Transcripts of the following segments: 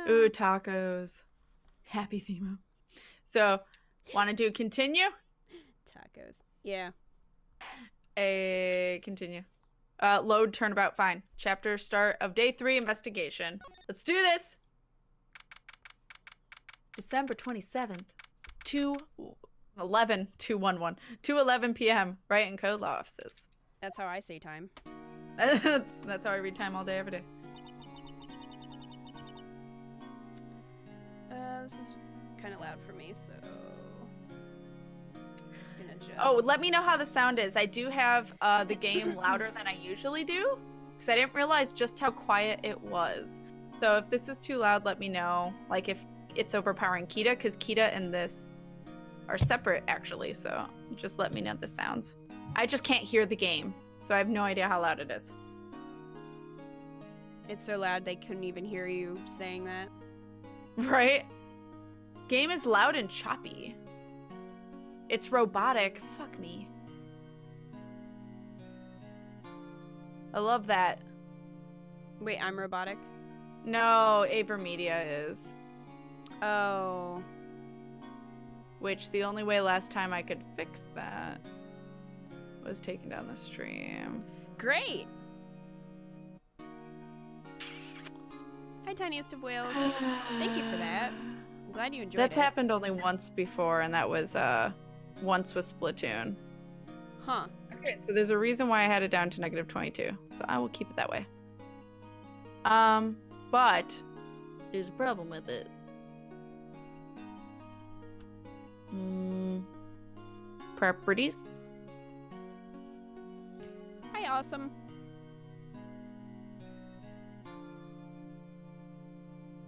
Ooh, tacos. Happy Themo. So, want to do continue? Tacos. Yeah. Continue. Load turnabout. Fine. Chapter start of day 3 investigation. Let's do this. December 27th, 2:11 p.m. Wright and Code Law offices. That's how I say time. that's how I read time all day, every day. This is kind of loud for me, so I'm gonna adjust. Oh, let me know how the sound is. I do have the game louder than I usually do, because I didn't realize just how quiet it was. So if this is too loud, let me know. Like if it's overpowering Kita, because Kita and this are separate actually, so just let me know the sounds. I just can't hear the game, so I have no idea how loud it is. It's so loud they couldn't even hear you saying that. Right? Game is loud and choppy. It's robotic. Fuck me. I love that. Wait, I'm robotic? No, Avermedia is. Oh. Which the only way last time I could fix that was taking down the stream. Great! Hi, tiniest of whales. Thank you for that. I'm glad you enjoyed it. That's happened only once before, and that was once with Splatoon. Huh. Okay, so there's a reason why I had it down to -22, so I will keep it that way. But there's a problem with it. Properties. Hi, awesome.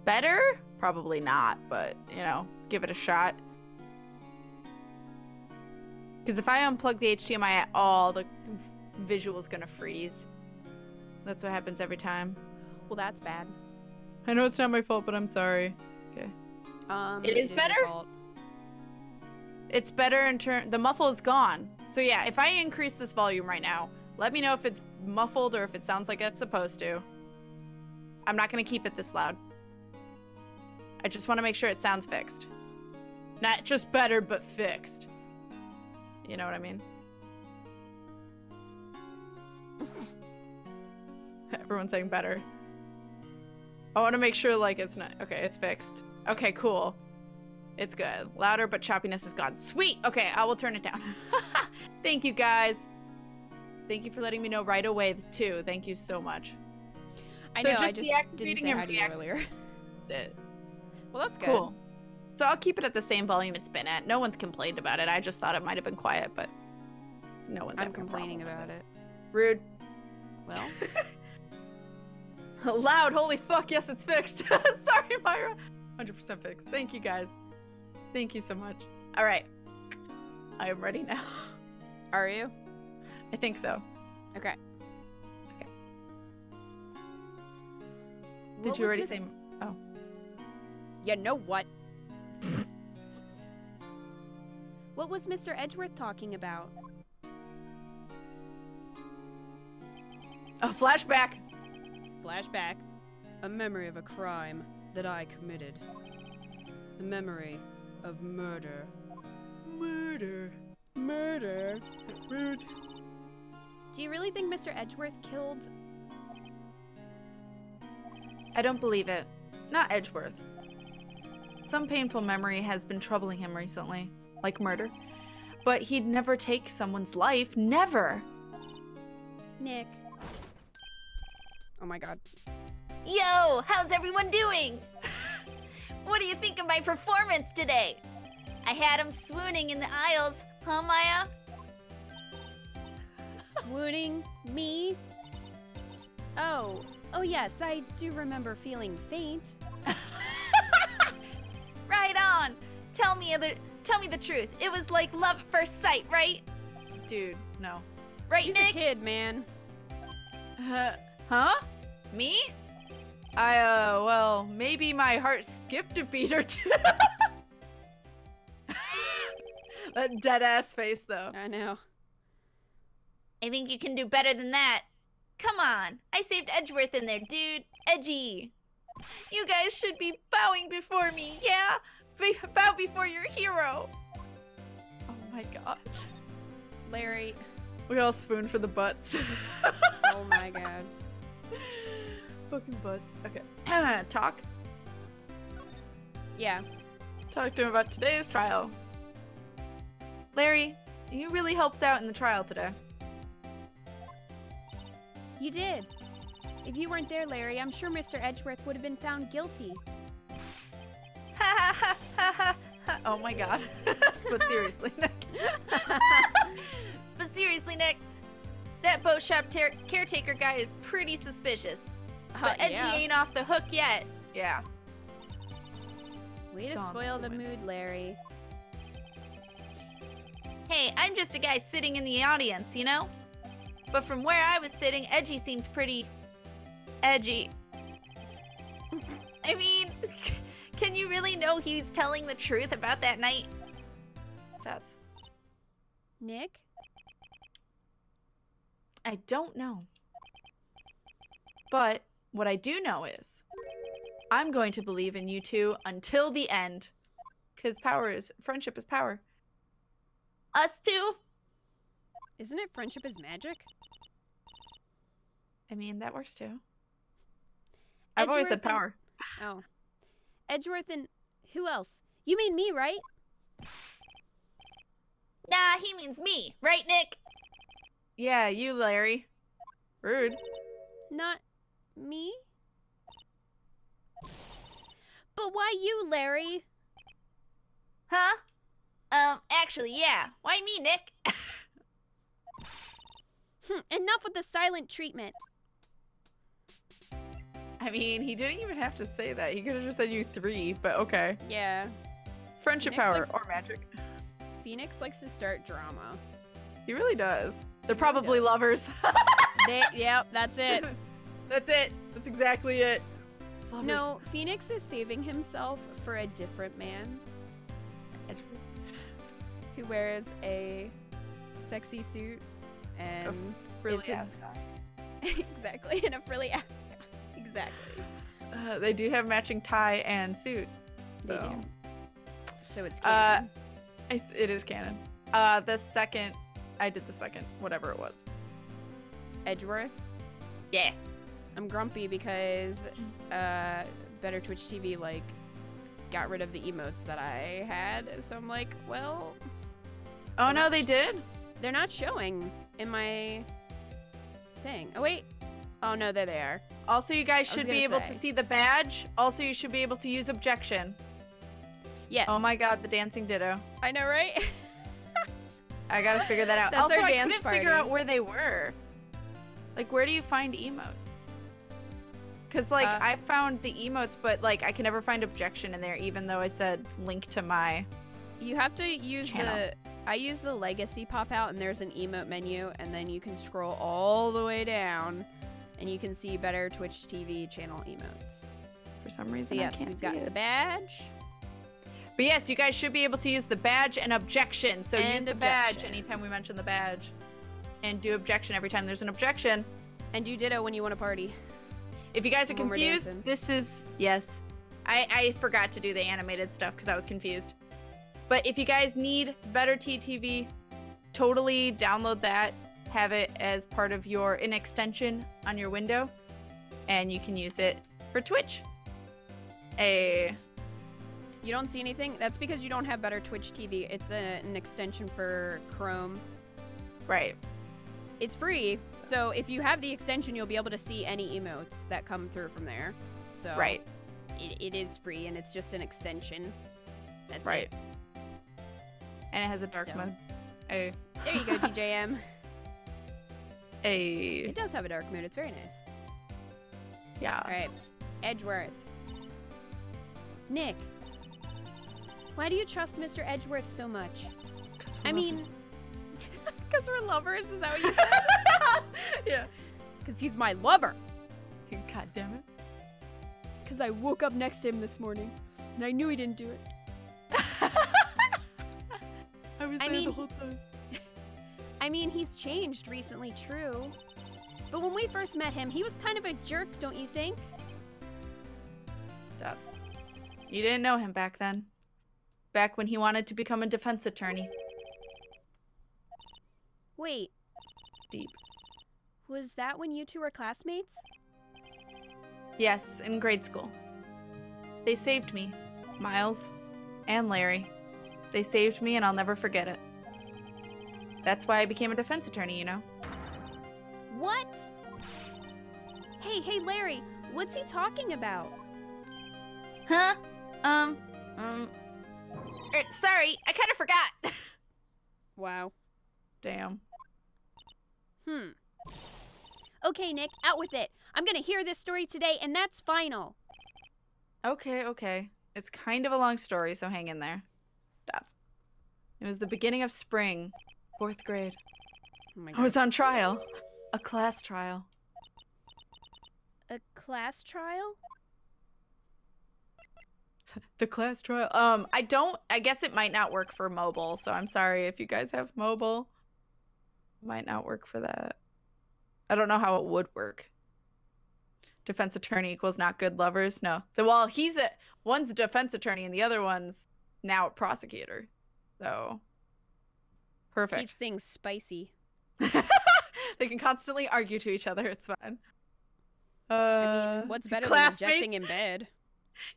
Better? Probably not, but, you know, give it a shot. Because if I unplug the HDMI at all, the visual's gonna freeze. That's what happens every time. Well, that's bad. I know it's not my fault, but I'm sorry. Okay. It is better? your fault. It's better in turn. The muffle is gone. So yeah, if I increase this volume right now, let me know if it's muffled or if it sounds like it's supposed to. I'm not gonna keep it this loud. I just want to make sure it sounds fixed. Not just better, but fixed. You know what I mean? Everyone's saying better. I want to make sure, like, it's not... Okay, it's fixed. Okay, cool. It's good. Louder, but choppiness is gone. Sweet! Okay, I will turn it down. Thank you, guys. Thank you for letting me know right away, too. Thank you so much. I know, so I just didn't say hi to you earlier. Well, that's good. Cool. So I'll keep it at the same volume it's been at. No one's complained about it. I just thought it might have been quiet, but no one's I'm complaining about it. Rude. Well. Loud. Holy fuck. Yes, it's fixed. Sorry, Myra. 100% fixed. Thank you, guys. Thank you so much. All right. I am ready now. Are you? I think so. Okay. Okay. Did you already say... Oh. You know what? What was Mr. Edgeworth talking about? Oh, flashback. Flashback. A memory of a crime that I committed. A memory of murder. Murder. Murder. Rude. Do you really think Mr. Edgeworth killed... I don't believe it. Not Edgeworth. Some painful memory has been troubling him recently, like murder. But he'd never take someone's life. Never! Nick. Oh my god. Yo, how's everyone doing? What do you think of my performance today? I had him swooning in the aisles, huh, Maya? Swooning? Me? Oh yes, I do remember feeling faint. Right on. Tell me the truth. It was like love at first sight, right? Dude, no. Right, He's Nick? a kid, man. Huh? Me? Well, maybe my heart skipped a beat or two. That dead-ass face, though. I know. I think you can do better than that. Come on. I saved Edgeworth in there, dude. Edgy. You guys should be bowing before me, yeah? Bow before your hero. Oh my gosh. Larry. We all spoon for the butts. Oh my god. Fucking butts. Okay. Talk. Yeah. Talk to him about today's trial. Larry, you really helped out in the trial today. You did. If you weren't there, Larry, I'm sure Mr. Edgeworth would have been found guilty. Ha ha ha ha ha ha. Oh my god. But seriously, Nick. But seriously, Nick, that boat shop caretaker guy is pretty suspicious. But Edgy yeah. ain't off the hook yet. Yeah. Way to Gone spoil the for the win. mood, Larry. Hey, I'm just a guy sitting in the audience, you know? But from where I was sitting, Edgy seemed pretty edgy. I mean, can you really know he's telling the truth about that night? That's... Nick? I don't know. But what I do know is I'm going to believe in you two until the end. Because friendship is power. Us two? Isn't it friendship is magic? I mean, that works too. I've always said Edgeworth power. Oh. Edgeworth and who else? You mean me, right? Nah, he means me. Right, Nick? Yeah, you, Larry. Rude. Not me? But why you, Larry? Huh? Actually, yeah. Why me, Nick? Enough with the silent treatment. I mean, he didn't even have to say that. He could have just said you three, but okay. Yeah. Friendship Nick's power like- or magic. Phoenix likes to start drama. He really does. They're He really probably does. lovers. Yep, that's it. That's it. That's exactly it. Lovers. No, Phoenix is saving himself for a different man who wears a sexy suit and Really is his- ascot. exactly, and a frilly ascot. Exactly. They do have matching tie and suit. They So. do. So it's Uh, canon. It is canon. The second, I did the second, whatever it was. Edgeworth. Yeah. I'm grumpy because Better Twitch TV like got rid of the emotes that I had. So I'm like, well, Oh no, they did? they're not showing in my thing. Oh wait. Oh no, there they are. Also, you guys I was should be gonna able say. to see the badge. Also, you should be able to use objection. Yes. Oh my god, the dancing ditto. I know, right? I gotta figure that out. That's also, our I dance couldn't figure party. out where they were. Like, where do you find emotes? Because, like, I found the emotes, but, like, I can never find objection in there, even though I said link to my... You have to use Channel. I use the legacy pop out, and there's an emote menu, and then you can scroll all the way down, and you can see Better Twitch TV channel emotes. For some So reason, yes, I can't we've see got it. the badge. But yes, you guys should be able to use the badge and objection. So use And the badge objection. anytime we mention the badge. And do objection every time there's an objection. And do ditto when you want to party. If you guys are When we're confused, dancing. this is... Yes. I forgot to do the animated stuff because I was confused. But if you guys need Better TTV, totally download that. Have it as part of an extension on your window. And you can use it for Twitch. You don't see anything? That's because you don't have Better Twitch TV. It's an extension for Chrome. Right. It's free, so if you have the extension, you'll be able to see any emotes that come through from there. So Right. it is free, and it's just an extension. That's Right. it. And it has a dark So. mode. There you go, DJM. It It does have a dark mode. It's very nice. yeah. All right, Edgeworth. Nick, why do you trust Mr. Edgeworth so much? I mean, Because we're lovers, is that what you said? yeah. Because he's my lover. God damn it. Because I woke up next to him this morning, and I knew he didn't do it. I was I there the mean, whole time. I mean, he's changed recently, true. But when we first met him, he was kind of a jerk, don't you think? That's... You didn't know him back then. Back when he wanted to become a defense attorney. Wait, Deep. was that when you two were classmates? Yes, in grade school. They saved me. Miles and Larry. They saved me and I'll never forget it. That's why I became a defense attorney, you know? What? Hey, Larry, what's he talking about? Huh? Sorry, I kind of forgot. Wow. Damn. Okay, Nick, out with it. I'm gonna hear this story today, and that's final. Okay. It's kind of a long story, so hang in there. It was the beginning of spring, 4th grade. Oh my I god. was on trial. A class trial. A class trial? The class trial. I guess it might not work for mobile, so I'm sorry if you guys have mobile. Might not work for that. I don't know how it would work. Defense attorney equals not good lovers? No. Well, one's a defense attorney and the other one's now a prosecutor. So, perfect. Keeps things spicy. They can constantly argue to each other. It's fine. I mean, what's better than objecting in bed?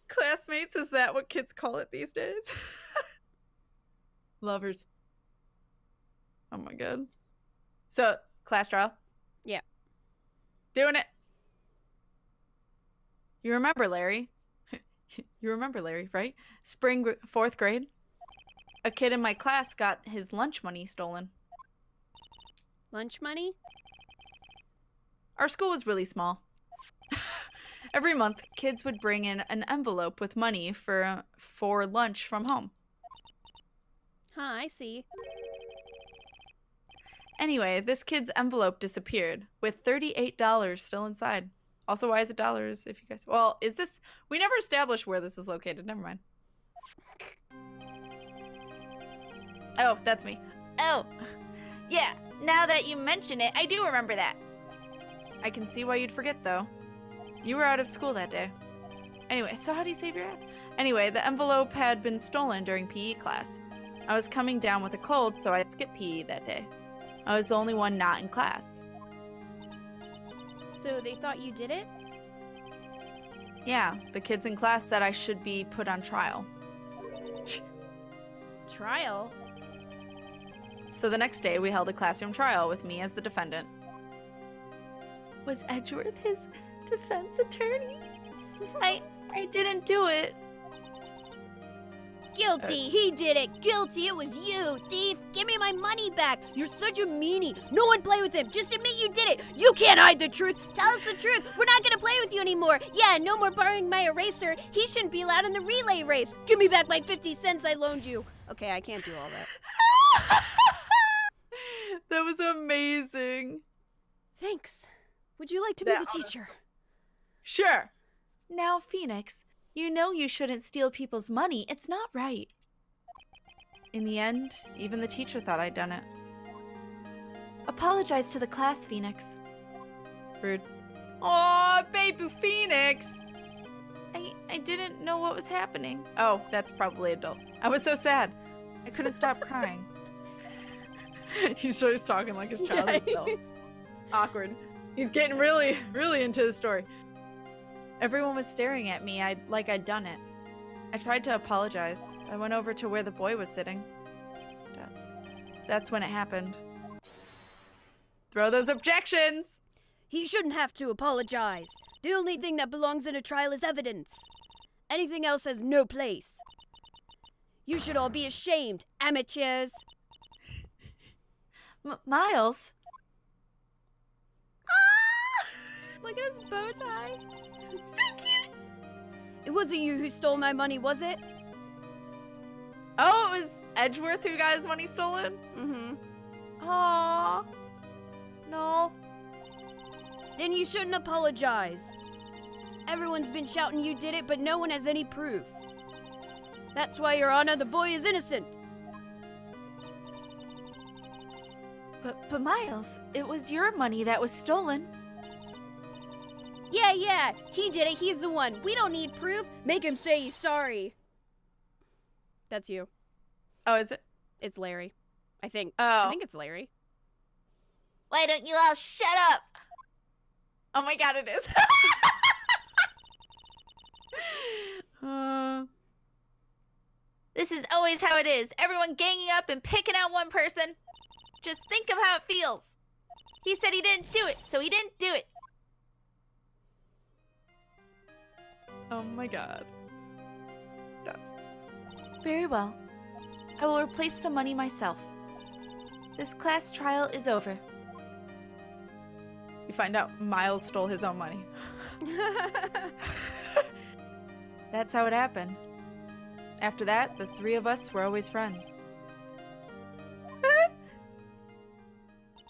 Classmates, is that what kids call it these days? Lovers. Oh my god. So, class trial? Yeah. Doing it. You remember Larry? You remember Larry, right? Spring 4th grade? A kid in my class got his lunch money stolen. Lunch money? Our school was really small. Every month, kids would bring in an envelope with money for lunch from home. Huh, I see. Anyway, this kid's envelope disappeared with $38 still inside. Also, why is it dollars if you guys... Well, is this... We never established where this is located. Never mind. Oh, that's me. Oh, yeah, now that you mention it, I do remember that. I can see why you'd forget, though. You were out of school that day. Anyway, so how do you save your ass? Anyway, the envelope had been stolen during PE class. I was coming down with a cold, so I skipped PE that day. I was the only one not in class. So they thought you did it? Yeah, the kids in class said I should be put on trial. Trial? So the next day, we held a classroom trial with me as the defendant. Was Edgeworth his defense attorney? I didn't do it. Guilty! He did it! Guilty! It was you, thief! Give me my money back! You're such a meanie! No one play with him! Just admit you did it! You can't hide the truth! Tell us the truth! We're not gonna play with you anymore! Yeah, no more borrowing my eraser! He shouldn't be allowed in the relay race! Give me back my 50 cents I loaned you! Okay, I can't do all that. That was amazing. Thanks. Would you like to be the teacher? Sure. Now, Phoenix, you know you shouldn't steal people's money. It's not right. In the end, even the teacher thought I'd done it. Apologize to the class, Phoenix. Rude. Aw, baby Phoenix! I didn't know what was happening. Oh, that's probably adult. I was so sad. I couldn't stop crying. He's just talking like his childhood self. Awkward. He's getting really, really into the story. Everyone was staring at me like I'd done it. I tried to apologize. I went over to where the boy was sitting. That's when it happened. Throw those objections! He shouldn't have to apologize. The only thing that belongs in a trial is evidence. Anything else has no place. You should all be ashamed, amateurs. Miles? Look at his bow tie. So cute. It wasn't you who stole my money, was it? Oh, it was Edgeworth who got his money stolen? Mm-hmm. Aww. No. Then you shouldn't apologize. Everyone's been shouting you did it, but no one has any proof. That's why, Your Honor, the boy is innocent. But Miles, it was your money that was stolen. Yeah, he did it. He's the one. We don't need proof. Make him say he's sorry. That's you. Oh, is it? It's Larry. I think. Oh. I think it's Larry. Why don't you all shut up? Oh my god, it is. This is always how it is. Everyone ganging up and picking out one person. Just think of how it feels. He said he didn't do it, so he didn't do it. Oh my god. That's... Very well. I will replace the money myself. This class trial is over. You find out Miles stole his own money. That's how it happened. After that, the three of us were always friends.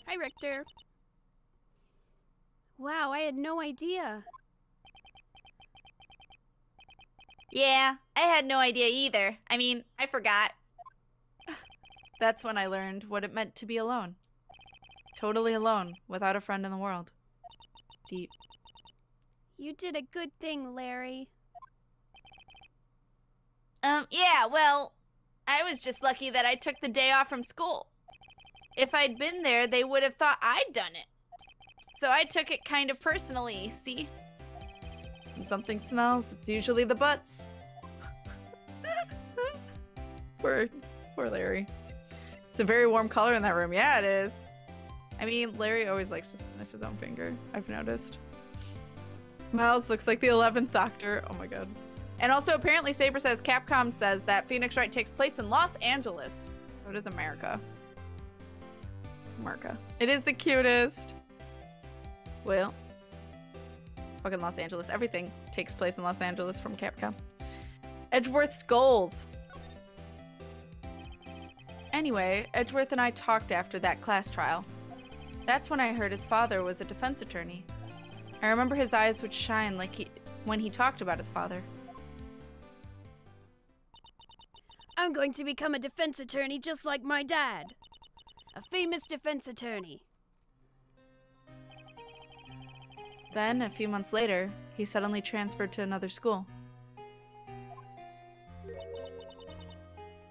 Hi, Richter. Wow, I had no idea. Yeah, I had no idea either. I mean, I forgot. That's when I learned what it meant to be alone. Totally alone, without a friend in the world. Deep. You did a good thing, Larry. Yeah, well, I was just lucky that I took the day off from school. If I'd been there, they would have thought I'd done it. So I took it kind of personally, see? When something smells, it's usually the butts. Poor Larry. It's a very warm color in that room. Yeah, it is. I mean, Larry always likes to sniff his own finger, I've noticed. Miles looks like the 11th Doctor. Oh my god. And also, apparently, Saber says, Capcom says that Phoenix Wright takes place in Los Angeles. So it is America. America. It is the cutest. Well, fucking Los Angeles. Everything takes place in Los Angeles from Capcom. Edgeworth's goals. Anyway, Edgeworth and I talked after that class trial. That's when I heard his father was a defense attorney. I remember his eyes would shine like when he talked about his father. I'm going to become a defense attorney just like my dad. A famous defense attorney. Then, a few months later, he suddenly transferred to another school.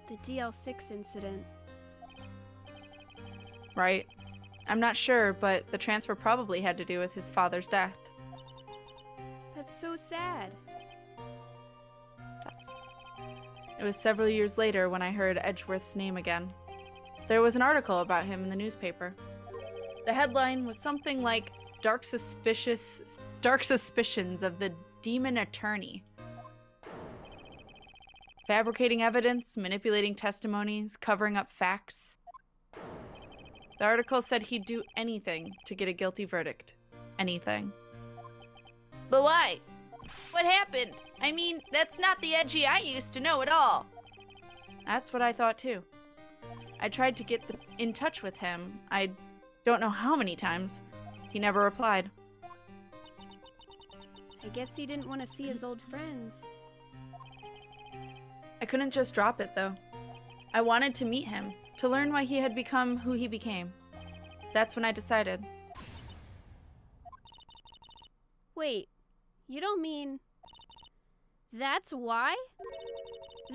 The DL6 incident. Right. I'm not sure, but the transfer probably had to do with his father's death. That's so sad. It was several years later when I heard Edgeworth's name again. There was an article about him in the newspaper. The headline was something like Dark Suspicions of the Demon Attorney. Fabricating evidence, manipulating testimonies, covering up facts. The article said he'd do anything to get a guilty verdict. Anything. But why? What happened? I mean, that's not the Edgy I used to know at all. That's what I thought too. I tried to get in touch with him. I don't know how many times. He never replied. I guess he didn't want to see his old friends. I couldn't just drop it though. I wanted to meet him, to learn why he had become who he became. That's when I decided. Wait, you don't mean... That's why?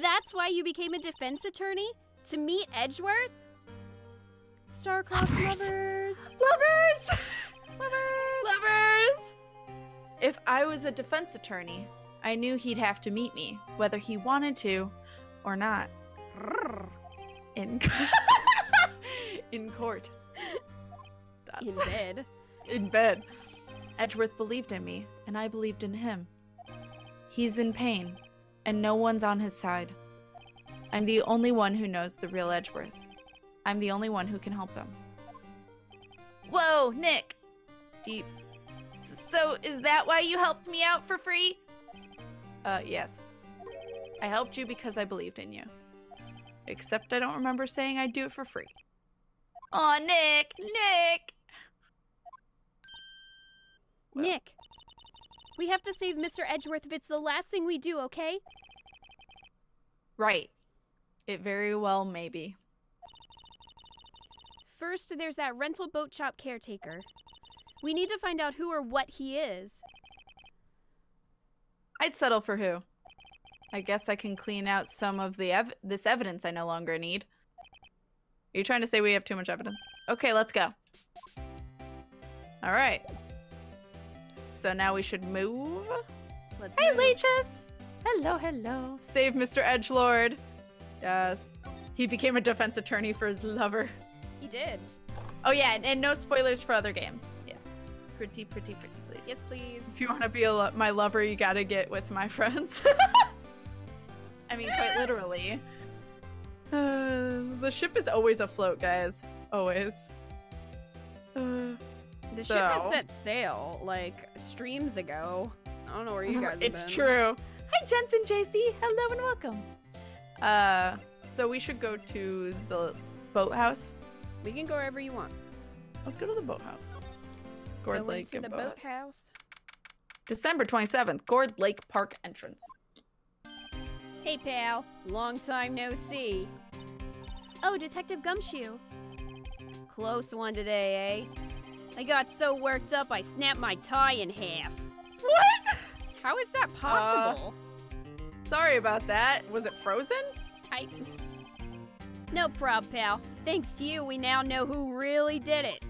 That's why you became a defense attorney? To meet Edgeworth? Star-crossed lovers! Lovers! Lovers! Lovers! If I was a defense attorney, I knew he'd have to meet me, whether he wanted to or not. In in court. In bed. In bed. Edgeworth believed in me, and I believed in him. He's in pain, and no one's on his side. I'm the only one who knows the real Edgeworth. I'm the only one who can help him. Whoa, Nick. Deep. So is that why you helped me out for free? Yes. I helped you because I believed in you. Except I don't remember saying I'd do it for free. Aw, Nick. Nick. Well. Nick, we have to save Mr. Edgeworth if it's the last thing we do, okay? Right. It very well may be. First, there's that rental boat shop caretaker. We need to find out who or what he is. I'd settle for who? I guess I can clean out some of the this evidence I no longer need. Are you trying to say we have too much evidence? Okay, let's go. All right. So now we should move. Let's Hey, move. leeches! Hello, hello. Save Mr. Edgelord. Yes. He became a defense attorney for his lover. He did. Oh yeah, and no spoilers for other games. Yes. Pretty, please. Yes, please. If you want to be my lover, you gotta get with my friends. I mean, quite literally. The ship is always afloat, guys. Always. The ship has set sail, like, streams ago. I don't know where you guys have It's been. true. Hi, Jensen JC. Hello and welcome. So we should go to the boathouse. We can go wherever you want. Let's go to the boathouse. Gourd Go Lake into the boathouse. boathouse. December 27th, Gourd Lake Park entrance. Hey, pal. Long time no see. Oh, Detective Gumshoe. Close one today, eh? I got so worked up I snapped my tie in half. What? How is that possible? Sorry about that. Was it frozen? No prob, pal. Thanks to you, we now know who really did it.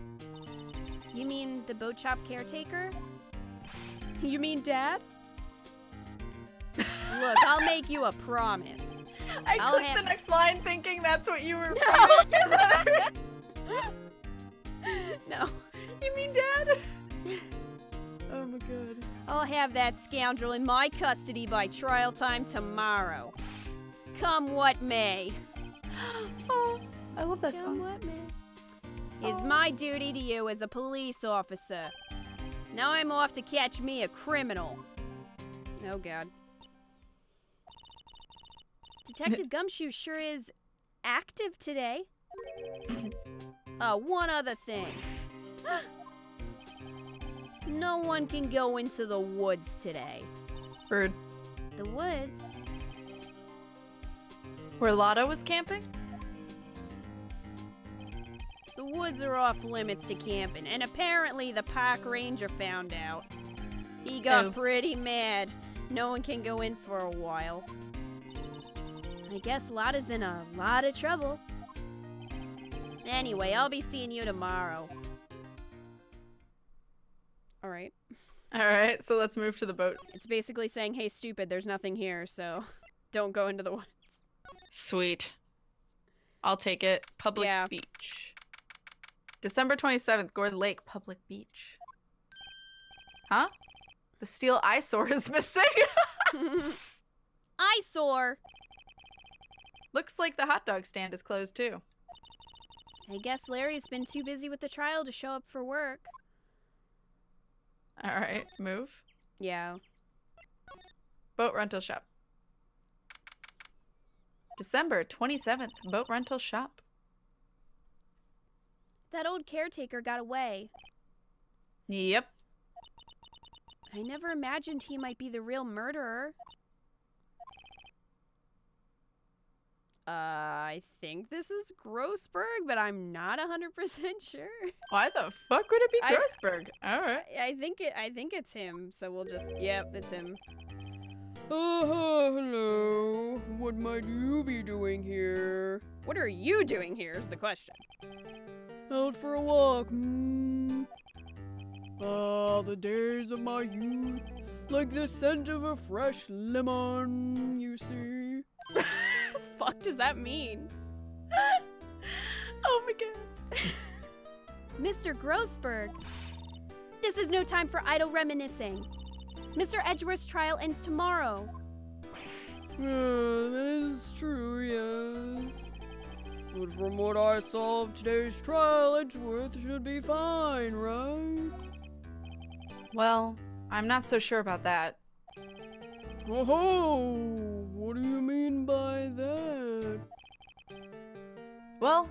You mean the boat shop caretaker? You mean Dad? Look, I'll make you a promise. I clicked have- the next line thinking that's what you were No. You mean Dad? Oh my god. I'll have that scoundrel in my custody by trial time tomorrow. Come what may. Oh, I love that Come song. what may. It's my duty to you as a police officer. Now I'm off to catch me a criminal. Oh god. Detective Gumshoe sure is active today. One other thing. No one can go into the woods today. Bird. The woods? Where Lotto was camping? The woods are off limits to camping, and apparently the park ranger found out. He got Oh. pretty mad. No one can go in for a while. I guess Lotta's in a lot of trouble. Anyway, I'll be seeing you tomorrow. Alright. Alright, so let's move to the boat. It's basically saying, hey, stupid, there's nothing here, so don't go into the woods. Sweet. I'll take it. Public Yeah. beach. December 27th, Gourd Lake Public Beach. Huh? The steel eyesore is missing. Eyesore! Looks like the hot dog stand is closed too. I guess Larry's been too busy with the trial to show up for work. Alright, move. Yeah. Boat rental shop. December 27th, boat rental shop. That old caretaker got away. Yep. I never imagined he might be the real murderer. I think this is Grossberg, but I'm not 100% sure. Why the fuck would it be I- Grossberg? Alright. I think it's him. So we'll just it's him. Oh, hello. What might you be doing here? What are you doing here is the question. Out for a walk. Ah, the days of my youth, like the scent of a fresh lemon, you see. What the fuck does that mean? Oh my god. Mr. Grossberg! This is no time for idle reminiscing. Mr. Edgeworth's trial ends tomorrow. That is true, yes. But from what I saw of today's trial, Edgeworth should be fine, right? Well, I'm not so sure about that. Oh, what do you mean by that? Well,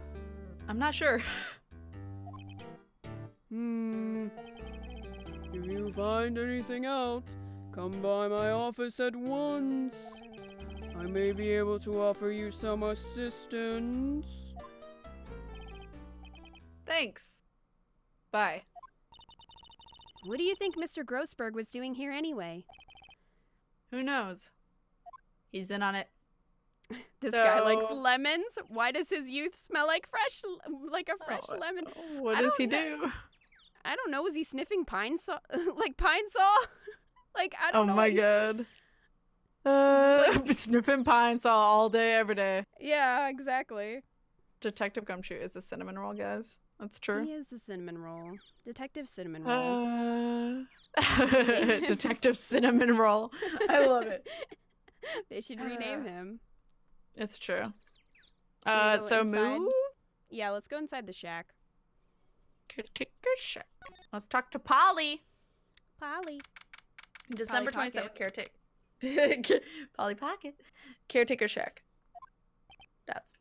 I'm not sure. If you find anything out, come by my office at once. I may be able to offer you some assistance. Thanks. Bye. What do you think Mr. Grossberg was doing here anyway? Who knows? He's in on it. This guy likes So- lemons. Why does his youth smell like like a fresh lemon? What I does he don't do? I don't know. Was he sniffing pine saw? Like pine saw? Like I don't know. Oh my god. Sniffing pine saw all day, every day. Yeah, exactly. Detective Gumshoe is a cinnamon roll, guys. That's true. He is the cinnamon roll. Detective cinnamon roll. Detective Cinnamon Roll. I love it. They should rename him. It's true. Can we go So inside? move. Yeah, let's go inside the shack. Caretaker shack. Let's talk to Polly. Polly. December Polly 27th, caretaker. Polly Pocket. Caretaker shack. That's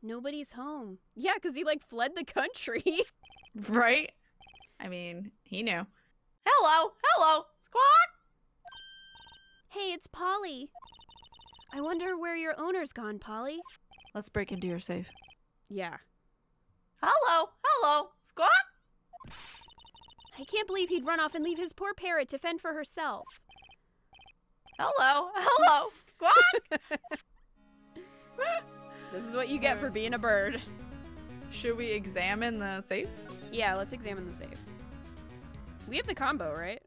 Nobody's home. Yeah, because he like fled the country. right. I mean, he knew. Hello, squawk. Hey, it's Polly. I wonder where your owner's gone, Polly. Let's break into your safe. Yeah. Hello, squawk. I can't believe he'd run off and leave his poor parrot to fend for herself. Hello, squawk. This is what you get for being a bird. Should we examine the safe? Yeah, let's examine the safe. We have the combo, right?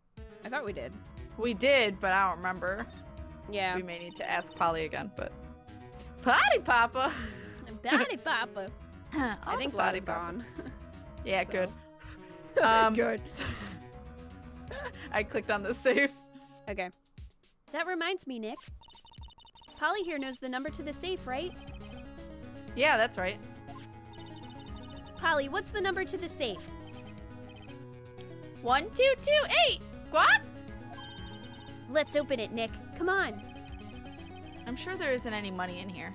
I thought we did. We did, but I don't remember. Yeah. We may need to ask Polly again, but Potty Papa. Body Papa. I think Potty Lottie gone. Yeah, So. good. Good. I clicked on the safe. Okay. That reminds me, Nick. Polly here knows the number to the safe, right? Yeah, that's right. Polly, what's the number to the safe? 1228. Squawk. Let's open it, Nick. Come on. I'm sure there isn't any money in here.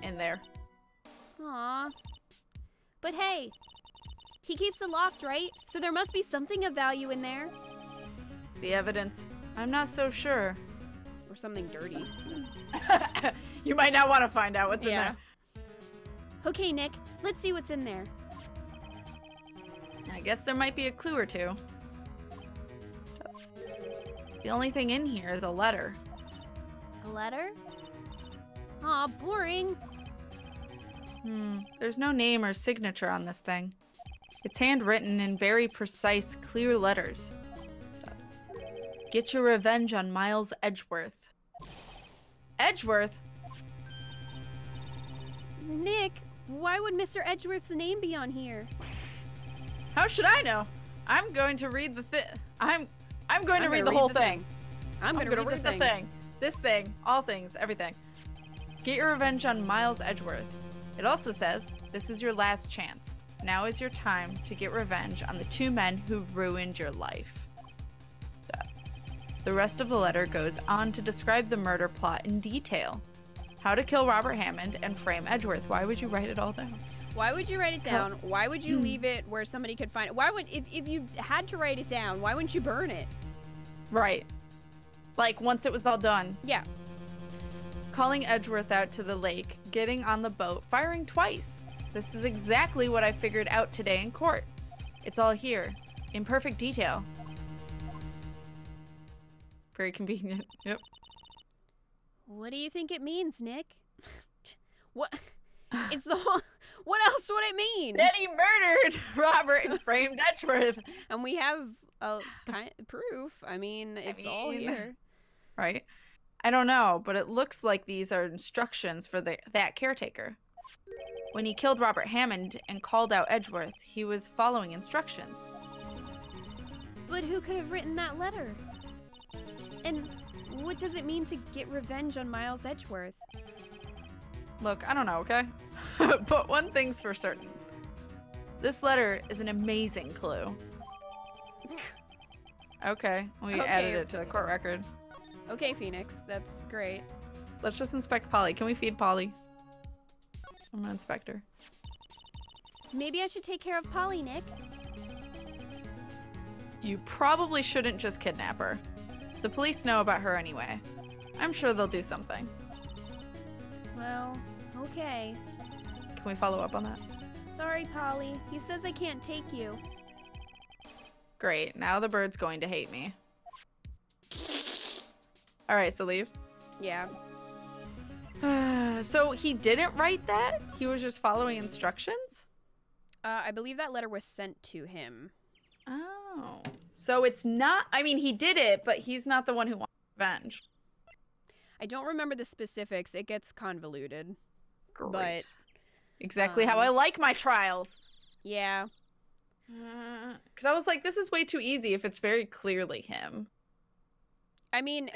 In there. Aw. But hey, he keeps it locked, right? So there must be something of value in there. The evidence. I'm not so sure. Or something dirty. You might not want to find out what's in Yeah. there. Okay, Nick, let's see what's in there. I guess there might be a clue or two. That's... The only thing in here is a letter. A letter? Aw, boring. There's no name or signature on this thing. It's handwritten in very precise, clear letters. That's... Get your revenge on Miles Edgeworth. Edgeworth? Nick, why would Mr. Edgeworth's name be on here? How should I know? I'm going to read the I'm going to read the whole thing. I'm gonna read the thing. This thing, all things, everything. Get your revenge on Miles Edgeworth. It also says, this is your last chance. Now is your time to get revenge on the two men who ruined your life. The rest of the letter goes on to describe the murder plot in detail. How to kill Robert Hammond and frame Edgeworth. Why would you write it all down? Why would you write it down? Why would you leave it where somebody could find it? Why would, if you had to write it down, why wouldn't you burn it? Right. Like, once it was all done. Yeah. Calling Edgeworth out to the lake, getting on the boat, firing twice. This is exactly what I figured out today in court. It's all here, in perfect detail. Very convenient. Yep. What do you think it means, Nick? What? It's the whole. What else would it mean? Then he murdered Robert and framed Edgeworth. And we have a kind of proof. I mean, it's all here. Right? I don't know, but it looks like these are instructions for that caretaker. When he killed Robert Hammond and called out Edgeworth, he was following instructions. But who could have written that letter? And what does it mean to get revenge on Miles Edgeworth? Look, I don't know, okay? But one thing's for certain. This letter is an amazing clue. Okay, we added it to the court record. Okay, Phoenix, that's great. Let's just inspect Polly. Can we feed Polly? I'm an inspector. Maybe I should take care of Polly, Nick. You probably shouldn't just kidnap her. The police know about her anyway. I'm sure they'll do something. Well, okay. Can we follow up on that? Sorry, Polly. He says I can't take you. Great, now the bird's going to hate me. All right, so leave. Yeah. So he didn't write that? He was just following instructions? I believe that letter was sent to him. Oh. So it's not, I mean, he did it, but he's not the one who wants revenge. I don't remember the specifics. It gets convoluted. Great. But exactly how I like my trials. yeah. Because I was like, this is way too easy if it's very clearly him. I mean,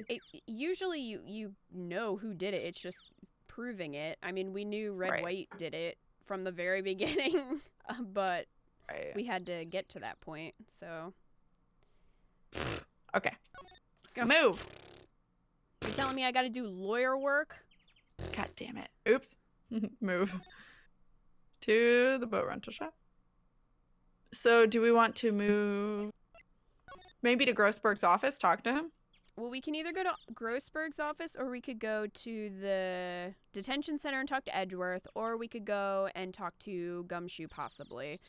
usually you know who did it. It's just proving it. I mean, we knew Red Right. White did it from the very beginning, but Right. we had to get to that point. So Okay. Go. Move. you're telling me I got to do lawyer work? God damn it. Oops. Move. To the boat rental shop. So do we want to move maybe to Grossberg's office, talk to him? Well, we can either go to Grossberg's office, or we could go to the detention center and talk to Edgeworth, or we could go and talk to Gumshoe, possibly.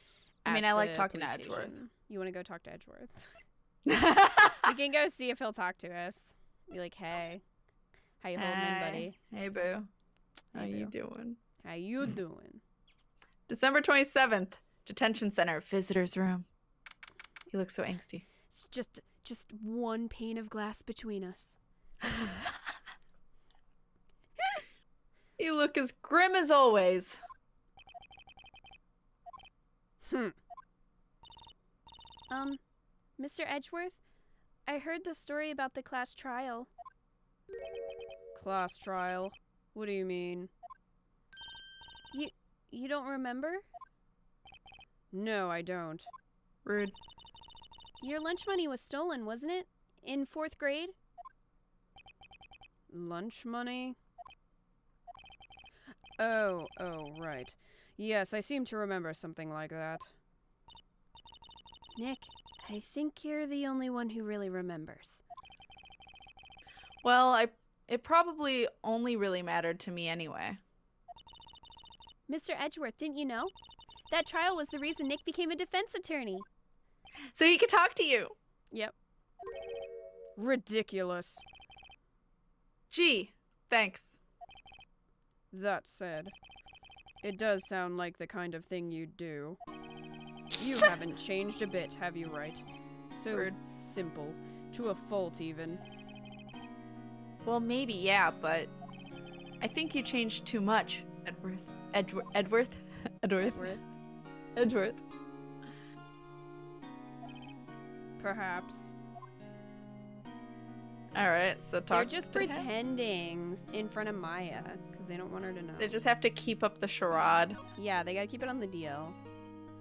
I mean, at I like the talking to police Edgeworth. station. You want to go talk to Edgeworth? We can go see if he'll talk to us. Be like, hey, how you holding in, buddy? Hey, boo. How Hey, you boo. doing? How you doing? December 27th, detention center, visitor's room. He looks so angsty. It's just one pane of glass between us. You look as grim as always. Mr. Edgeworth, I heard the story about the class trial. Class trial? What do you mean? You don't remember? No, I don't. Rude. Your lunch money was stolen, wasn't it? In 4th grade? Lunch money? Oh, right. Yes, I seem to remember something like that. Nick, I think you're the only one who really remembers. Well, it probably only really mattered to me anyway. Mr. Edgeworth, didn't you know? That trial was the reason Nick became a defense attorney. So he could talk to you. Yep. Ridiculous. Gee, thanks. That said, it does sound like the kind of thing you'd do. You haven't changed a bit, have you, Wright? So Rude. simple. To a fault, even. Well, maybe, yeah, but I think you changed too much, Edgeworth. Edgeworth? Edgeworth. Perhaps. Alright, so talk They're just to him. pretending in front of Maya, because they don't want her to know. They just have to keep up the charade. Yeah, they gotta keep it on the DL.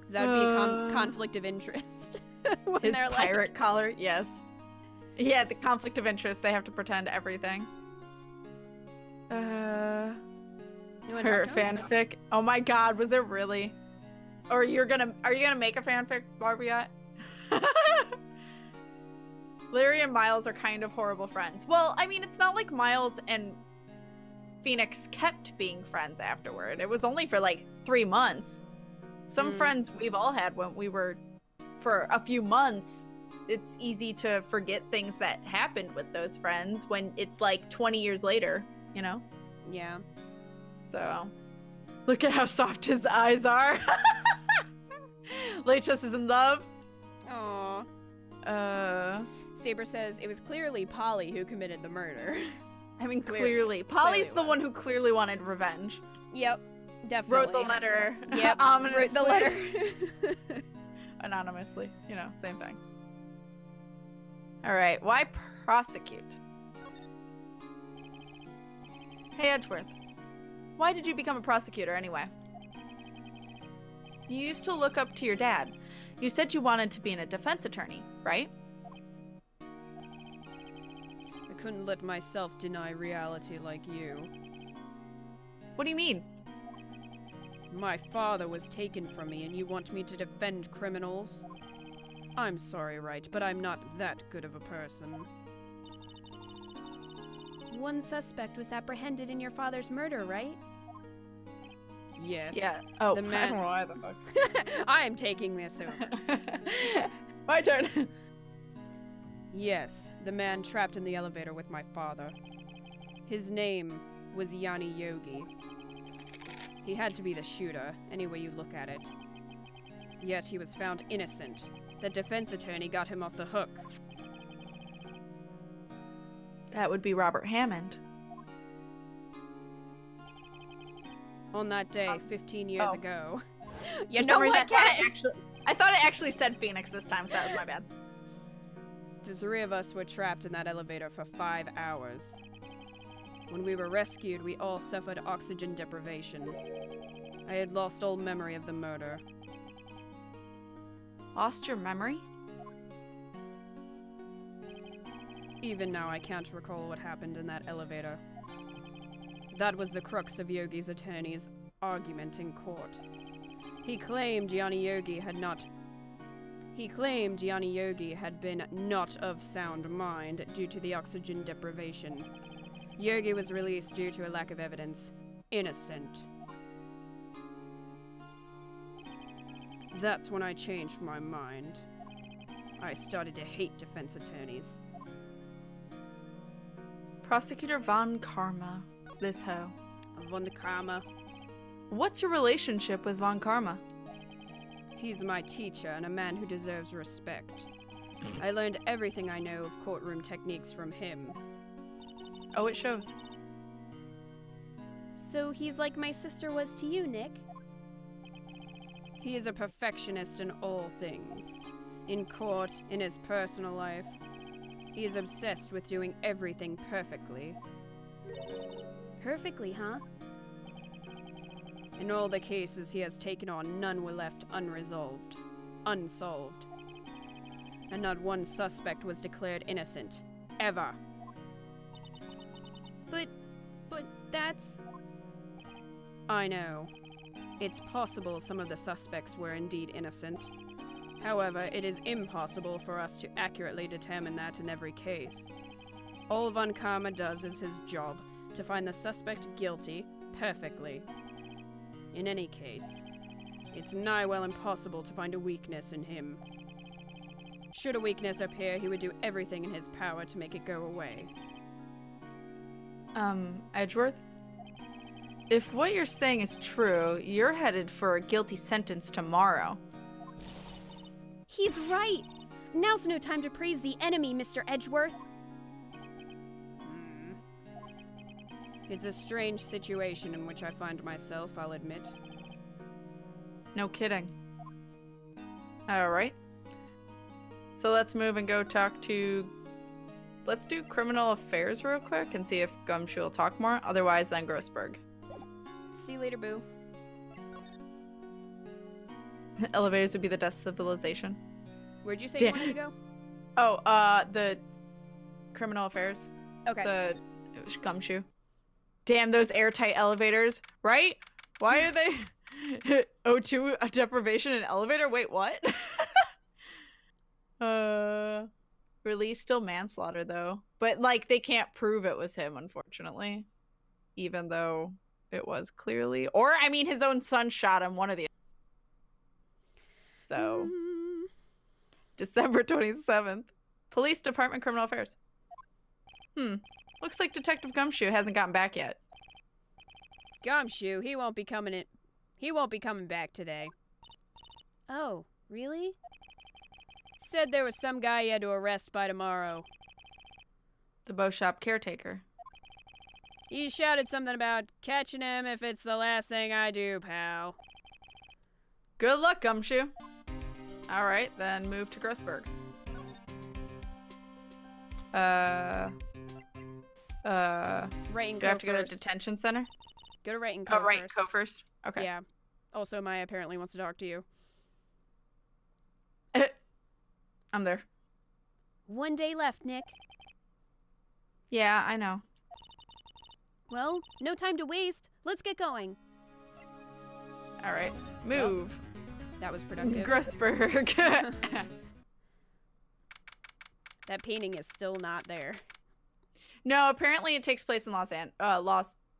'Cause that would be a conflict of interest. When His they're pirate collar, yes. Yeah, the conflict of interest, they have to pretend everything. You wanna Her talk to him? fanfic. Oh my god, was there really? Or are you gonna make a fanfic, Barbiette? Larry and Miles are kind of horrible friends. Well, I mean, it's not like Miles and Phoenix kept being friends afterward. It was only for like 3 months. Some friends we've all had when we were for a few months. It's easy to forget things that happened with those friends when it's like 20 years later, you know? Yeah. So, look at how soft his eyes are. Lachus is in love. Aww. Saber says it was clearly Polly who committed the murder. I mean, clearly. Polly's Clearly the one who clearly wanted revenge. Yep, definitely. Wrote the letter. Yep, Ominously. wrote the letter. Anonymously. You know, same thing. Alright, why prosecute? Hey, Edgeworth. Why did you become a prosecutor anyway? You used to look up to your dad. You said you wanted to be a defense attorney, right? I couldn't let myself deny reality like you. What do you mean? My father was taken from me, and you want me to defend criminals? I'm sorry, Wright, but I'm not that good of a person. One suspect was apprehended in your father's murder, right? Yes. Yeah. Oh, The I man- don't know why the fuck. I'm taking this over. My turn. Yes, the man trapped in the elevator with my father. His name was Yanni Yogi. He had to be the shooter, any way you look at it. Yet he was found innocent. The defense attorney got him off the hook. That would be Robert Hammond. On that day, 15 years ago. You know what, I thought it actually said Phoenix this time, so that was my bad. The three of us were trapped in that elevator for 5 hours. When we were rescued, we all suffered oxygen deprivation. I had lost all memory of the murder. Lost your memory? Even now, I can't recall what happened in that elevator. That was the crux of Yogi's attorney's argument in court. He claimed Yanni Yogi had been not of sound mind due to the oxygen deprivation. Yogi was released due to a lack of evidence. Innocent. That's when I changed my mind. I started to hate defense attorneys. Prosecutor Von Karma. This hoe. Von Karma. What's your relationship with Von Karma? He's my teacher and a man who deserves respect. I learned everything I know of courtroom techniques from him. Oh, it shows. So he's like my sister was to you, Nick? He is a perfectionist in all things. In court, in his personal life. He is obsessed with doing everything perfectly. Perfectly, huh? In all the cases he has taken on, none were left unresolved. Unsolved. And not one suspect was declared innocent. Ever. But that's... I know. It's possible some of the suspects were indeed innocent. However, it is impossible for us to accurately determine that in every case. All Von Karma does is his job, to find the suspect guilty, perfectly. In any case, it's nigh well impossible to find a weakness in him. Should a weakness appear, he would do everything in his power to make it go away. Edgeworth? If what you're saying is true, you're headed for a guilty sentence tomorrow. He's right! Now's no time to praise the enemy, Mr. Edgeworth. It's a strange situation in which I find myself, I'll admit. No kidding. Alright. So let's move and go talk to... Let's do criminal affairs real quick and see if Gumshoe will talk more. Otherwise, then Grossberg. See you later, boo. Elevators would be the death civilization. Where'd you say you wanted to go? Oh, the criminal affairs. Okay. The Gumshoe. Damn, those airtight elevators, right? Why are they... O2 a deprivation in elevator? Wait, what? Release still manslaughter, though. But, like, they can't prove it was him, unfortunately. Even though it was clearly... Or, I mean, his own son shot him, one of the... So... December 27th. Police Department Criminal Affairs. Looks like Detective Gumshoe hasn't gotten back yet. Gumshoe, he won't be coming back today. Oh, really? Said there was some guy he had to arrest by tomorrow. The Bow Shop caretaker. He shouted something about catching him if it's the last thing I do, pal. Good luck, Gumshoe. Alright, then move to Grossberg. Wright and Do I have to go to first. detention center? Go to Wright and Co. Oh, right, first. go first. Okay. Yeah. Also, Maya apparently wants to talk to you. I'm there. 1 day left, Nick. Yeah, I know. Well, no time to waste. Let's get going. Alright, move. That was productive. Grossberg. That painting is still not there. No, apparently it takes place in Los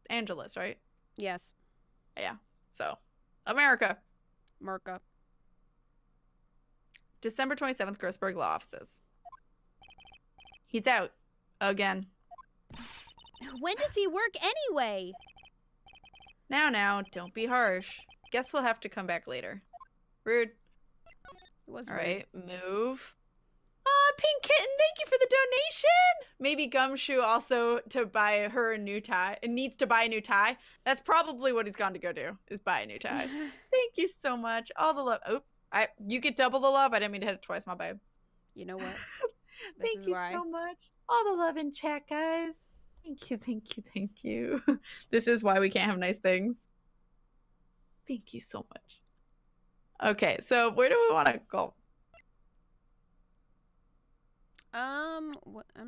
Angeles, right? Yes. Yeah. So, America. Merca. December 27th, Grossberg Law Offices. He's out. Again. When does he work anyway? Now, don't be harsh. Guess we'll have to come back later. Rude. It was All rude. right, move. Aw, Pink Kitten, thank you for the donation. Maybe Gumshoe also to buy her a new tie. It needs to buy a new tie. That's probably what he's gone to go do, is buy a new tie. Thank you so much. All the love. Oh, you get double the love. I didn't mean to hit it twice, my bad. You know what? Thank you so much. All the love in chat, guys. Thank you, thank you, thank you. This is why we can't have nice things. Thank you so much. Okay, so where do we want to go? I'm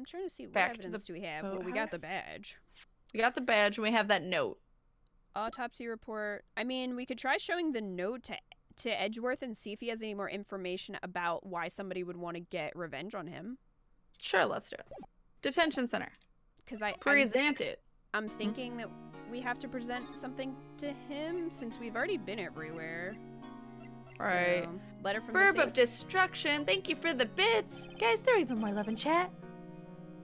trying to see what Back to the evidence do we have. Well, we got the boathouse? badge. We got the badge and we have that note. Autopsy report. I mean, we could try showing the note to Edgeworth and see if he has any more information about why somebody would want to get revenge on him. Sure, let's do it. Detention center. Because Present it. I'm thinking that we have to present something to him since we've already been everywhere. Right. So, letter from the Verb safe. of destruction. Thank you for the bits. Guys, throw even more love in chat.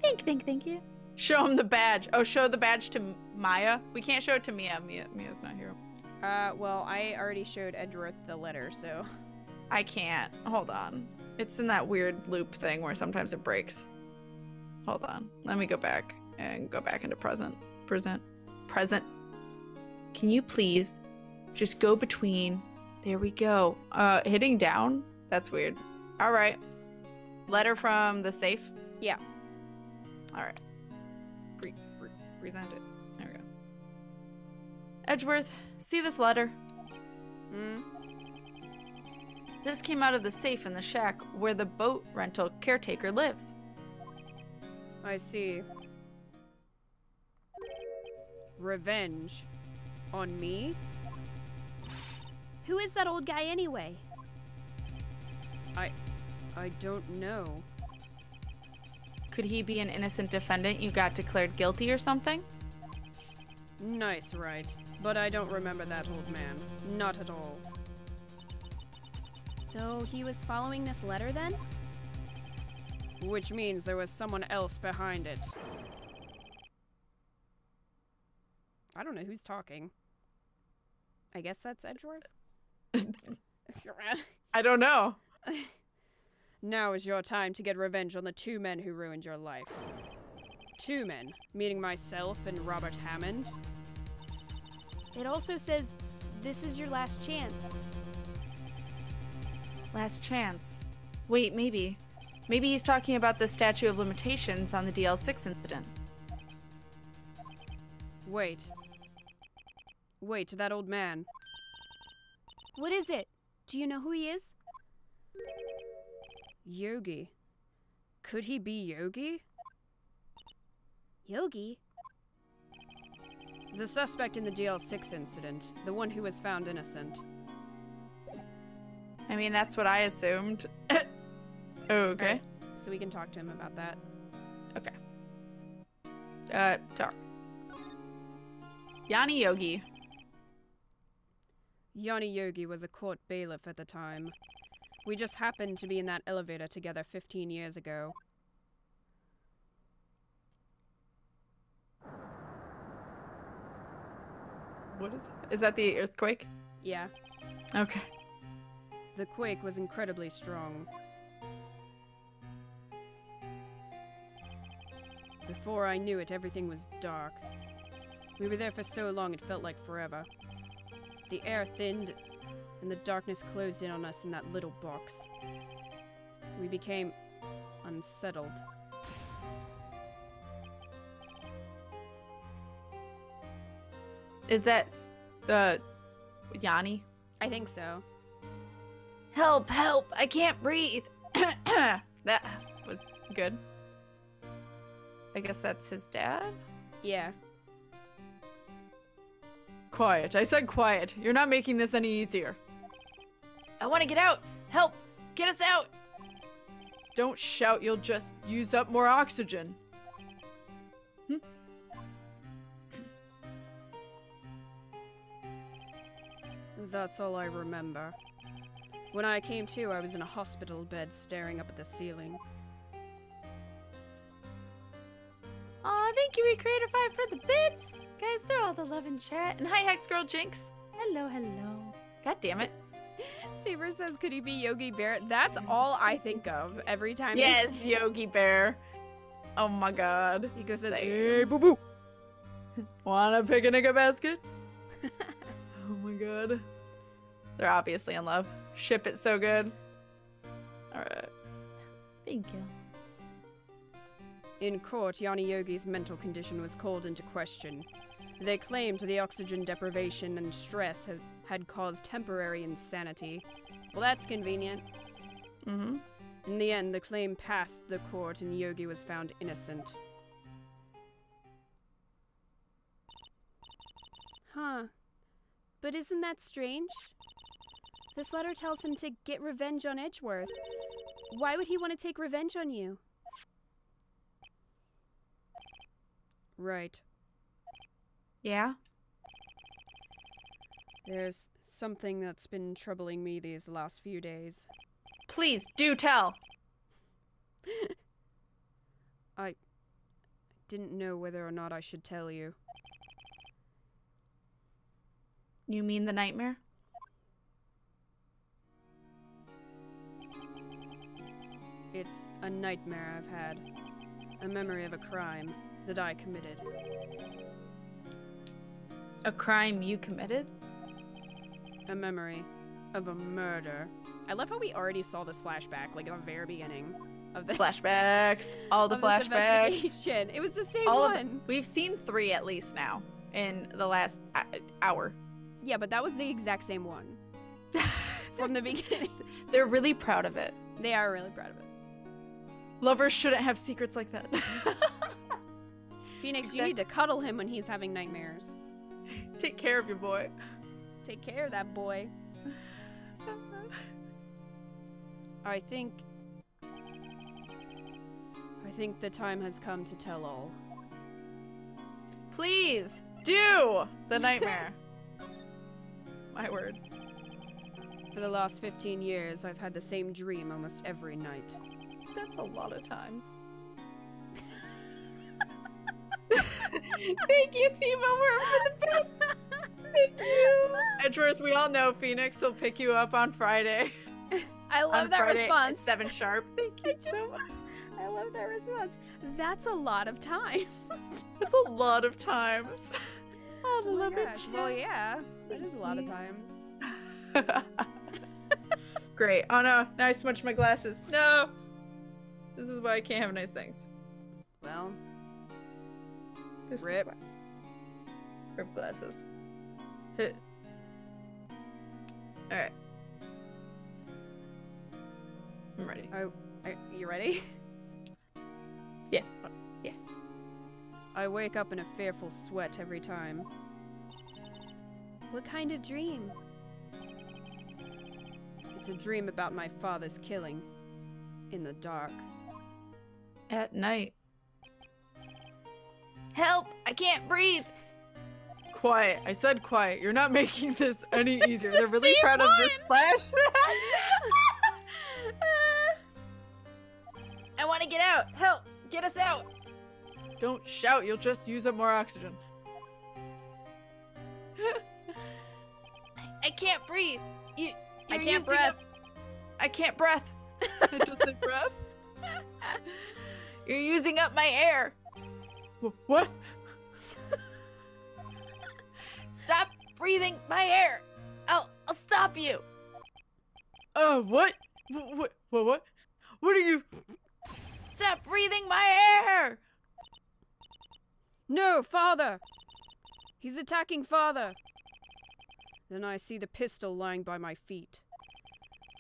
Thank you. Show him the badge. Oh, show the badge to Maya. We can't show it to Mia. Mia's not here. Well, I already showed Edgeworth the letter, so. I can't. Hold on. It's in that weird loop thing where sometimes it breaks. Hold on. Let me go back and go back into present. Present. Can you please just go between? There we go. Hitting down? That's weird. All right. Letter from the safe? Yeah. All right. Present it. There we go. Edgeworth, see this letter? This came out of the safe in the shack where the boat rental caretaker lives. I see. Revenge. On me? Who is that old guy anyway? I don't know. Could he be an innocent defendant you got declared guilty or something? Nice, right. But I don't remember that old man. Not at all. So he was following this letter then? Which means there was someone else behind it. I don't know who's talking. I guess that's Edgeworth? I don't know. Now is your time to get revenge on the two men who ruined your life. Two men, meaning myself and Robert Hammond. It also says this is your last chance. Last chance. Wait, maybe. Maybe he's talking about the statute of limitations on the DL6 incident. Wait, that old man. What is it? Do you know who he is? Yogi. Could he be Yogi? Yogi? The suspect in the DL6 incident. The one who was found innocent. I mean, that's what I assumed. Oh, okay. Alright, so we can talk to him about that. Okay. Talk. Yanni Yogi. Yanni Yogi was a court bailiff at the time. We just happened to be in that elevator together 15 years ago. What is it? Is that the earthquake? Yeah, Okay. the quake was incredibly strong. Before I knew it, everything was dark. We were there for so long it felt like forever. The air thinned, and the darkness closed in on us in that little box. We became unsettled. Is that the Yanni? I think so. Help, help, I can't breathe. That was good. I guess that's his dad? Yeah. Quiet, I said quiet. You're not making this any easier. I want to get out. Help, get us out. Don't shout, you'll just use up more oxygen. That's all I remember. When I came to, I was in a hospital bed staring up at the ceiling. Thank you, Recreator5, for the bits. Guys, they're all the love in chat. And hi, Hex Girl Jinx. Hello, hello. God damn it. Saber says, could he be Yogi Bear? That's all I think of every time. Yes, Yogi Bear. Oh my god. He goes, Say- hey, boo boo. Wanna pick a nigga basket? Oh my god. They're obviously in love. Ship it so good. Alright. Thank you. In court, Yanni Yogi's mental condition was called into question. They claimed the oxygen deprivation and stress had caused temporary insanity. Well, that's convenient. Mm-hmm. In the end, the claim passed the court and Yogi was found innocent. Huh. But isn't that strange? This letter tells him to get revenge on Edgeworth. Why would he want to take revenge on you? Right. Yeah? There's something that's been troubling me these last few days. Please, do tell. I didn't know whether or not I should tell you. You mean the nightmare? It's a nightmare I've had. A memory of a crime that I committed. A crime you committed? A memory of a murder. I love how we already saw this flashback, like at the very beginning of the Flashbacks. All the of this flashbacks. investigation. It was the same All of one. it. We've seen 3 at least now in the last hour. Yeah, but that was the exact same one from the beginning. They're really proud of it. They are really proud of it. Lovers shouldn't have secrets like that. Phoenix, you need to cuddle him when he's having nightmares. Take care of your boy. Take care of that boy. I think the time has come to tell all. Please do the nightmare. My word. For the last 15 years, I've had the same dream almost every night. That's a lot of times. Thank you, Thema Worm, for the bits. Thank you. Edgeworth, we all know Phoenix will pick you up on Friday. I love on that Friday response. At 7 sharp. Thank you so much. I love that response. That's a lot of time. That's a lot of times. Oh, Oh my gosh. Well, yeah, that is a lot of times. Great. Oh no, now I smudged my glasses. No! This is why I can't have nice things. Well, This Rip. is why. Rip glasses. Alright. I'm ready. you ready? Yeah. Yeah. I wake up in a fearful sweat every time. What kind of dream? It's a dream about my father's killing. In the dark. At night. Help! I can't breathe! Quiet. I said quiet. You're not making this any easier. They're really proud of this splash. I want to get out! Help! Get us out! Don't shout. You'll just use up more oxygen. I can't breathe! I You're can't using breath. up- I can't breath! I just said breath. You're using up my air! What? Stop breathing my air! I'll stop you! What? What? What are you? Stop breathing my air! No, father! He's attacking father! Then I see the pistol lying by my feet.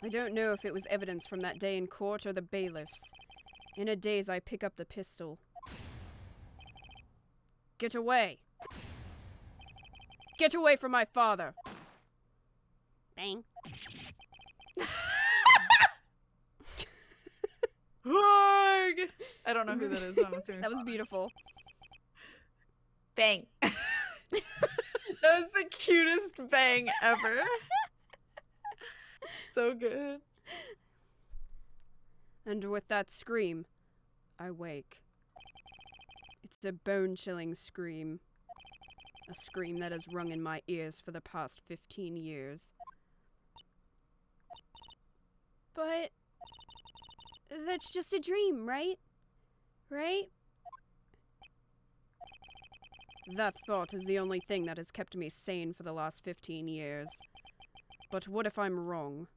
I don't know if it was evidence from that day in court or the bailiffs. In a daze, I pick up the pistol. Get away! Get away from my father! Bang. Harg! I don't know who that is. So I'm assuming. That was beautiful. Bang. That was the cutest bang ever. So good. And with that scream, I wake. a bone-chilling scream. A scream that has rung in my ears for the past 15 years. But that's just a dream, right? Right? That thought is the only thing that has kept me sane for the last 15 years. But what if I'm wrong?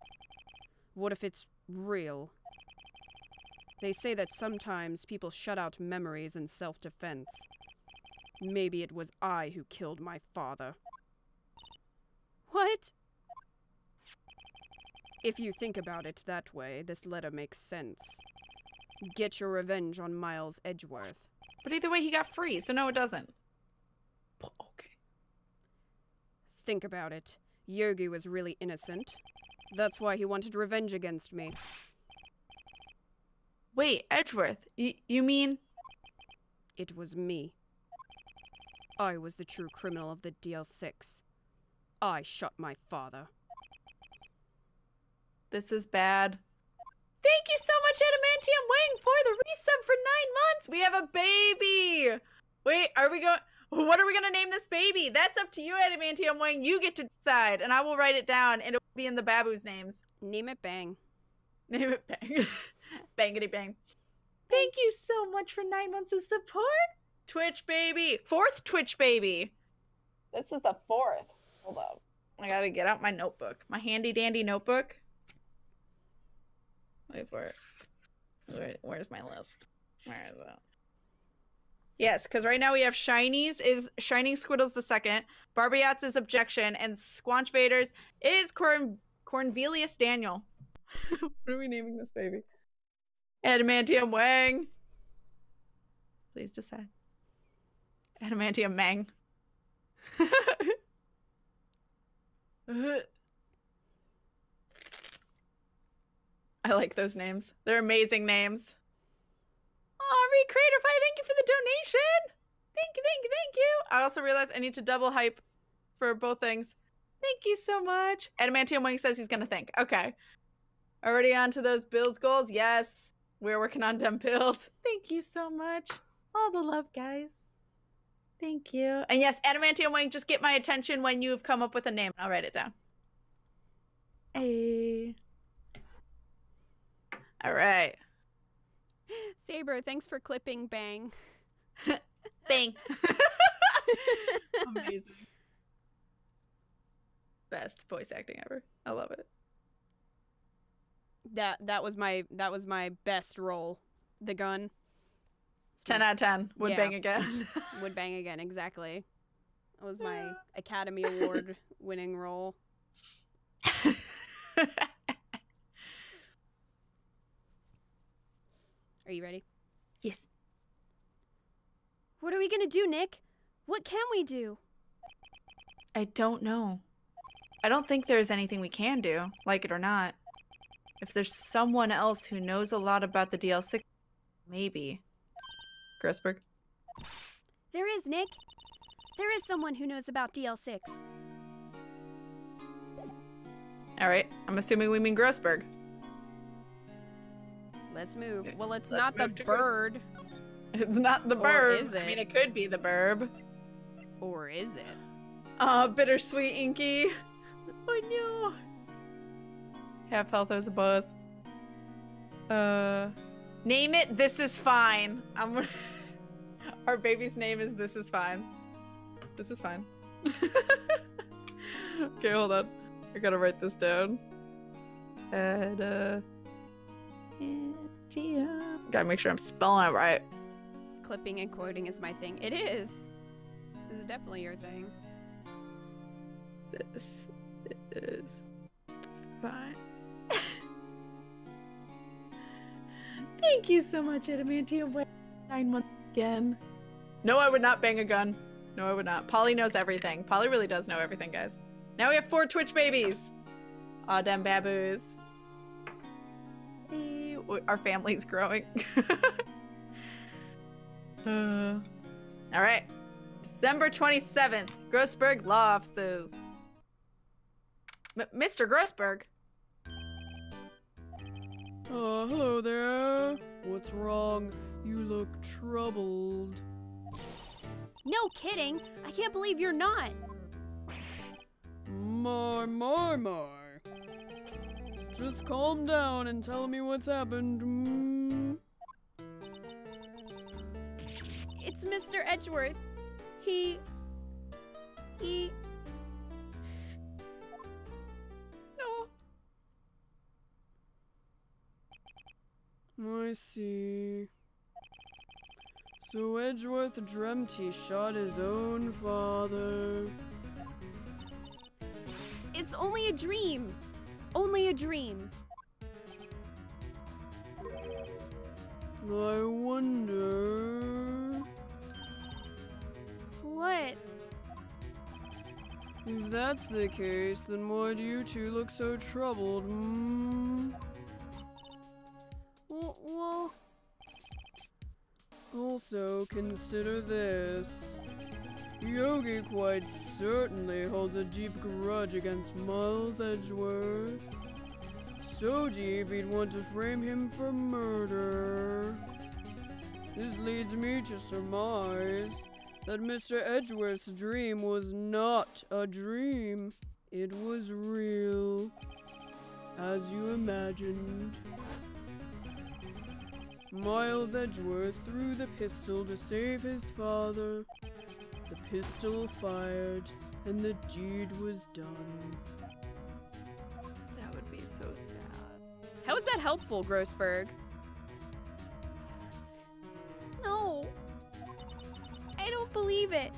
What if it's real? They say that sometimes people shut out memories in self-defense. Maybe it was I who killed my father. What? If you think about it that way, this letter makes sense. Get your revenge on Miles Edgeworth. But either way, he got free, so no, it doesn't. Okay. Think about it. Yogi was really innocent. That's why he wanted revenge against me. Wait, Edgeworth, you mean? It was me. I was the true criminal of the DL6. I shot my father. This is bad. Thank you so much, Adamantium Wang, for the resub for 9 months. We have a baby. Wait, what are we going to name this baby? That's up to you, Adamantium Wang. You get to decide, and I will write it down, and it will be in the baboos' names. Name it Bang. Name it Bang. Bangity bang. Thank you so much for 9 months of support. Twitch baby. 4th Twitch baby. This is the 4th. Hold up. I gotta get out my notebook. My handy dandy notebook. Wait for it. Where's my list? Where is it? Yes, because right now we have Shiny's is Shining Squiddles the 2nd, Barbiat's is Objection, and Squanch Vader's is Cornvelius Daniel. What are we naming this baby? Adamantium Wang. Please decide. Adamantium Mang. I like those names. They're amazing names. Aw, Recreatorify, thank you for the donation. Thank you. I also realized I need to double hype for both things. Thank you so much. Adamantium Wang says he's gonna think. Okay. Already on to those bills goals? Yes. We're working on them bills. Thank you so much. All the love, guys. Thank you. And yes, Adamantium Wang, just get my attention when you've come up with a name. I'll write it down. Hey. All right. Saber, thanks for clipping Bang. Bang. Amazing. Best voice acting ever. I love it. That was my best role. The gun. 10 out of 10. Would bang again. Would bang again, exactly. That was my Academy Award winning role. Are you ready? Yes. What are we gonna do, Nick? What can we do? I don't know. I don't think there's anything we can do, like it or not. If there's someone else who knows a lot about the DL6, maybe. Grossberg? There is, Nick. There is someone who knows about DL6. Alright, I'm assuming we mean Grossberg. Let's move. Well, it's Let's not the move to bird. It's not the Or burb. is it? I mean, it could be the burb. Or is it? Aw, bittersweet Inky. Oh no. Half health as a boss. Name it This Is Fine. Our baby's name is This Is Fine. This is fine. Okay, hold on. I gotta write this down. Gotta make sure I'm spelling it right. Clipping and quoting is my thing. It is. This is definitely your thing. This is fine. Thank you so much, Adamantium. 9 months again. No, I would not bang a gun. No, I would not. Polly knows everything. Polly really does know everything, guys. Now we have 4 Twitch babies. Aw, damn baboos. Hey, our family's growing. All right. December 27th. Grossberg Law Offices. Mr. Grossberg. Hello there. What's wrong? You look troubled. No kidding. I can't believe you're not. My. Just calm down and tell me what's happened. It's Mr. Edgeworth. He... No. I see. So Edgeworth dreamt he shot his own father. It's only a dream. Only a dream. I wonder... What? If that's the case, then why do you two look so troubled? Well... Also, consider this. Yogi quite certainly holds a deep grudge against Miles Edgeworth. So deep he'd want to frame him for murder. This leads me to surmise that Mr. Edgeworth's dream was not a dream. It was real, as you imagined. Miles Edgeworth threw the pistol to save his father. The pistol fired, and the deed was done. That would be so sad. How is that helpful, Grossberg? No. I don't believe it.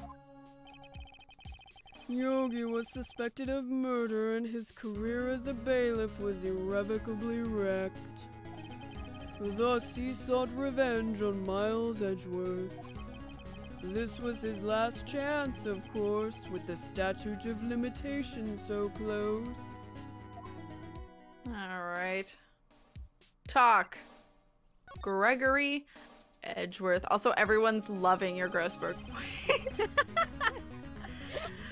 Yogi was suspected of murder, and his career as a bailiff was irrevocably wrecked. Thus, he sought revenge on Miles Edgeworth. This was his last chance, of course, with the statute of limitations so close. Alright. Talk. Gregory Edgeworth. Also, everyone's loving your Grossberg voice.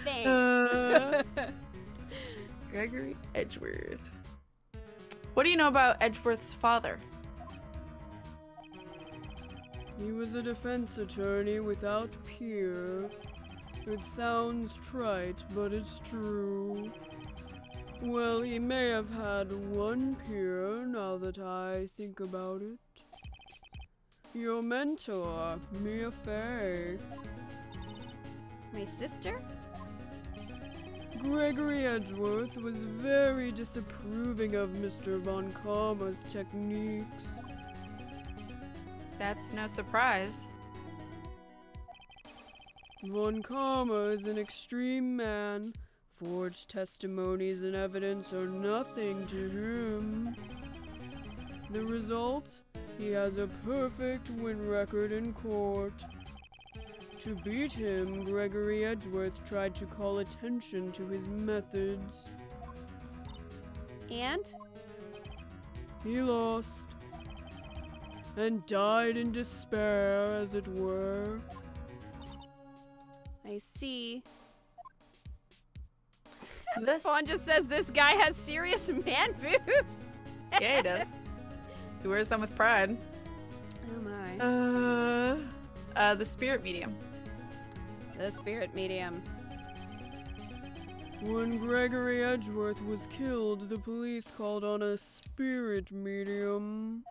Thanks. Gregory Edgeworth. What do you know about Edgeworth's father? He was a defense attorney without peer. It sounds trite, but it's true. Well, he may have had one peer, now that I think about it. Your mentor, Mia Fey. My sister? Gregory Edgeworth was very disapproving of Mr. Von Karma's techniques. That's no surprise. Von Karma is an extreme man. Forged testimonies and evidence are nothing to him. The result? He has a perfect win record in court. To beat him, Gregory Edgeworth tried to call attention to his methods. And? He lost. And died in despair, as it were. I see. This Spawn just says this guy has serious man boobs. Yeah, he does. He wears them with pride. Oh my. The spirit medium. The spirit medium. When Gregory Edgeworth was killed, the police called on a spirit medium.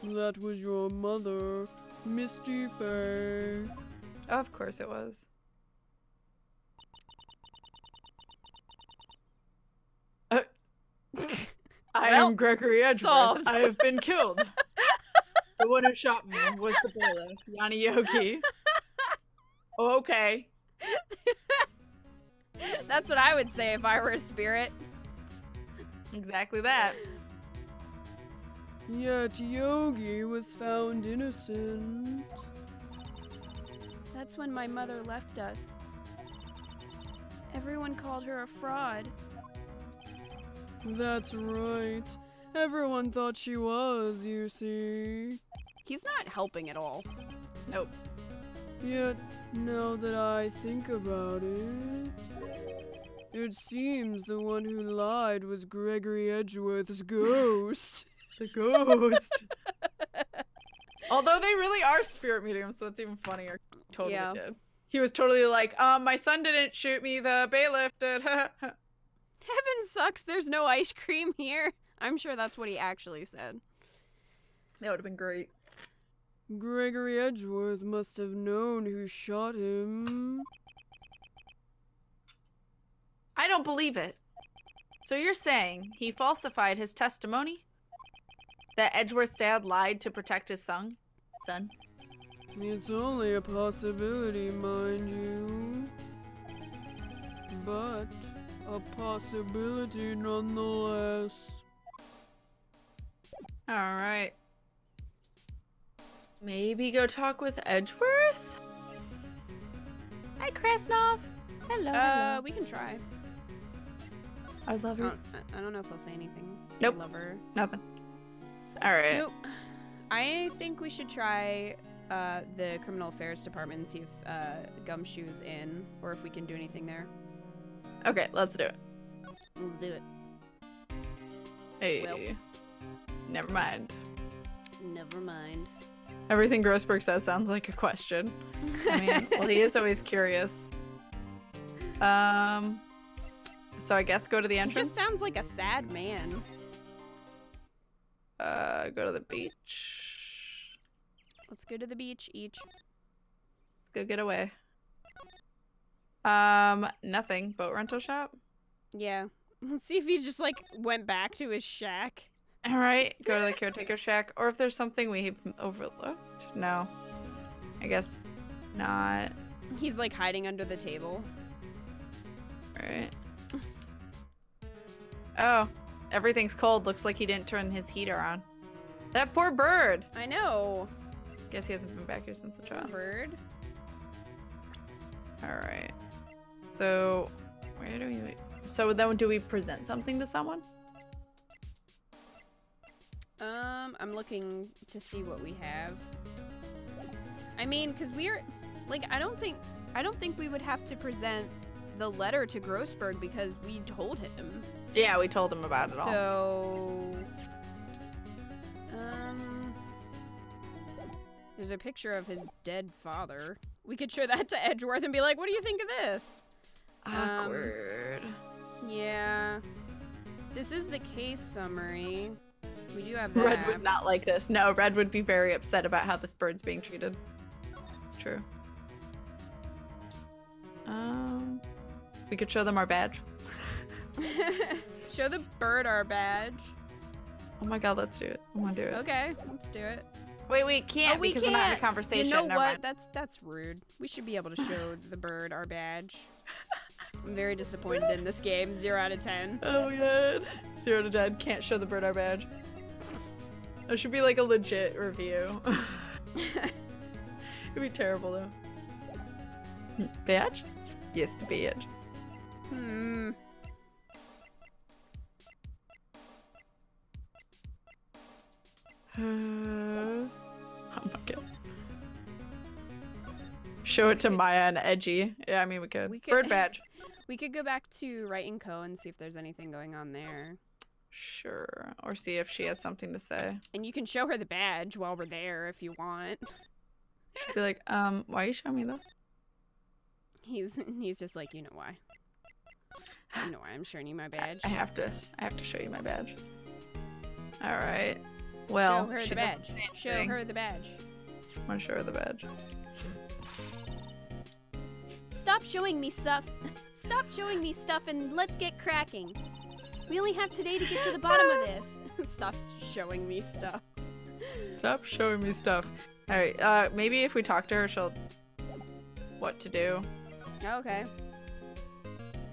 That was your mother, Misty Fey. Of course it was. I am Gregory Edgeworth. solved. I have been killed. The one who shot me was the bailiff, Yanni Yogi. Oh, okay. That's what I would say if I were a spirit. Exactly that. Yet Yogi was found innocent. That's when my mother left us. Everyone called her a fraud. That's right. Everyone thought she was, you see. He's not helping at all. Nope. Yet, now that I think about it, it seems the one who lied was Gregory Edgeworth's ghost. The ghost. Although they really are spirit mediums, so that's even funnier. Totally Yeah. did. He was totally like, my son didn't shoot me, the bailiff did. Heaven sucks, there's no ice cream here. I'm sure that's what he actually said. That would have been great. Gregory Edgeworth must have known who shot him. I don't believe it. So you're saying he falsified his testimony? That Edgeworth's dad lied to protect his son? It's only a possibility, mind you. But a possibility nonetheless. Alright. Maybe go talk with Edgeworth? Hi, Krasnov. Hello. We can try. I love her. I don't know if he'll say anything. Nope. Love her. Nothing. Alright. Nope. I think we should try the criminal affairs department and see if Gumshoe's in, or if we can do anything there. Okay, let's do it. Let's do it. Hey. Well. Never mind. Never mind. Everything Grossberg says sounds like a question. I mean, well, he is always curious. So I guess go to the He entrance. just sounds like a sad man. Go to the beach. Let's go to the beach each. Go get away. Nothing. Boat rental shop. Yeah. Let's see if he just like went back to his shack. All right, go to the caretaker shack, or if there's something we've overlooked. No, I guess not. He's like hiding under the table. All right. Oh, everything's cold. Looks like he didn't turn his heater on. That poor bird. I know. Guess he hasn't been back here since the trial. Bird. All right. So, where do we? So then, do we present something to someone? I'm looking to see what we have. I mean, cause we're like, I don't think we would have to present the letter to Grossberg because we told him. Yeah, we told him about it all. So, there's a picture of his dead father. We could show that to Edgeworth and be like, "What do you think of this?" Awkward. Yeah. This is the case summary. We do have that. Red would not like this. No, Red would be very upset about how this bird's being treated. It's true. We could show them our badge. Show the bird our badge. Oh my god, let's do it. I want to do it. Okay, let's do it. Wait, we can't because we're not in a conversation. You know Never what? mind. That's rude. We should be able to show the bird our badge. I'm very disappointed in this game. 0 out of 10. Oh my god. 0 to 10. Can't show the bird our badge. That should be like a legit review. It'd be terrible though. Badge? Yes, the badge. Hmm. Oh my god. Show it to Maya and Edgy. Yeah, I mean we could. Bird badge. We could go back to Wright and Co. and see if there's anything going on there. Sure. Or see if she has something to say. And you can show her the badge while we're there if you want. She'd be like, why are you showing me this? He's just like, you know why. You know why I'm showing you my badge. I have to show you my badge. Alright. Well, show her the badge. Show her the badge. I want to show her the badge. Stop showing me stuff. Stop showing me stuff and let's get cracking. We only have today to get to the bottom of this. Stop showing me stuff. Stop showing me stuff. Alright, maybe if we talk to her, she'll... what to do. Okay.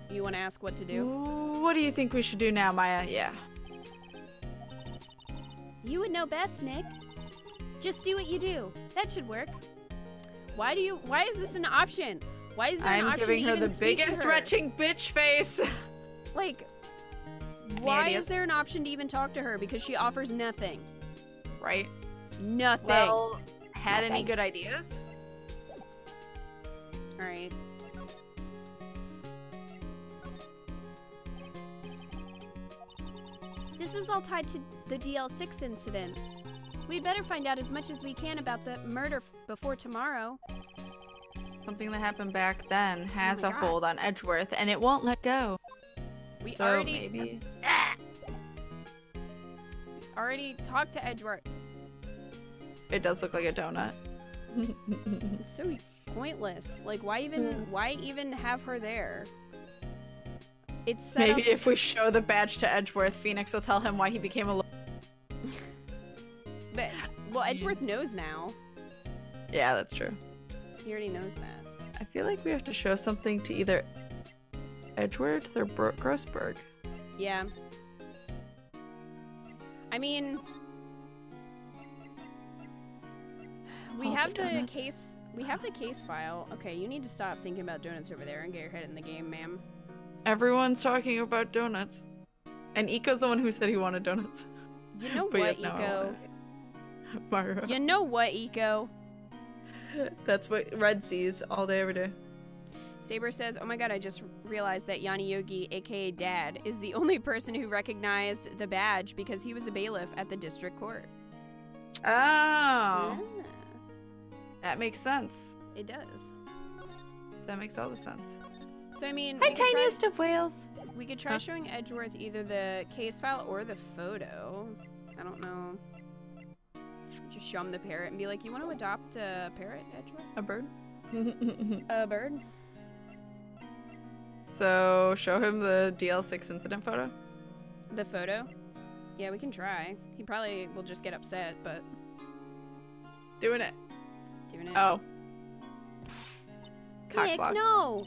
You want to ask what to do? What do you think we should do now, Maya? Yeah. You would know best, Nick. Just do what you do. That should work. Why is this an option? Why is there an I'm option giving to her even the speak to biggest her? retching bitch face. Like, why ideas? is there an option to even talk to her? Because she offers nothing. Right? Nothing. Well, had any good ideas? Alright. This is all tied to the DL6 incident. We'd better find out as much as we can about the murder before tomorrow. Something that happened back then has my a God. hold on Edgeworth, and it won't let go. We So already maybe. already talked to Edgeworth. It does look like a donut. It's so pointless. Like, why even have her there? It's set Maybe up. if we show the badge to Edgeworth, Phoenix will tell him why he became a. But, well, Edgeworth knows now. Yeah, that's true. He already knows that. I feel like we have to show something to either Edgeworth or Grossberg. Yeah. I mean, we All have the the donuts. case. We have the case file. Okay, you need to stop thinking about donuts over there and get your head in the game, ma'am. Everyone's talking about donuts. And Eco's the one who said he wanted donuts. You know But what, yes, now I Eco? want it. Mario. You know what, Eco? That's what Red sees all day, every day. Saber says, "Oh my god, I just realized that Yanni Yogi, aka Dad, is the only person who recognized the badge because he was a bailiff at the district court." Oh. Yeah, That makes sense. it does. That makes all the sense. So I mean, Hi, we could tiniest of whales. we could try showing Edgeworth either the case file or the photo. I don't know. Just show him the parrot and be like, "You want to adopt a parrot, Edgeworth? A bird? A bird?" So, show him the DL6 incident photo. The photo? Yeah, we can try. He probably will just get upset, but Doing it. doing it. Oh. Nick, Cockblock. no!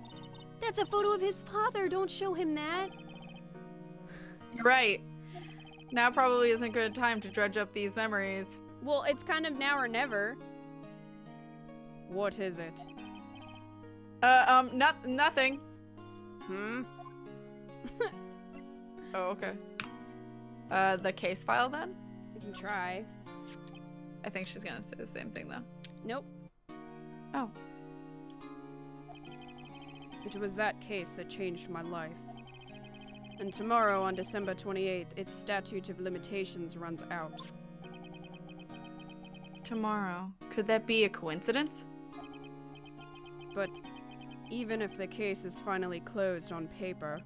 That's a photo of his father. Don't show him that. You're right. Now probably isn't a good time to dredge up these memories. Well, it's kind of now or never. What is it? Nothing. Hmm? Oh, okay. The case file then? We can try. I think she's gonna say the same thing though. Nope. Oh. It was that case that changed my life. And tomorrow, on December 28th, its statute of limitations runs out. Tomorrow. Could that be a coincidence? But even if the case is finally closed on paper,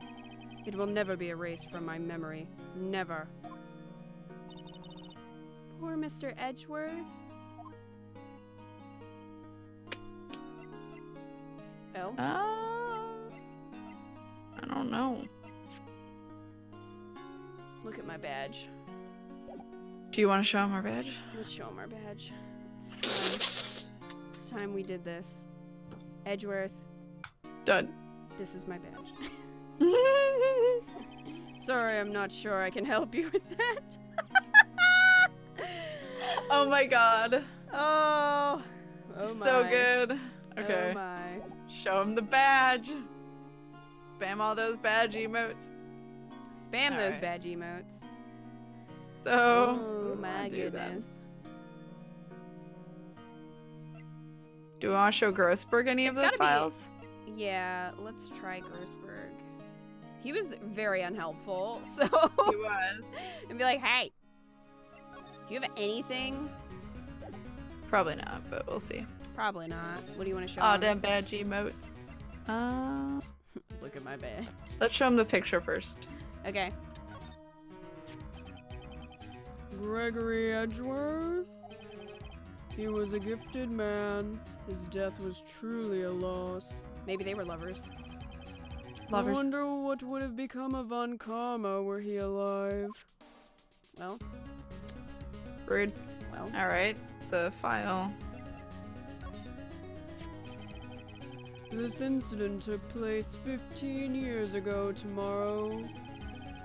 it will never be erased from my memory. Never. Poor Mr. Edgeworth. Elle? I don't know. Look at my badge. Do you want to show him our badge? Let's show him our badge. It's time we did this. Edgeworth, Done. this is my badge. Sorry, I'm not sure I can help you with that. Oh my god. Oh. Oh my. So good. Okay. Oh my. Show him the badge. Spam all those badge emotes. Spam those Alright. badge emotes. So. Oh what do we my wanna do then? goodness. Do we want to show Grossberg any of It's those gotta be- files? Yeah, let's try Grossberg. He was very unhelpful, so He was. and be like, "Hey, do you have anything?" Probably not, but we'll see. Probably not. What do you want to show Oh, him? damn badge emotes. Look at my badge. Let's show him the picture first. Okay. Gregory Edgeworth? He was a gifted man. His death was truly a loss. Maybe they were lovers. Lovers. I wonder what would have become of Von Karma were he alive. Well, Rude. well. Alright, the file. This incident took place 15 years ago tomorrow.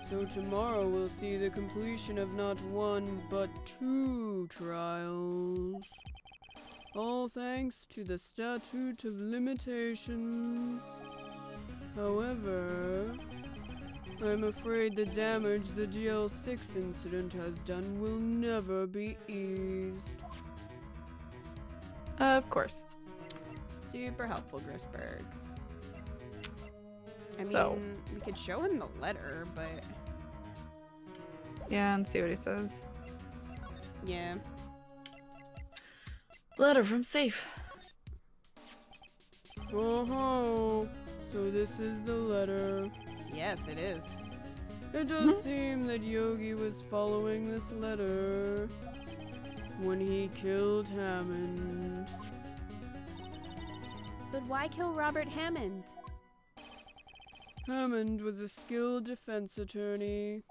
So tomorrow we'll see the completion of not one, but 2 trials. All thanks to the statute of limitations. However, I'm afraid the damage the DL6 incident has done will never be eased. Of course. Super helpful, Grossberg. I mean, So- we could show him the letter, but Yeah, and see what he says. yeah. Letter from Safe. Oh, so this is the letter. Yes, it is. It does seem that Yogi was following this letter when he killed Hammond. But why kill Robert Hammond? Hammond was a skilled defense attorney,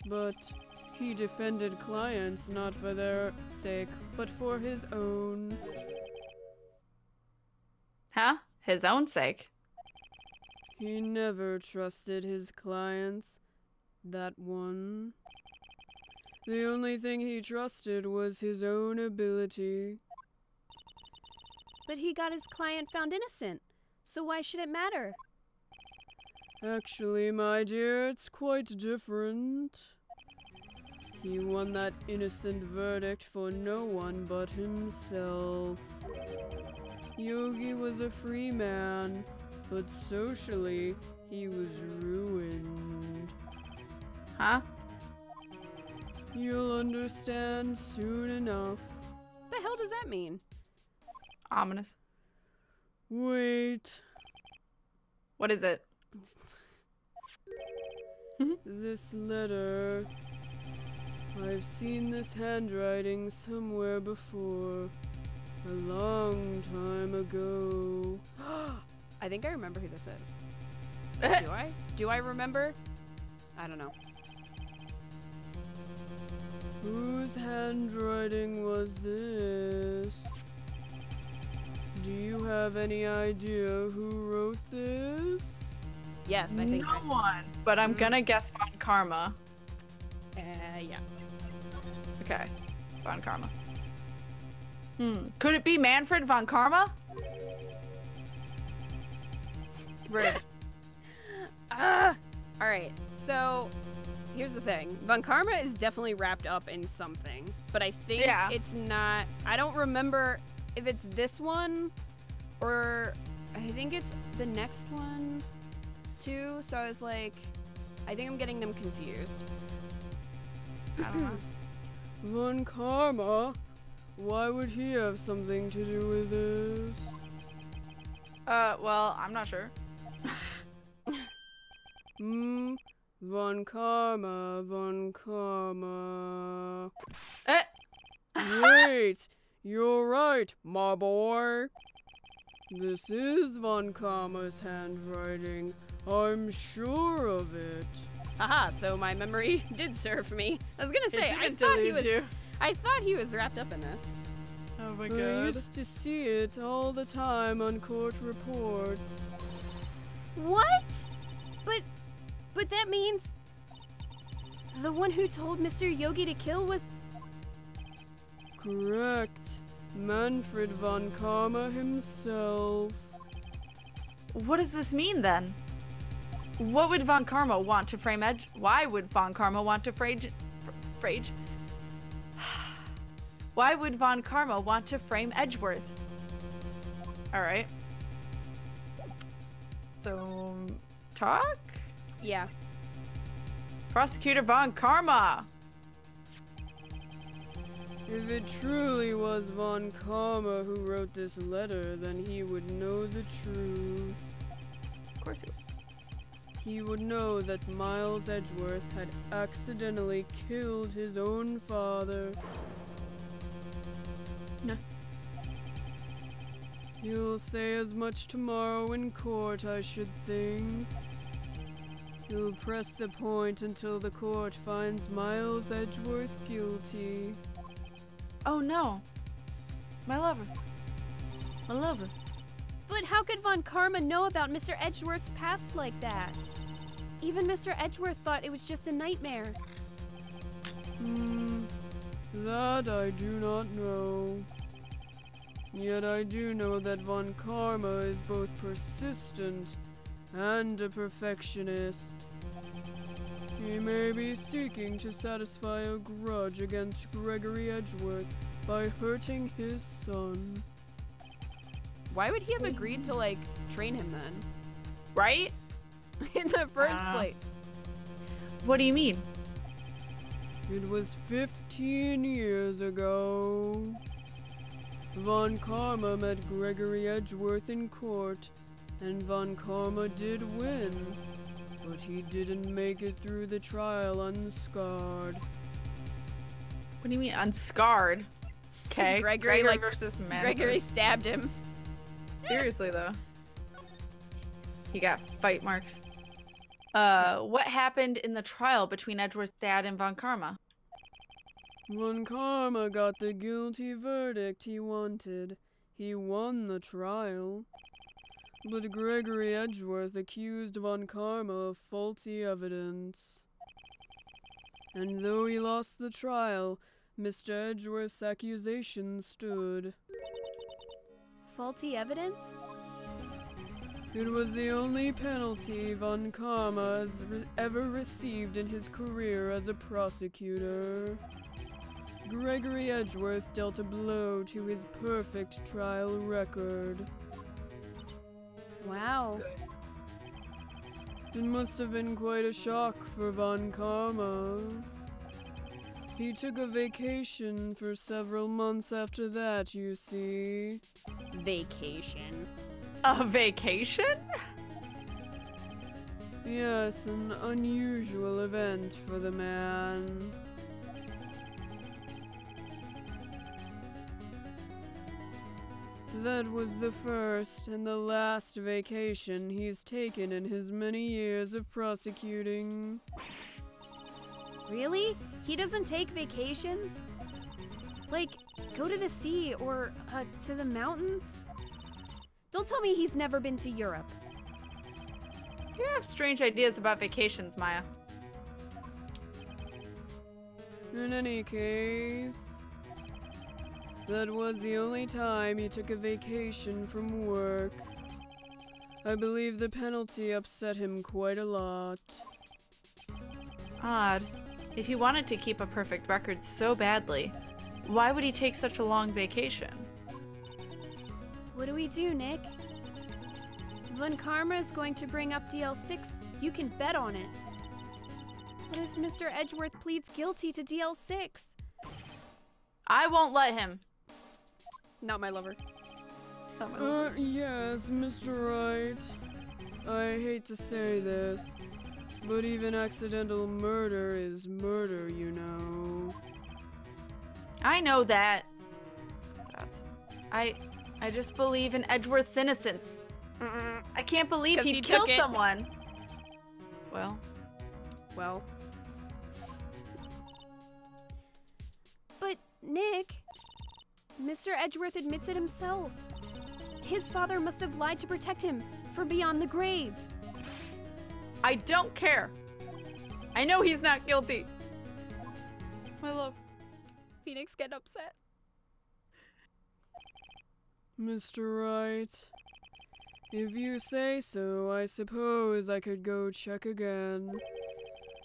but he defended clients not for their sake, but for his own. Huh? His own sake. He never trusted his clients. That one. The only thing he trusted was his own ability. But he got his client found innocent, so why should it matter? Actually, my dear, it's quite different. He won that innocent verdict for no one but himself. Yogi was a free man, but socially, he was ruined. Huh? You'll understand soon enough. The hell does that mean? Ominous. Wait. What is it? This letter. I've seen this handwriting somewhere before. A long time ago. I think I remember who this is. Do I? Do I remember? I don't know. Whose handwriting was this? Do you have any idea who wrote this? Yes, I think. No one. But I'm gonna guess Von Karma. Yeah. Okay. Von Karma. Could it be Manfred Von Karma? Rude. Alright, so here's the thing. Von Karma is definitely wrapped up in something, but I think it's not. I don't remember if it's this one or I think it's the next one too. So I was like, I think I'm getting them confused. I don't know. Von Karma? Why would he have something to do with this? Well, I'm not sure. Von Karma, Von Karma. Eh! Wait, you're right, my boy. This is Von Karma's handwriting. I'm sure of it. Haha, so my memory did serve me. I was gonna say, I thought he was wrapped up in this. Oh my I god. used to see it all the time on court reports. What? But that means the one who told Mr. Yogi to kill was... Correct. Manfred Von Karma himself. What does this mean then? What would Von Karma want to frame Edge? Why would Von Karma want to Why would Von Karma want to frame Edgeworth? Alright. So, talk? Yeah. Prosecutor Von Karma! If it truly was Von Karma who wrote this letter, then he would know the truth. Of course he would. He would know that Miles Edgeworth had accidentally killed his own father. No. He'll say as much tomorrow in court, I should think. He'll press the point until the court finds Miles Edgeworth guilty. Oh no. My lover. My lover. But how could Von Karma know about Mr. Edgeworth's past like that? Even Mr. Edgeworth thought it was just a nightmare. That I do not know. Yet I do know that Von Karma is both persistent and a perfectionist. He may be seeking to satisfy a grudge against Gregory Edgeworth by hurting his son. Why would he have agreed to, like, train him then? Right? In the first place. What do you mean? It was 15 years ago. Von Karma met Gregory Edgeworth in court, and Von Karma did win, but he didn't make it through the trial unscarred. What do you mean unscarred? Okay. Gregory versus Manfred. Gregory stabbed him. Seriously though. He got fight marks. What happened in the trial between Edgeworth's dad and Von Karma? Von Karma got the guilty verdict he wanted. He won the trial. But Gregory Edgeworth accused Von Karma of faulty evidence. And though he lost the trial, Mr. Edgeworth's accusation stood. Faulty evidence? It was the only penalty Von Karma has ever received in his career as a prosecutor. Gregory Edgeworth dealt a blow to his perfect trial record. Wow. It must have been quite a shock for Von Karma. He took a vacation for several months after that, you see. Vacation. A vacation? Yes, an unusual event for the man. That was the first and the last vacation he's taken in his many years of prosecuting. Really? He doesn't take vacations? Like, go to the sea or, to the mountains? Don't tell me he's never been to Europe. You have strange ideas about vacations, Maya. In any case, that was the only time he took a vacation from work. I believe the penalty upset him quite a lot. Odd. If he wanted to keep a perfect record so badly, why would he take such a long vacation? What do we do, Nick? Von Karma is going to bring up DL6. You can bet on it. What if Mr. Edgeworth pleads guilty to DL6? I won't let him. Not my lover. Yes, Mr. Wright. I hate to say this, but even accidental murder is murder, you know. I know that. I just believe in Edgeworth's innocence. I can't believe 'Cause he'd he kill took it. someone. Well. But, Nick, Mr. Edgeworth admits it himself. His father must have lied to protect him from beyond the grave. I don't care. I know he's not guilty. My love. Phoenix get upset. Mr. Wright, if you say so, I suppose I could go check again.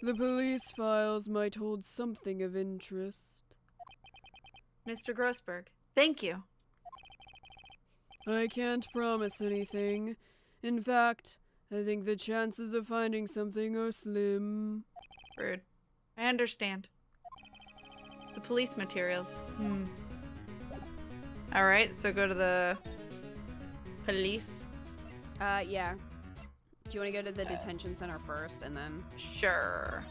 The police files might hold something of interest. Mr. Grossberg, thank you. I can't promise anything. In fact, I think the chances of finding something are slim. Rude. I understand. The police materials. Alright, so go to the police. Yeah. Do you want to go to the detention center first and then? Sure.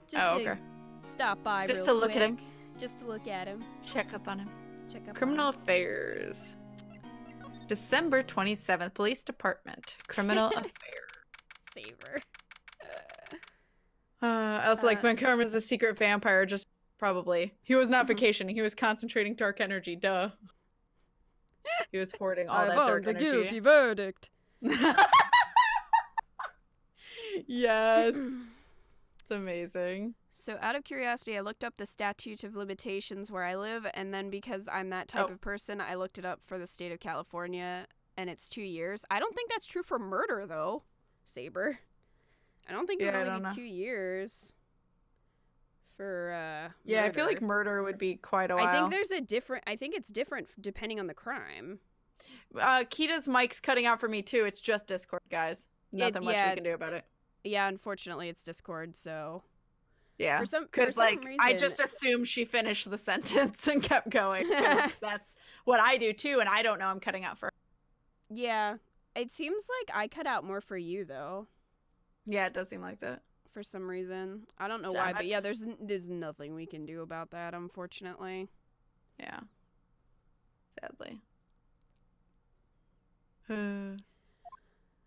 Just Oh, to okay. stop by Just real to look at quick. him. Just to look at him. Check up on him. Check up Criminal Affairs. December 27th, Police Department. Criminal Affairs. Saver. I also like Von Karma's a secret vampire, just probably. He was not vacationing, he was concentrating dark energy, duh. He was hoarding all that dark the energy. guilty verdict. Yes. It's amazing. So out of curiosity, I looked up the statute of limitations where I live, and then because I'm that type of person, I looked it up for the state of California, and it's 2 years. I don't think that's true for murder, though, Saber. I don't think it would only be 2 years for Yeah, I murder. feel like murder would be quite a while. I think there's a different. I think it's different depending on the crime. Kita's mic's cutting out for me too. It's just Discord, guys. Nothing much we can do about it. Yeah, unfortunately, it's Discord, so Yeah, For some because like I reason- just assumed she finished the sentence and kept going. 'Cause that's what I do too, and I don't know I'm cutting out for. Yeah, it seems like I cut out more for you though. Yeah, it does seem like that. For some reason, I don't know Damn why, but it. yeah, there's nothing we can do about that, unfortunately. Yeah, sadly.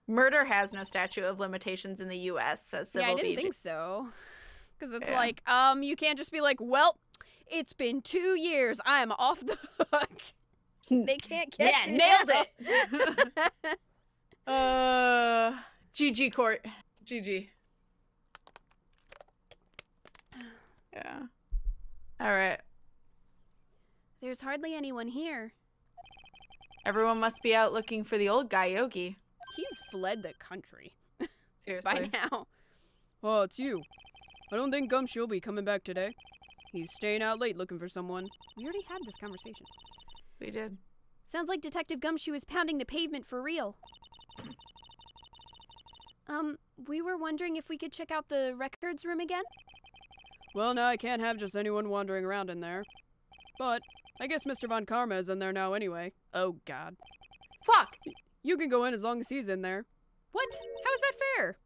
Murder has no statute of limitations in the U.S., says Civil Yeah, I didn't BG. think so. Because it's Yeah. like, you can't just be like, well, it's been 2 years. I am off the hook. They can't catch Yeah, me nailed now. it. GG court. GG. Yeah. All right. There's hardly anyone here. Everyone must be out looking for the old guy, Yogi. He's fled the country Seriously. by now. Oh, it's you. I don't think Gumshoe'll be coming back today. He's staying out late looking for someone. We already had this conversation. We did. Sounds like Detective Gumshoe is pounding the pavement for real. We were wondering if we could check out the records room again? Well, no, I can't have just anyone wandering around in there. But I guess Mr. Von Karma is in there now anyway. Oh, God. Fuck! You can go in as long as he's in there. What? How is that fair?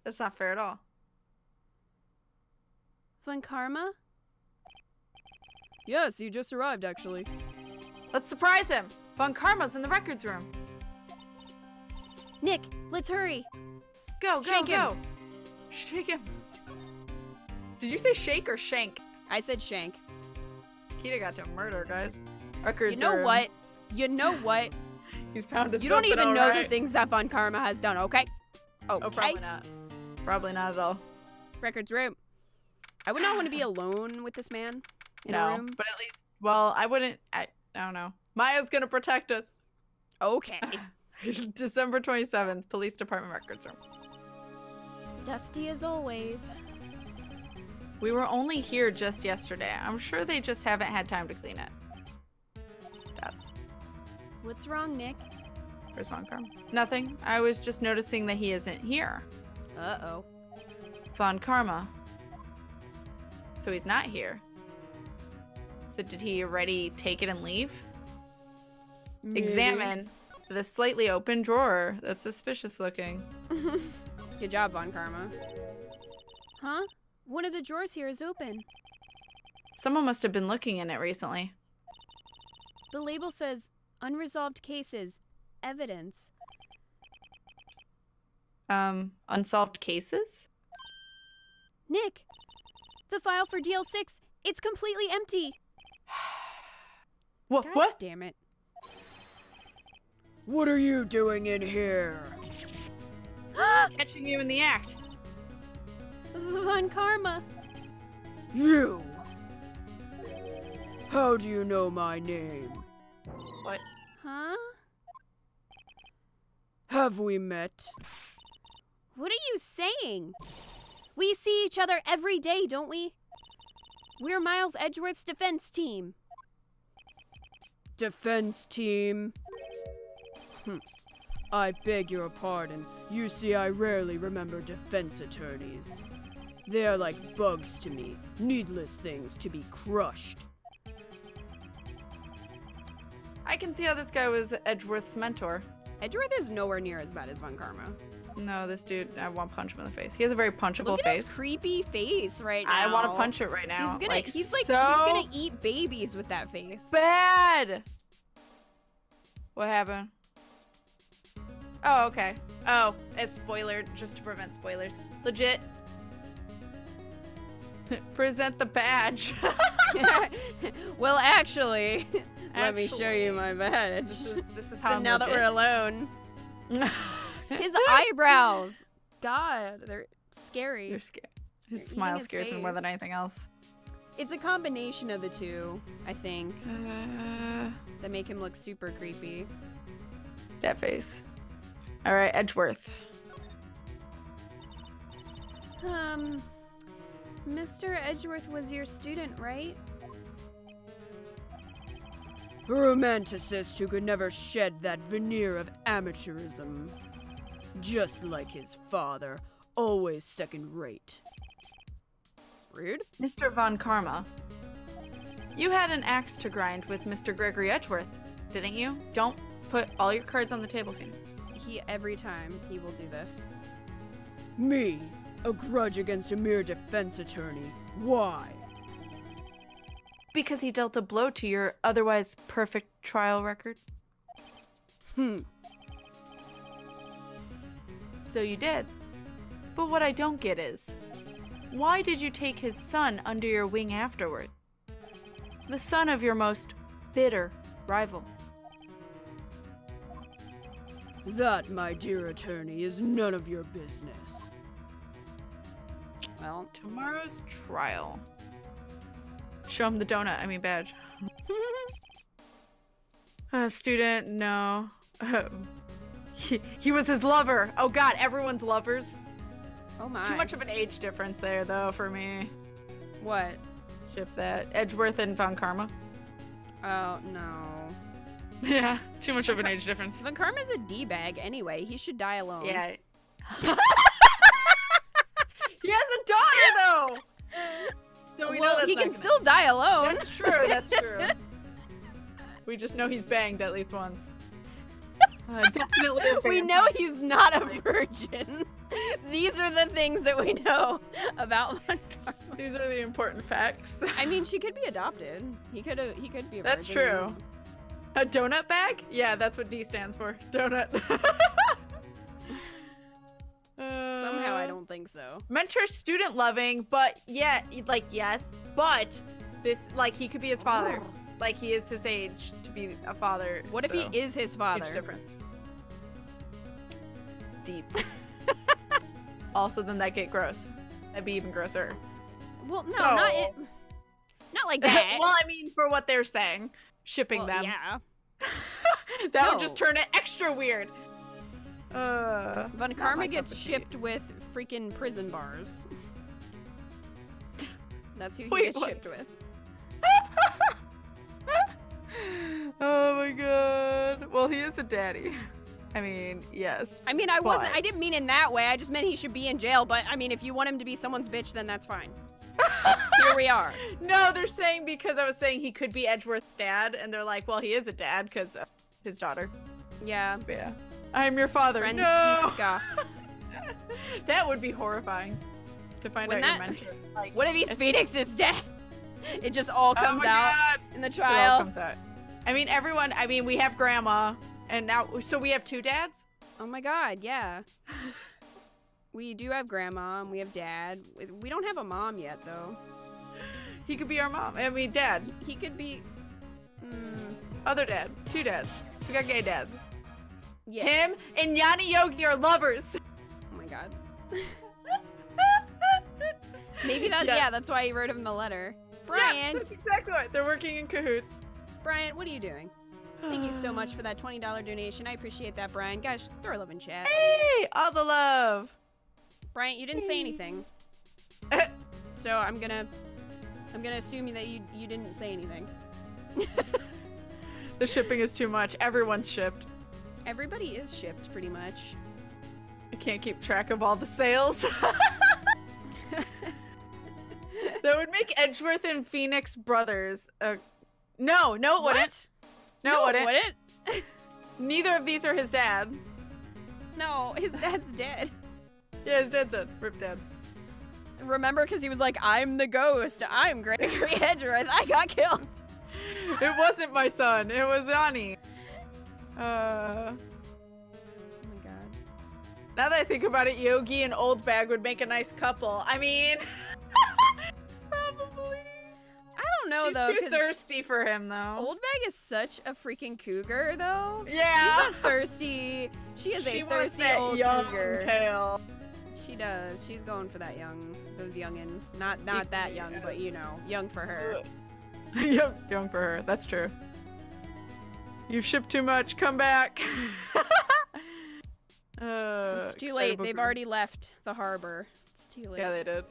That's not fair at all. Von Karma? Yes, he just arrived, actually. Let's surprise him! Von Karma's in the records room. Nick, let's hurry. Go, go, Shake him. go! Shake him. Did you say shake or shank? I said shank. Kita got to murder, guys. Records You know room. what? You know what? He's pounded You don't something, even know the alright. things that Von Karma has done, okay? Okay. Oh, probably not. Probably not at all. Records room. I would not want to be alone with this man in No, a room. but at least, well, I wouldn't, I don't know. Maya's gonna protect us. Okay. December 27th, Police Department records room. Dusty as always. We were only here just yesterday. I'm sure they just haven't had time to clean it. That's What's wrong, Nick? where's Von Karma? Nothing. I was just noticing that he isn't here. Uh-oh. Von Karma. So he's not here. So did he already take it and leave? Examine the slightly open drawer. That's suspicious looking. Good job, Von Karma. Huh? One of the drawers here is open. Someone must have been looking in it recently. The label says unresolved cases, evidence. Unsolved cases? Nick, the file for DL6, it's completely empty. What? God What? damn it. What are you doing in here? Catching you in the act. Von Karma. You! How do you know my name? What? Huh? Have we met? What are you saying? We see each other every day, don't we? We're Miles Edgeworth's defense team. Defense team? I beg your pardon. You see, I rarely remember defense attorneys. They are like bugs to me, needless things to be crushed. I can see how this guy was Edgeworth's mentor. Edgeworth is nowhere near as bad as Von Karma. No, this dude, I want to punch him in the face. He has a very punchable Look at face. his creepy face right now. I want to punch it right now. He's so gonna eat babies with that face. bad. What happened? Oh, okay. Oh, it's spoiler, just to prevent spoilers. Legit. Present the badge. Well, actually, let me show you my badge. This is how So I'm now that we're alone, his eyebrows. God, they're scary. You're scared. His You're smile eating his scares me more face. than anything else. It's a combination of the two, I think, that make him look super creepy. That face. All right, Edgeworth. Mr. Edgeworth was your student, right? A romanticist who could never shed that veneer of amateurism. Just like his father, always second rate. Rude. Mr. Von Karma, you had an axe to grind with Mr. Gregory Edgeworth, didn't you? Don't put all your cards on the table, Phoenix. Every time he will do this. Me, a grudge against a mere defense attorney. Why? Because he dealt a blow to your otherwise perfect trial record. So you did. But what I don't get is, why did you take his son under your wing afterward? The son of your most bitter rival. That, my dear attorney, is none of your business. Well, Tomorrow's trial. Show him the donut, badge. Student, no. He was his lover. Oh god, everyone's lovers. oh my. Too much of an age difference there, though, for me. What? Ship that. Edgeworth and Von Karma. Oh, no. Yeah, too much of an age difference. Von Karma's a D-bag anyway. He should die alone. Yeah. He has a daughter, though! So we know that's he not can gonna- still die alone. That's true, that's true. We just know he's banged at least once. Definitely a We fan. know he's not a virgin. These are the things that we know about Von Karma. These are the important facts. I mean, she could be adopted. He could be a That's virgin. true. A donut bag? Yeah, that's what D stands for. Donut. Somehow I don't think so. Mentor student loving, but yeah, like yes, but this he could be his father. Like he is his age to be a father. What if he is his father? Age difference. Deep. Also, then that get gross. That'd be even grosser. Well, no, So- not like that. Well, I mean, for what they're saying, shipping Well, them. Yeah. That No. would just turn it extra weird. Von not Karma my gets cup of tea. shipped with freaking prison bars. That's who he Wait, gets what? shipped with. Oh my god. Well, he is a daddy. I mean, yes. I mean, I But- didn't mean in that way. I just meant he should be in jail. But I mean, if you want him to be someone's bitch, then that's fine. Here we are. No, they're saying because I was saying he could be Edgeworth's dad, and they're like, well, he is a dad because of his daughter. Yeah. But yeah. I'm your father. Francisca. No! That would be horrifying to find When out that- your mentor. Like, What if he's as- Phoenix's dad? It just all Oh comes my out God. in the It all trial. comes out. I mean, everyone. I mean, we have grandma, and now so we have two dads. Oh my god, yeah. We do have grandma and we have dad. We don't have a mom yet, though. He could be our mom. I mean, dad. He could be. Other dad. Two dads. We got gay dads. Yeah. Him and Yanni Yogi are lovers. Oh my god. Maybe that. Yes. Yeah, that's why he wrote him the letter. Bryant. Yeah, that's exactly right. They're working in cahoots. Bryant, what are you doing? Thank you so much for that $20 donation. I appreciate that, Brian. Guys, throw a love in chat. Hey, all the love. Bryant, you didn't say anything, so I'm gonna assume that you didn't say anything. The shipping is too much. Everyone's shipped. Everybody is shipped, pretty much. I can't keep track of all the sales. That would make Edgeworth and Phoenix brothers. No, it wouldn't. What? No, it wouldn't. Would it? Neither of these are his dad. No, his dad's dead. Yeah, his dad's dead. Rip dad. Remember, because he was like, I'm the ghost. I'm Gregory Edgeworth. I got killed. It wasn't my son. It was Yanni. Oh my god. Now that I think about it, Yogi and Old Bag would make a nice couple. I mean, probably. I don't know, She's though. too 'cause thirsty for him, though. Old Bag is such a freaking cougar, though. Yeah. She's a thirsty. She is She a wants thirsty that old young cougar. tail. She does. She's going for that those youngins. Not that young, but you know, young for her. young for her. That's true. You've shipped too much. Come back. It's too late. They've already left the harbor. It's too late. Yeah, they did.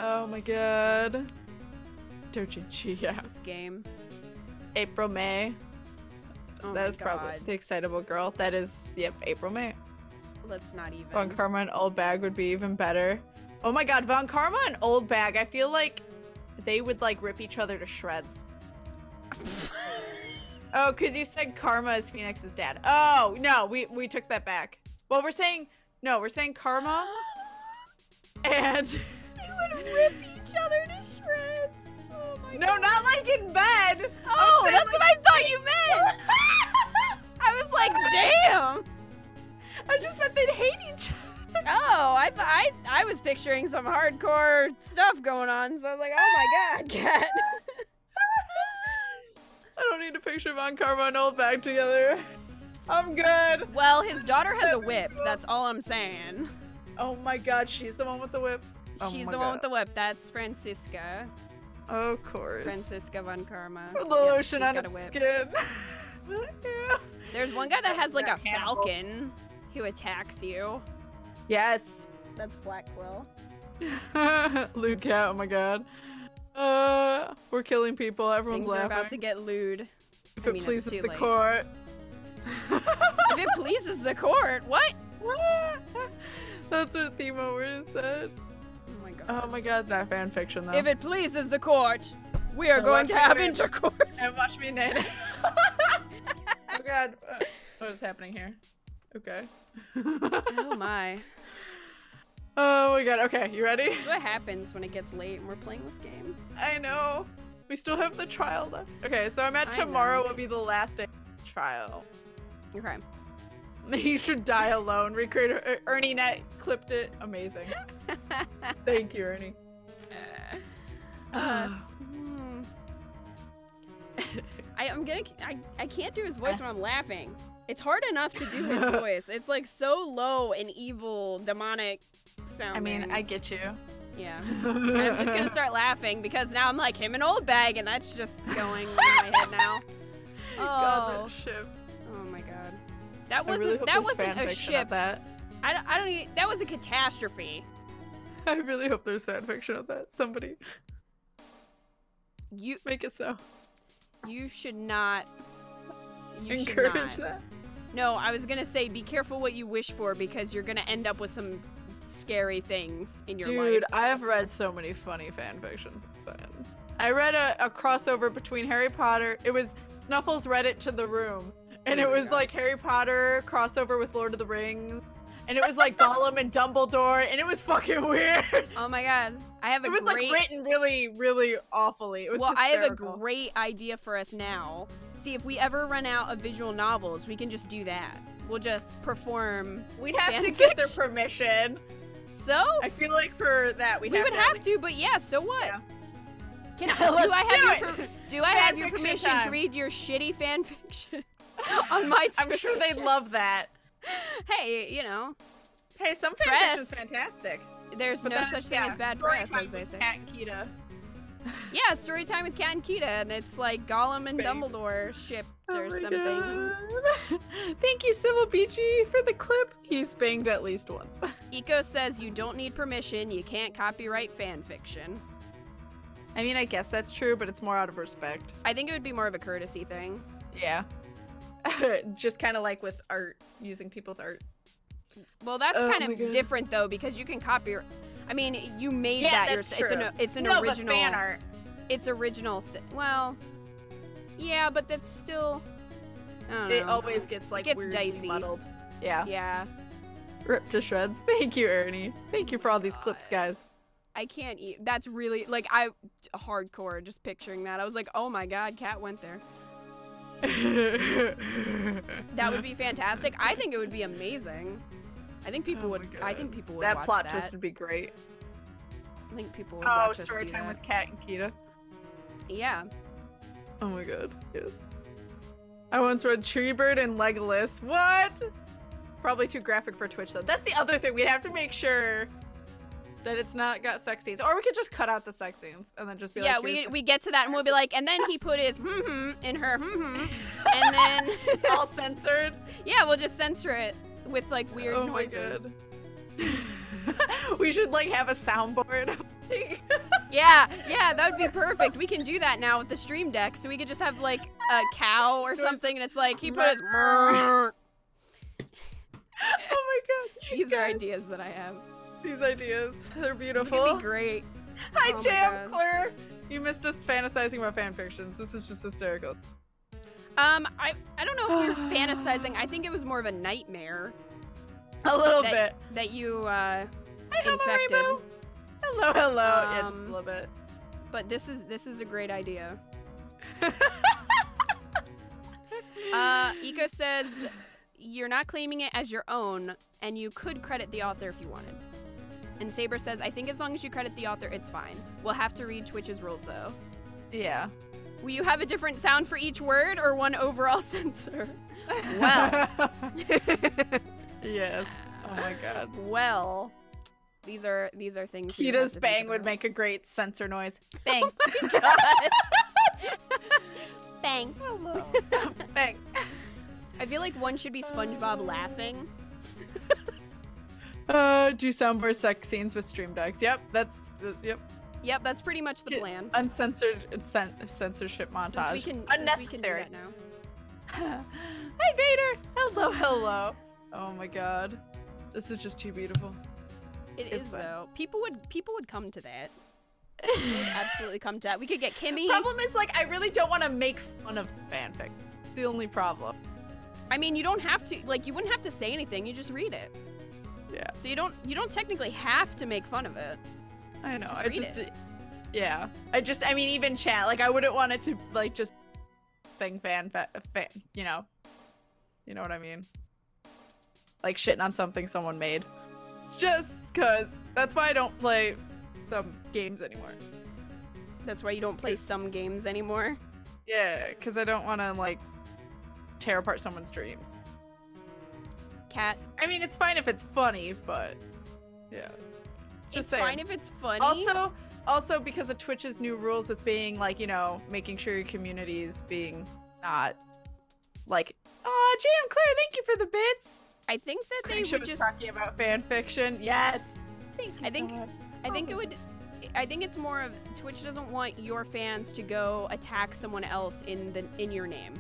Oh my god. Dojinshi, yeah. This game. April, May. Oh That my is probably god. the excitable girl. That is, yep, April, May. Let's not even. Von Karma and Old Bag would be even better. Oh my god, Von Karma and Old Bag. I feel like they would like rip each other to shreds. Oh, because you said Karma is Phoenix's dad. Oh, no, we took that back. Well, we're saying Karma and... They would rip each other to shreds. Oh my No, god. not like in bed. Oh, that's what I thought you meant. I was like, damn. I just meant they'd hate each other. Oh, I was picturing some hardcore stuff going on, so I was like, oh my god, Cat. I don't need to picture Von Karma and Old Bag together. I'm good. Well, his daughter has a whip. That's all I'm saying. Oh my god, she's the one with the whip. Oh She's my the one God. with the whip. That's Francisca. Of course. Francisca Von Karma. The Yep, lotion she's on got a its whip. skin. Yeah. There's one guy that has like a Hannibal. falcon who attacks you. Yes. That's Black Quill. Lewd cat, oh my god. We're killing people, everyone's Things are laughing. about to get lewd. If I it mean, it's pleases too the late. court. If it pleases the court, what? That's what Themo word said. Oh my god. Oh my god, that fan fiction though. If it pleases the court, we are Now going watch to me have win. intercourse. And watch me nay. Oh god. What is happening here? Okay. Oh my. Oh my god, okay, you ready? That's what happens when it gets late and we're playing this game. I know. We still have the trial left. Okay, so I'm at I tomorrow know. will be the last day of the trial. Okay. He should die alone. Recreate Ernie Net clipped it. Amazing. Thank you, Ernie. I can't do his voice when I'm laughing. It's hard enough to do his voice. It's like so low and evil, demonic sounding. I mean, I get you. Yeah. And I'm just gonna start laughing because now I'm like him and Old Bag, and that's just going in my head now. God, Oh. that ship. Oh my god. That I wasn't really hope that there's wasn't fan a fiction of ship. that. I don't even, that was a catastrophe. I really hope there's fan fiction of that. Somebody You make it so. you should not you should Encourage not. that. No, I was gonna say be careful what you wish for because you're gonna end up with some scary things in your Dude, life. I've read so many funny fan fictions. I read a crossover between Harry Potter. It was Snuffles read it to the room. And it was like Harry Potter crossover with Lord of the Rings. And it was like Gollum and Dumbledore. And it was fucking weird. Oh my god. I have a It was great like written really, really awfully. It was Well, I have a hysterical. great idea for us now. See, if we ever run out of visual novels, we can just do that. We'll just perform. We'd have to fan get their fiction. permission. So? I feel like for that We would have to, but yeah, so what? Yeah. Can Let's do I have do your it. do I Fan have your fiction permission to time. read your shitty fan fiction on my I'm sure they'd Twitch? love that. Hey, you know, Hey, some fan Press. fiction's fantastic. there's But no then, such thing yeah, as bad story press, time as they with say. Cat and Kita. Yeah, story time with Cat and Kita, and it's like Gollum and Babe. Dumbledore shipped or Oh my something. God. Thank you, Civil Beachy, for the clip. He's banged at least once. Eco says you don't need permission, you can't copyright fan fiction. I mean, I guess that's true, but it's more out of respect. I think it would be more of a courtesy thing. Yeah. Just kind of like with art, using people's art. Well, that's Oh kind my of God. different though, because you can copyright. I mean, you made Yeah, that that's yourself. true. It's an No, original. but fan art. It's original. Well, yeah, but that's still. I don't It know. always gets like gets weirdly dicey. muddled. Yeah. Yeah, Ripped to shreds. Thank you, Ernie. Thank you for all these clips, guys. I can't eat. That's really like I hardcore. Just picturing that, I was like, oh my god, Cat went there. That would be fantastic. I think it would be amazing. I think people Oh would. my I God. think people would That watch plot that. twist would be great. I think people would Oh, watch us story do time that. with Cat and Kita. Yeah. Oh my god, yes. I once read Treebird and Legolas. What? Probably too graphic for Twitch though. That's the other thing. We'd have to make sure that it's not got sex scenes. Or we could just cut out the sex scenes and then just be Yeah, like, here's we get to that and we'll be like, and then he put his in her and then the- all censored. yeah, we'll just censor it with like weird Oh noises. my god. We should like have a soundboard. Yeah, that would be perfect. We can do that now with the stream deck, so we could just have like a cow or something, and it's like he put his. Oh my god. These are Guys. ideas that I have. These ideas. They're beautiful. It's gonna be great. Hi, Oh my Jam, God. Claire. You missed us fantasizing about fan fictions. This is just hysterical. I don't know if you're fantasizing. I think it was more of a nightmare A little bit. that you Hi, Hello, infected. Rainbow. Hello, hello. Yeah, just a little bit. But this is a great idea. Eco says you're not claiming it as your own, and you could credit the author if you wanted. And Saber says, I think as long as you credit the author, it's fine. We'll have to read Twitch's rules though. Yeah. Will you have a different sound for each word or one overall censor? Well. Yes. Oh my god. Well. These are things. we have Kita's to think bang would about. make a great censor noise. Bang. Bang. Hello. Bang. I feel like one should be SpongeBob laughing. Do soundboard sex scenes with stream dogs. Yep, yep. Yep, that's pretty much the plan. Uncensored censorship montage. Since we can Unnecessary. do that now. Hi, Vader. Hello, hello. Oh my god, this is just too beautiful. It's It's fun. though. People would come to that. They would absolutely come to that. We could get Kimmy. Problem is, like, I really don't want to make fun of fanfic. It's the only problem. I mean, you don't have to. Like, you wouldn't have to say anything. You just read it. Yeah, So you don't technically have to make fun of it. I know. Just read it. Yeah. I mean, even chat. Like, I wouldn't want it to like just thing you know what I mean? Like shitting on something someone made. Just cause that's why I don't play some games anymore. That's why you don't play some games anymore. Yeah, cause I don't want to like tear apart someone's dreams. Cat. I mean, it's fine if it's funny, but yeah. It's saying. fine if it's funny. Also because of Twitch's new rules with being like, you know, making sure your community is being not like, oh, Jam Claire, thank you for the bits. I think that they Craig would was just. talking about fan fiction. Yes. Thank you I think so much. I think it would. I think it's more of Twitch doesn't want your fans to go attack someone else in your name.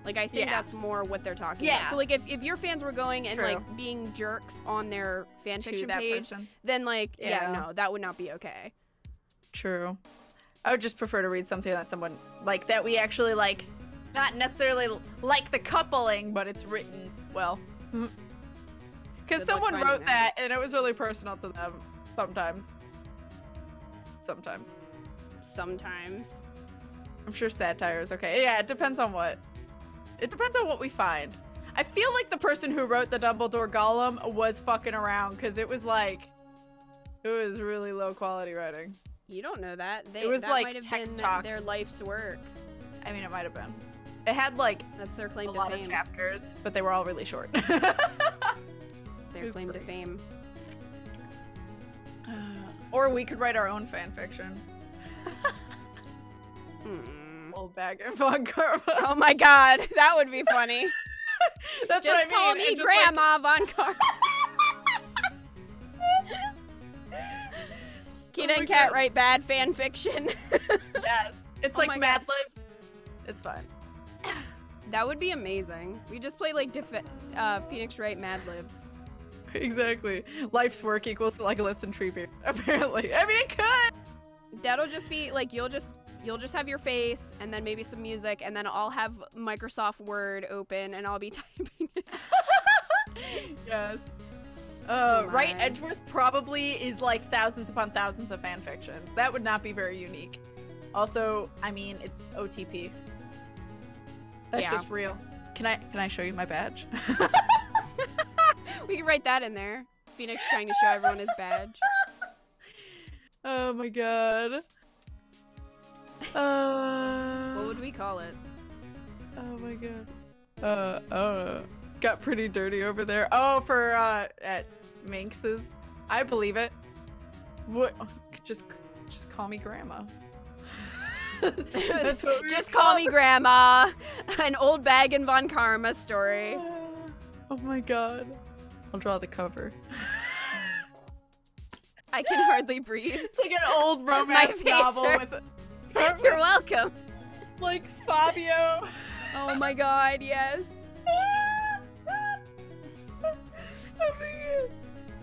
Like I think Yeah. that's more what they're talking Yeah. about. So like if your fans were going and True. like being jerks on their fanfiction To that page, person. then like Yeah. no, that would not be okay. True. I would just prefer to read something that someone like that we actually like, not necessarily like the coupling, but it's written well. Because Good luck someone finding wrote that. that and it was really personal to them. Sometimes. Sometimes. I'm sure satire is okay. Yeah, it depends on what. It depends on what we find. I feel like the person who wrote the Dumbledore Golem was fucking around because it was like, it was really low quality writing. You don't know that. It was that like might have text been talk. their life's work. I mean, it might have been. It had like That's their a claim to lot of fame. chapters, but they were all really short. It's their It's claim to great. fame. Or we could write our own fan fiction. Old bag and Von Karma. Oh my god, that would be funny. That's Just what I mean. call me and just, like, Grandma Von Car. Kina Oh my and Kat God. write bad fan fiction. yes. It's Oh my like Mad Libs. It's fine. That would be amazing. We just play like Phoenix Wright Mad Libs. Exactly. Life's work equals to like a listen tree beer. Apparently. I mean, it could. That'll just be like you'll just have your face and then maybe some music and then I'll have Microsoft Word open and I'll be typing it. Yes. Oh Wright my. Edgeworth probably is like thousands upon thousands of fan fictions. That would not be very unique. Also, I mean, it's OTP. That's Yeah. just real. Can I show you my badge? We can write that in there. Phoenix trying to show everyone his badge. Oh my god. What would we call it? Oh my god. Got pretty dirty over there. Oh, for at Minx's. I believe it. What? Just call me Grandma. That's what we Just call me Grandma. An old bag and Von Karma story. Oh my god. I'll draw the cover. I can hardly breathe. It's like an old romance face novel hurts. with You're welcome. like Fabio. Oh my god, yes.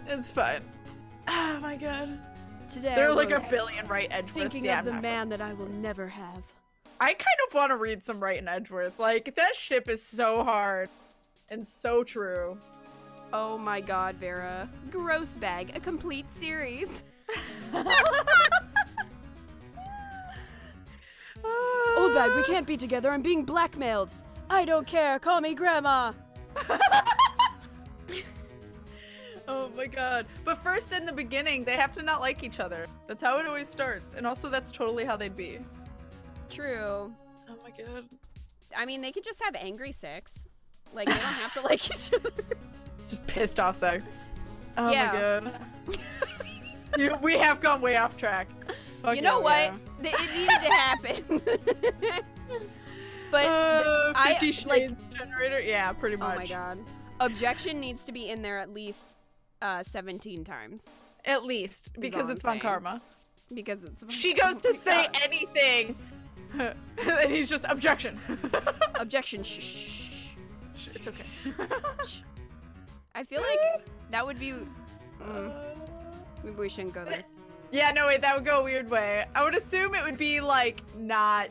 It's fine. Oh my god. Today There are I like a wrote, billion Wright Edgeworths. thinking Yeah, of the I'm not man that I will never have. I kind of want to read some Wright and Edgeworth. Like, that ship is so hard and so true. Oh my god, Vera. Gross Bag, a complete series. Old Bag, we can't be together. I'm being blackmailed. I don't care. Call me Grandma. Oh my god. But first, in the beginning, they have to not like each other. That's how it always starts. And also, that's totally how they'd be. True. Oh my god. I mean, they could just have angry sex. Like, they don't have to like each other. Just pissed off sex. Oh Yeah. my god. We have gone way off track. Fuck You know yeah, what? It needed to happen. But 50 Shades generator? Yeah, pretty much. Oh my god. Objection needs to be in there at least 17 times. At least, because all it's I'm on saying. Karma. Because it's She goes to say anything. And he's just, objection. Objection. Shh. It's okay. I feel like that would be... maybe we shouldn't go there. Yeah, no, wait, that would go a weird way. I would assume it would be, like, not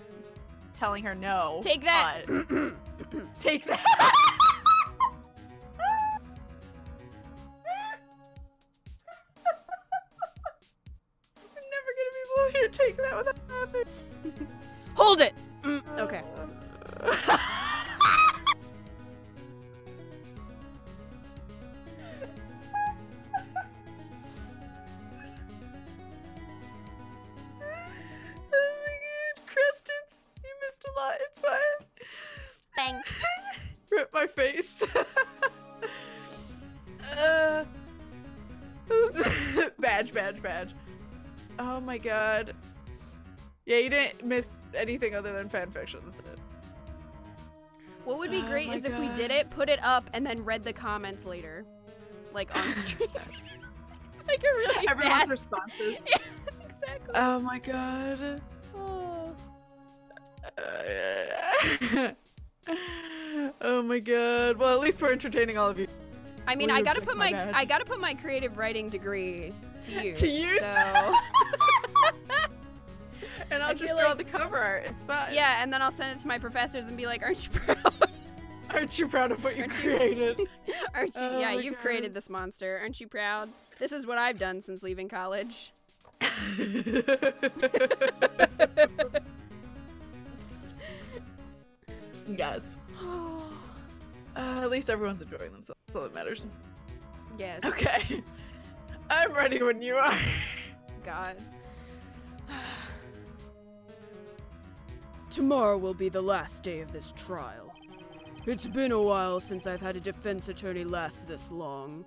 telling her no. Take that. but- Take that. I'm never gonna be able to hear take that without laughing. Hold it. Okay. Oh my god, Crestons, you missed a lot. It's fine. Thanks. Rip my face. Badge. Oh my god. Yeah, you didn't miss anything other than fanfiction. That's it. What would be Oh great my is if we God. did it, put it up, and then read the comments later. Like on stream. Like a really Everyone's bad... responses. Yeah, exactly. Oh my god. Oh. Oh my god. Well, at least we're entertaining all of you. I mean, Will I you gotta object put my my badge? I gotta put my creative writing degree to use. To use? So. And I'll I just feel draw like- the cover art. It's fine. Yeah, and then I'll send it to my professors and be like, "Aren't you proud? Aren't you proud of what you Aren't you- created? Aren't you? Oh yeah, my you've God. created this monster. Aren't you proud? This is what I've done since leaving college." Yes. At least everyone's enjoying themselves. That's all that matters. Yes. Okay. I'm ready when you are. God. Tomorrow will be the last day of this trial. It's been a while since I've had a defense attorney last this long.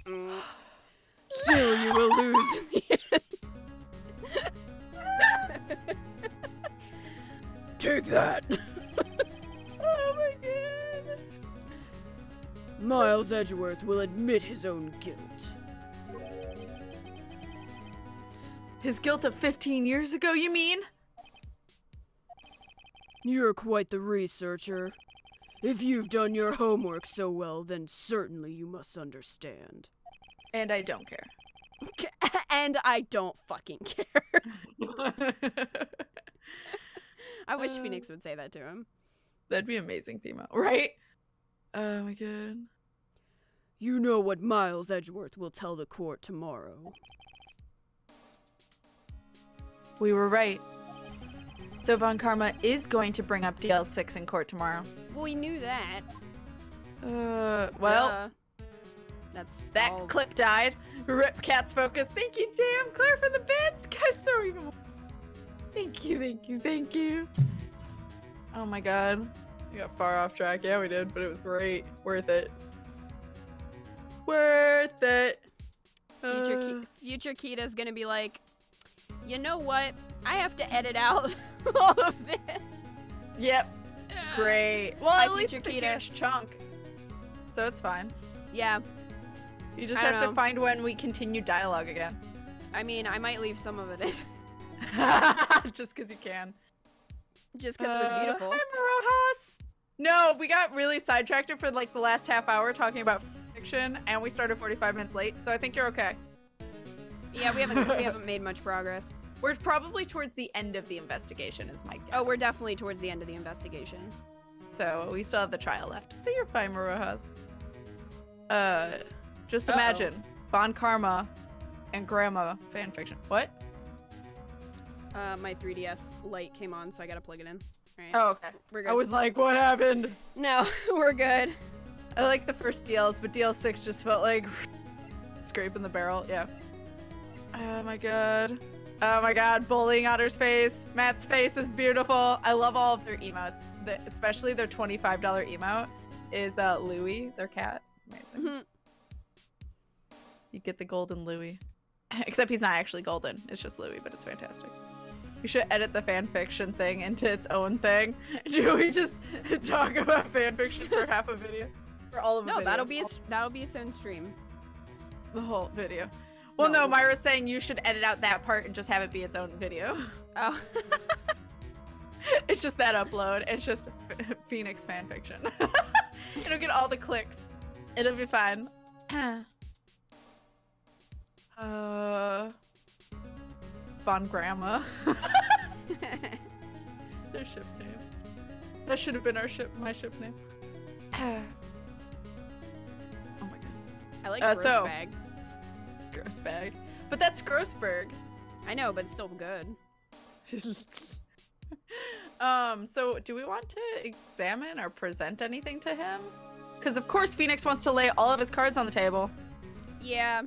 Still, you will lose in the end. Take that! Oh my god. Miles Edgeworth will admit his own guilt. His guilt of 15 years ago, you mean? You're quite the researcher. If you've done your homework so well, then certainly you must understand. And I don't care. And I don't fucking care. I wish Phoenix would say that to him. That'd be amazing, Thema. Right? Oh my god. You know what Miles Edgeworth will tell the court tomorrow. We were right. So Von Karma is going to bring up DL6 in court tomorrow. Well, we knew that. Well, Duh. That's that all. clip died. Rip Cat's focus. Thank you, Jam. Claire for the bits. Guys, throw even more. Thank you. Oh my god. We got far off track. Yeah, we did, but it was great. Worth it. Future Kita's gonna be like, you know what? I have to edit out all of this. Yep. Great. Well, Hi, at least Future it's a Kita. huge chunk. So it's fine. Yeah. You just I don't have to know. find when we continue dialogue again. I mean, I might leave some of it in. Just because you can. Just because it was beautiful. Hi, Marojas. No, we got really sidetracked for like the last half hour talking about fiction, and we started 45 minutes late, so I think you're okay. Yeah, we haven't made much progress. We're probably towards the end of the investigation, is my guess. Oh, we're definitely towards the end of the investigation. So we still have the trial left. So you're fine, Marujas. Just imagine Von Karma and Grandma fanfiction. What? My 3DS light came on, so I gotta plug it in. All right. Oh, okay. We're good. I was like, what happened? No, we're good. I like the first DLs, but DL 6 just felt like scraping the barrel. Yeah. Oh my god. Oh my god, bullying Otter's face. Matt's face is beautiful. I love all of their emotes. Especially their $25 emote is Louie, their cat. Amazing. You get the golden Louie. Except he's not actually golden. It's just Louie, but it's fantastic. We should edit the fanfiction thing into its own thing. Should we just talk about fanfiction for half a video? For all of a video? No, that'll be its own stream. The whole video. Well, no, Myra's saying you should edit out that part and just have it be its own video. Oh. It's just that upload. It's just Phoenix fanfiction. It'll get all the clicks. It'll be fine. Von Grandma. Their ship name. That should have been my ship name. Oh my god. I like gross bag. Gross bag. But that's Grossberg. I know, but it's still good. So do we want to examine or present anything to him? Because of course Phoenix wants to lay all of his cards on the table. Yeah.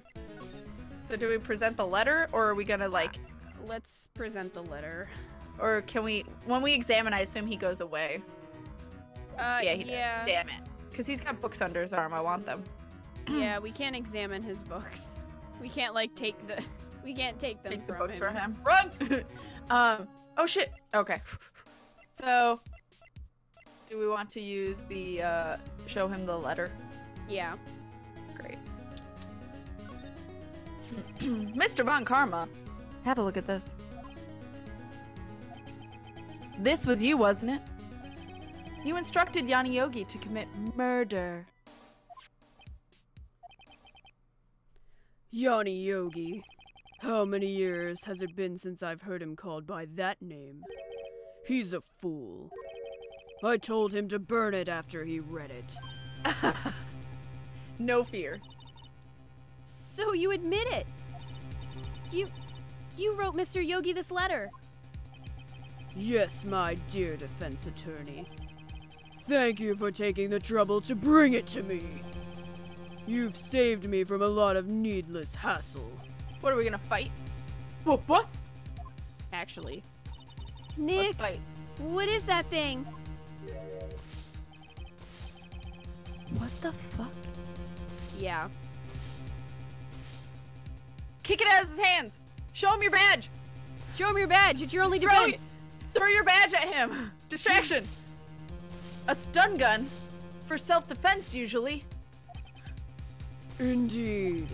So do we present the letter, or are we gonna like... Let's present the letter. Or can we... When we examine, I assume he goes away. Yeah, he does. Damn it. Because he's got books under his arm. I want them. Yeah, we can't examine his books. We can't, like, take the... We can't take them Take the from books him. from him. Run! Oh shit. Okay. So... Do we want to use the, show him the letter? Yeah. Great. Mr. Von Karma, have a look at this. This was you, wasn't it? You instructed Yanni Yogi to commit murder. Yanni Yogi. How many years has it been since I've heard him called by that name? He's a fool. I told him to burn it after he read it. No fear. So you admit it? You wrote Mr. Yogi this letter. Yes, my dear defense attorney. Thank you for taking the trouble to bring it to me. You've saved me from a lot of needless hassle. What, are we gonna fight? What? Actually. Nick, Let's fight. what is that thing? What the fuck? Yeah. Kick it out of his hands! Show him your badge! Show him your badge. It's your only Throw defense. Throw your badge at him! Distraction! A stun gun? For self-defense, usually. Indeed.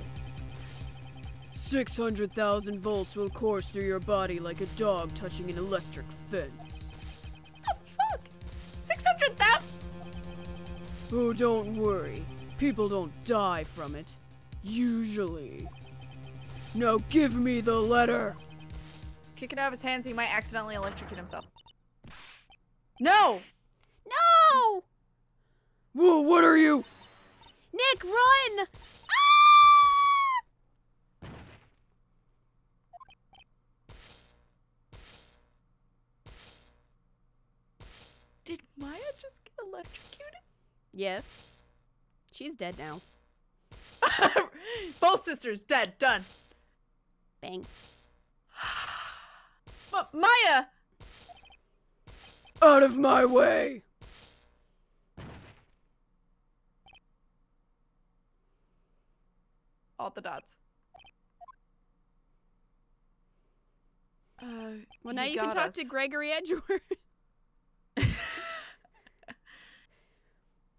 600,000 volts will course through your body like a dog touching an electric fence. The fuck? 600,000? Oh, don't worry. People don't die from it. Usually. Now give me the letter! Kick it out of his hands, he might accidentally electrocute himself. No! No! Whoa, what are you? Nick, run! Did Maya just get electrocuted? Yes. She's dead now. Both sisters dead. Done. Bang. Maya! Out of my way! All the dots. Well, now you can talk to Gregory Edgeworth.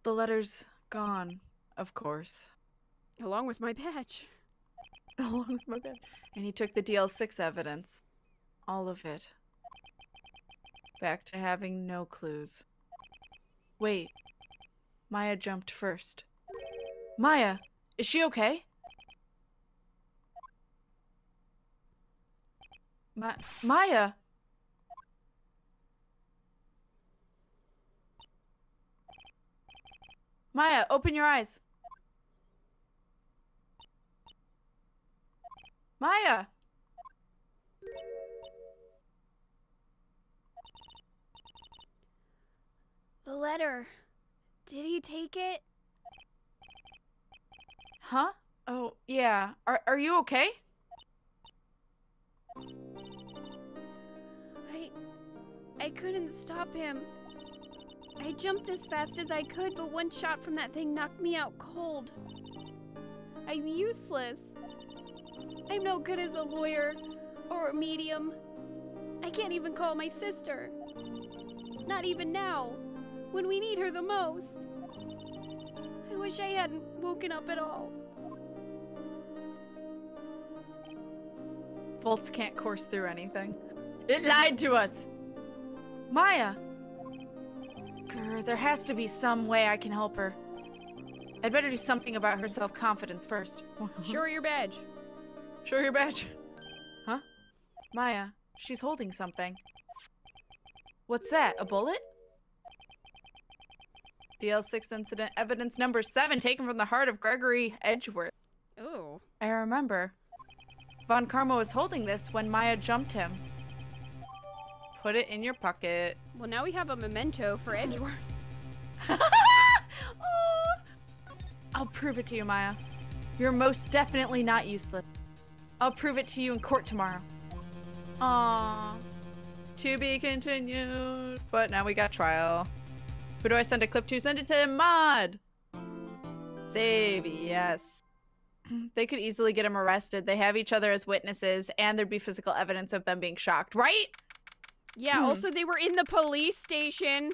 The letter's gone, of course. Along with my badge. Along with my bed. And he took the DL6 evidence. All of it. Back to having no clues. Wait. Maya jumped first. Maya, is she okay? Maya. Maya, open your eyes. Maya. The letter. Did he take it? Huh? Oh, yeah. Are you okay? I couldn't stop him. I jumped as fast as I could, but one shot from that thing knocked me out cold. I'm useless. I'm no good as a lawyer or a medium. I can't even call my sister. Not even now, when we need her the most. I wish I hadn't woken up at all. Volts can't course through anything. It lied to us. Maya. Grr, there has to be some way I can help her. I'd better do something about her self-confidence first. Show her your badge. Show her your badge. Huh? Maya, she's holding something. What's that, a bullet? DL6 incident evidence number 7 taken from the heart of Gregory Edgeworth. Ooh. I remember. Von Karma was holding this when Maya jumped him. Put it in your pocket. Well, now we have a memento for Edgeworth. Oh. I'll prove it to you, Maya. You're most definitely not useless. I'll prove it to you in court tomorrow. Aww. To be continued. But now we got trial. Who do I send a clip to? Send it to Mod. Save, yes. They could easily get him arrested. They have each other as witnesses, and there'd be physical evidence of them being shocked, right? Yeah, also they were in the police station.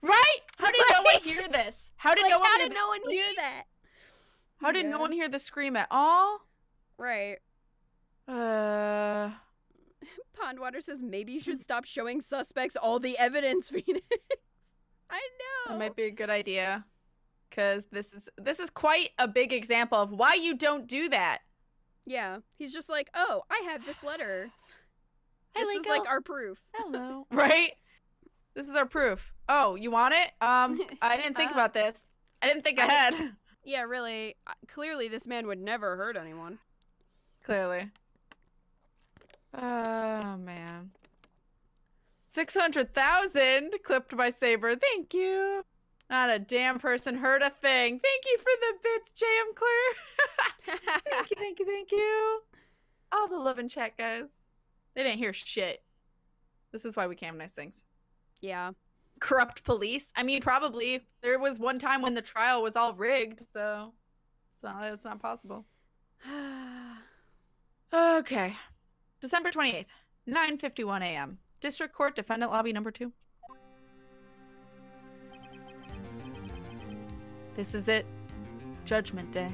Right? How did no one hear this? How did no one hear that? How did no one hear the scream at all? Right. Pondwater says maybe you should stop showing suspects all the evidence, Phoenix. I know. That might be a good idea. Cause this is quite a big example of why you don't do that. Yeah. He's just like, oh, I have this letter. This is Linko. like our proof. Hello. Right? This is our proof. Oh, you want it? I didn't think about this. I didn't think ahead. Yeah, really. Clearly this man would never hurt anyone. Clearly. Oh, man. 600,000 clipped by Saber. Thank you. Not a damn person heard a thing. Thank you for the bits, JM Clear. Thank you, thank you, thank you. All the love in chat, guys. They didn't hear shit. This is why we can't have nice things. Yeah. Corrupt police. I mean, probably. There was one time when the trial was all rigged, so it's not possible. Okay. December 28th, 9:51 a.m. District Court, Defendant Lobby number 2. This is it. Judgment Day.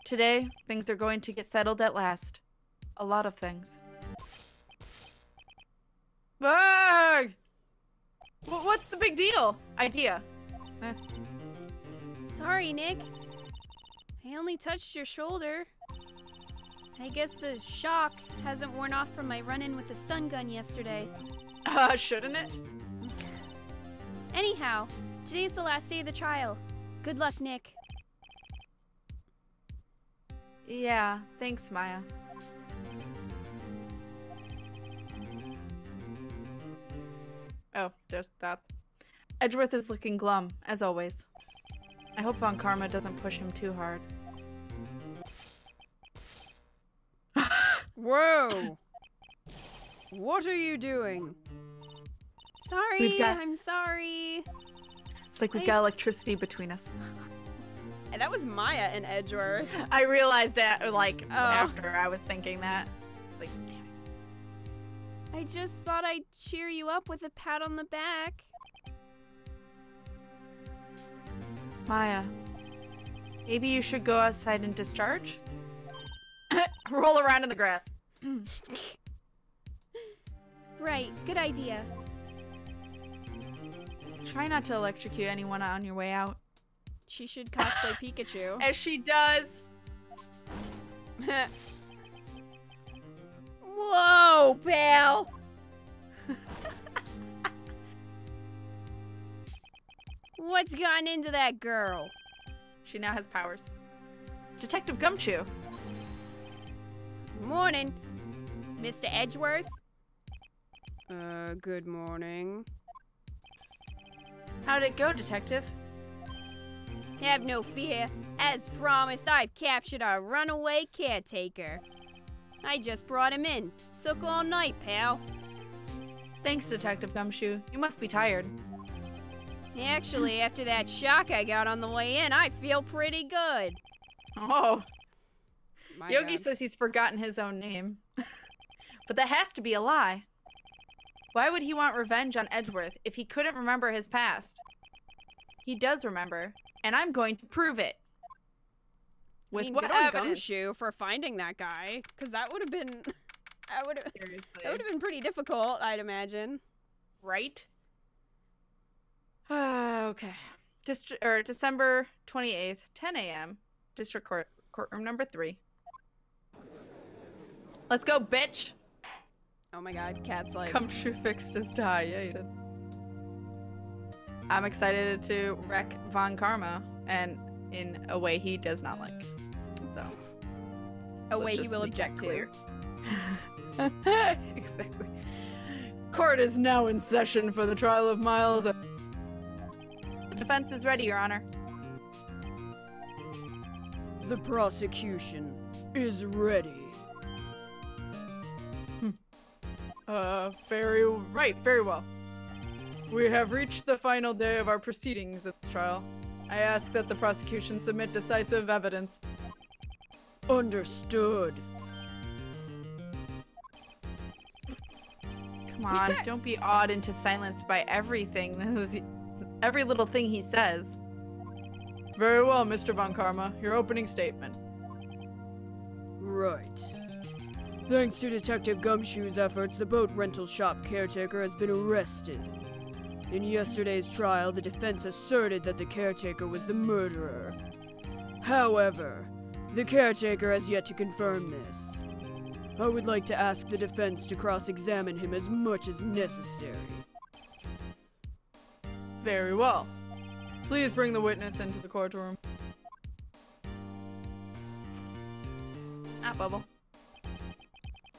Today, things are going to get settled at last. A lot of things. Bug! What's the big deal? Idea. Sorry, Nick. I only touched your shoulder. I guess the shock hasn't worn off from my run-in with the stun gun yesterday. Shouldn't it? Anyhow, today's the last day of the trial. Good luck, Nick. Yeah, thanks, Maya. Oh, there's that. Edgeworth is looking glum, as always. I hope Von Karma doesn't push him too hard. Whoa! What are you doing? Sorry, I'm sorry. It's like we've got electricity between us. And that was Maya and Edgeworth. I realized that, like, after I was thinking that. Like, damn it. I just thought I'd cheer you up with a pat on the back. Maya, maybe you should go outside and discharge? Roll around in the grass. Right, good idea. Try not to electrocute anyone on your way out. She should cosplay Pikachu. As she does. Whoa, pal! What's gotten into that girl? She now has powers. Detective Gumshoe. Morning, Mr. Edgeworth. Good morning. How'd it go, Detective? Have no fear. As promised, I've captured our runaway caretaker. I just brought him in. Took all night, pal. Thanks, Detective Gumshoe. You must be tired. Actually, after that shock I got on the way in, I feel pretty good. Oh. My Yogi bad. says he's forgotten his own name. But that has to be a lie. Why would he want revenge on Edgeworth if he couldn't remember his past? He does remember, and I'm going to prove it. With I mean, what good on evidence? Gumshoe for finding that guy, because that would have been, that would Seriously. have been pretty difficult, I'd imagine. Right? Okay. December 28th, 10 a.m. District Court, courtroom number 3. Let's go, bitch! Oh my God, Cat's like, Gumshoe fixed his tie. Yeah, he did. I'm excited to wreck Von Karma, and in a way he does not like. So, a let's way he just will make that object to. Exactly. Court is now in session for the trial of Miles. The defense is ready, Your Honor. The prosecution is ready. Very right, very well. We have reached the final day of our proceedings at the trial. I ask that the prosecution submit decisive evidence. Understood. Come on, don't be awed into silence by everything. Every little thing he says. Very well, Mr. Von Karma. Your opening statement. Right. Thanks to Detective Gumshoe's efforts, the boat rental shop caretaker has been arrested. In yesterday's trial, the defense asserted that the caretaker was the murderer. However, the caretaker has yet to confirm this. I would like to ask the defense to cross-examine him as much as necessary. Very well. Please bring the witness into the courtroom. Bubble.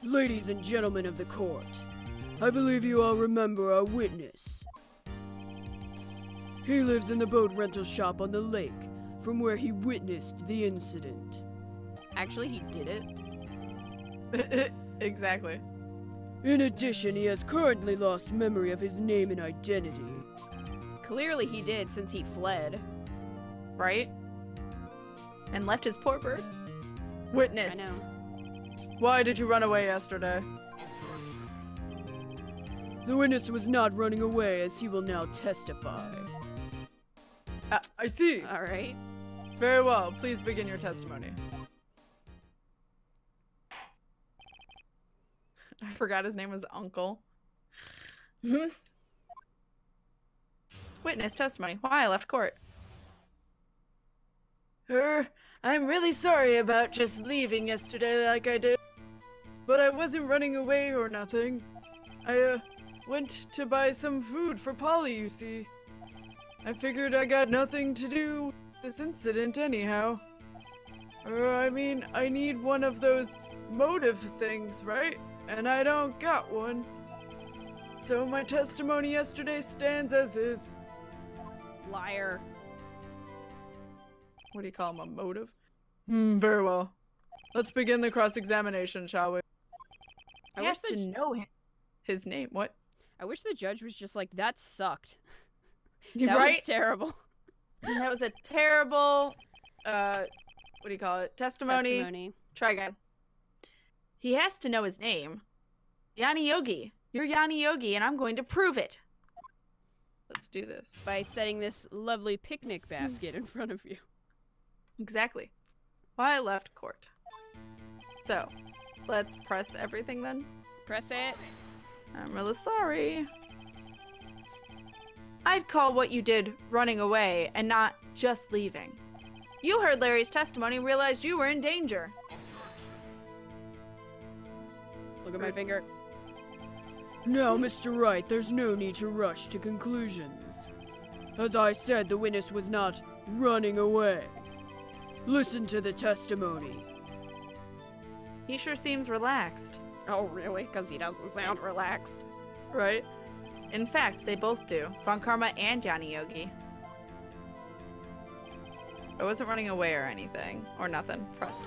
Ladies and gentlemen of the court, I believe you all remember our witness. He lives in the boat rental shop on the lake, from where he witnessed the incident. Actually, he did it. Exactly. In addition, he has currently lost memory of his name and identity. Clearly he did, since he fled. Right? And left his poor bird. Witness. I know. Why did you run away yesterday? The witness was not running away, as he will now testify. I see. Alright. Very well. Please begin your testimony. I forgot his name was Uncle. Witness testimony. Why I left court. I'm really sorry about just leaving yesterday like I did. But I wasn't running away or nothing. I, went to buy some food for Polly, you see. I figured I got nothing to do with this incident anyhow. I mean, I need one of those motive things, right? And I don't got one. So my testimony yesterday stands as is. Liar. What do you call him, a motive? Very well. Let's begin the cross-examination, shall we? He has to know his name. What? I wish the judge was just like, that sucked. That That was terrible. That was a terrible, what do you call it? Testimony. Try again. He has to know his name. Yanni Yogi. You're Yanni Yogi, and I'm going to prove it. Let's do this. By setting this lovely picnic basket in front of you. Exactly. Why I left court. So, let's press everything then. Press it. I'm really sorry. I'd call what you did running away and not just leaving. You heard Larry's testimony and realized you were in danger. Look at my finger. Now, Mr. Wright, there's no need to rush to conclusions. As I said, the witness was not running away. Listen to the testimony. He sure seems relaxed. Oh, really? Because he doesn't sound relaxed. Right? In fact, they both do. Von Karma and Yanni Yogi. I wasn't running away or anything. Or nothing. Press.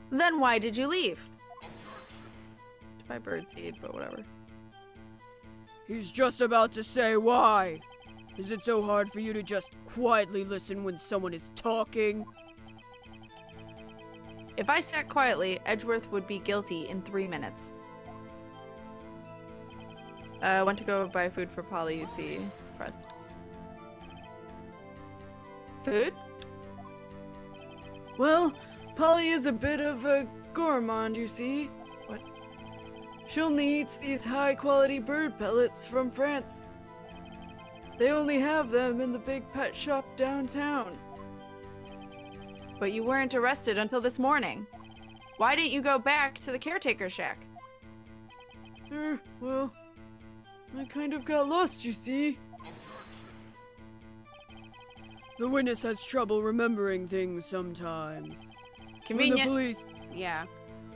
Then why did you leave? To buy birdseed, but whatever. He's just about to say why. Is it so hard for you to just quietly listen when someone is talking? If I sat quietly, Edgeworth would be guilty in 3 minutes. Went to go buy food for Polly, you see. Press. Food? Well, Polly is a bit of a gourmand, you see. What? She only eats these high-quality bird pellets from France. They only have them in the big pet shop downtown. But you weren't arrested until this morning. Why didn't you go back to the caretaker shack? Well, I kind of got lost, you see. The witness has trouble remembering things sometimes. Convenient.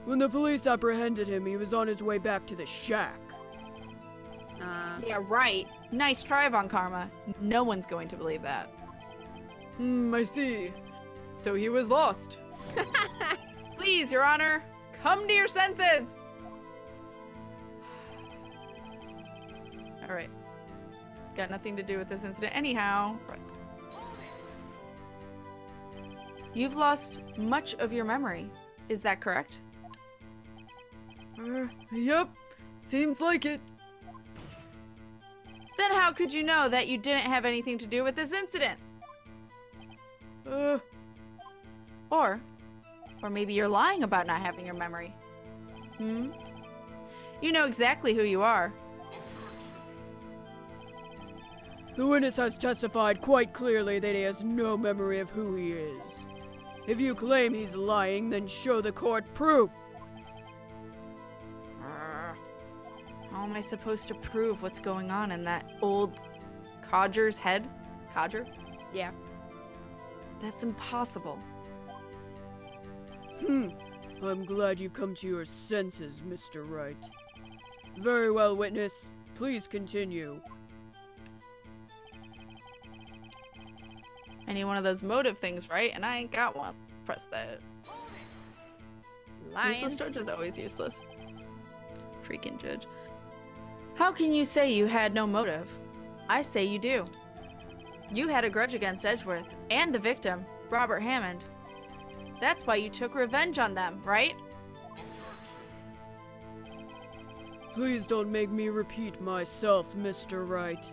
When the police apprehended him, he was on his way back to the shack. Yeah, right. Nice try, Von Karma. No one's going to believe that. I see. So he was lost. Please, Your Honor, come to your senses! Alright. Got nothing to do with this incident anyhow. Press. You've lost much of your memory. Is that correct? Yep. Seems like it. Then how could you know that you didn't have anything to do with this incident? Or maybe you're lying about not having your memory. You know exactly who you are. The witness has testified quite clearly that he has no memory of who he is. If you claim he's lying, then show the court proof. How am I supposed to prove what's going on in that old codger's head? Codger? Yeah. That's impossible. I'm glad you've come to your senses, Mr. Wright. Very well, witness. Please continue. I need one of those motive things, right? And I ain't got one. Press that. Lying. Useless judge is always useless. Freaking judge. How can you say you had no motive? I say you do. You had a grudge against Edgeworth and the victim, Robert Hammond. That's why you took revenge on them, right? Please don't make me repeat myself, Mr. Wright.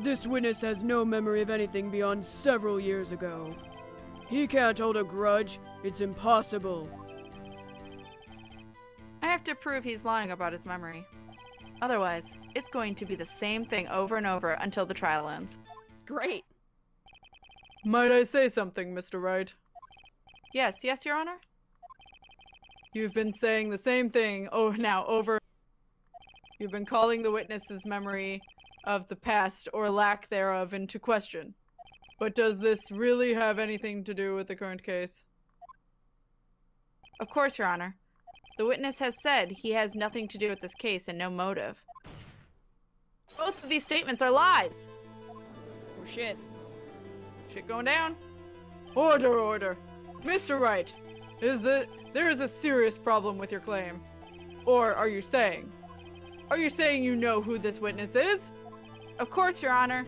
This witness has no memory of anything beyond several years ago. He can't hold a grudge. It's impossible. I have to prove he's lying about his memory. Otherwise, it's going to be the same thing over and over until the trial ends. Great. Might I say something, Mr. Wright? Yes, Your Honor? You've been saying the same thing over. You've been calling the witness's memory of the past or lack thereof into question. But does this really have anything to do with the current case? Of course, Your Honor. The witness has said he has nothing to do with this case and no motive. Both of these statements are lies! Oh, shit. Shit going down. Order. Mr. Wright, there is a serious problem with your claim. Or are you saying you know who this witness is? Of course, Your Honor.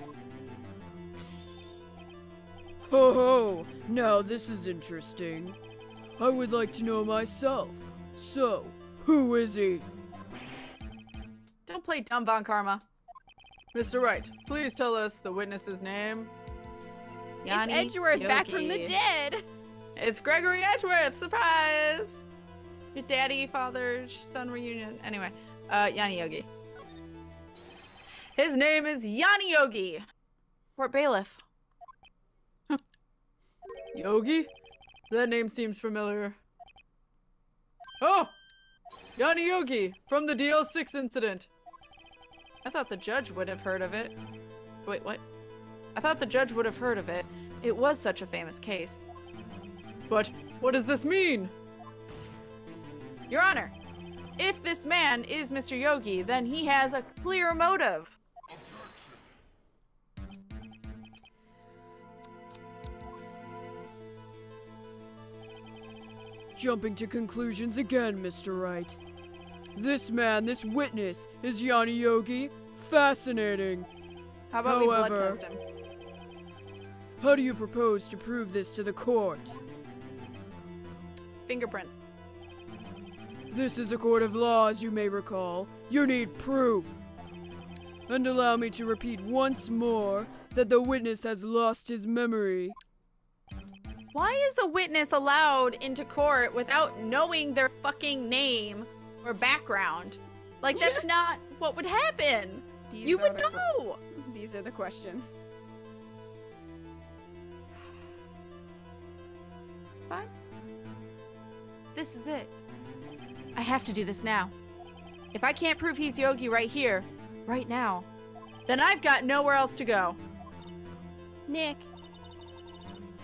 Ho ho! Now this is interesting. I would like to know myself. So, who is he? Don't play dumb, Von Karma. Mr. Wright, please tell us the witness's name. It's Edgeworth back from the dead. It's Gregory Edgeworth! Surprise! Your daddy, father, son reunion. Anyway, Yanni Yogi. His name is Yanni Yogi. Court bailiff. Yogi? That name seems familiar. Oh! Yanni Yogi from the DL6 incident. I thought the judge would have heard of it. Wait, what? I thought the judge would have heard of it. It was such a famous case. But what does this mean? Your Honor, if this man is Mr. Yogi, then he has a clear motive. Jumping to conclusions again, Mr. Wright. This man, this witness, is Yanni Yogi. Fascinating. How about we blood However, test him? How do you propose to prove this to the court? Fingerprints. This is a court of law, as you may recall. You need proof. And allow me to repeat once more that the witness has lost his memory. Why is a witness allowed into court without knowing their fucking name or background? Like, that's not what would happen. You would know. These are the questions. Fine. This is it. I have to do this now. If I can't prove he's Yogi right here, right now, then I've got nowhere else to go. Nick,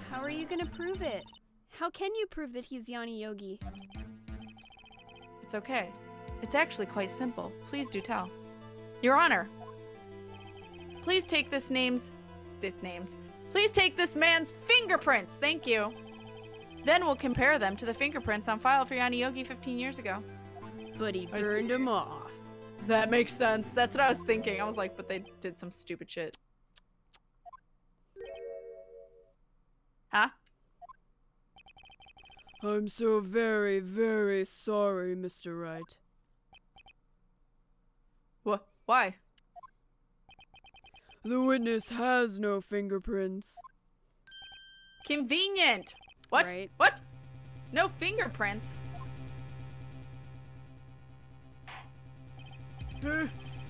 how are you gonna prove it? How can you prove that he's Yanni Yogi? It's okay. It's actually quite simple. Please do tell. Your Honor, please take this man's fingerprints. Thank you. Then we'll compare them to the fingerprints on file for Yanni Yogi 15 years ago. But he I burned see. him off. That makes sense. That's what I was thinking. I was like, but they did some stupid shit. Huh? I'm so very, very sorry, Mr. Wright. What? Why? The witness has no fingerprints. Convenient. What? Right. What? No fingerprints?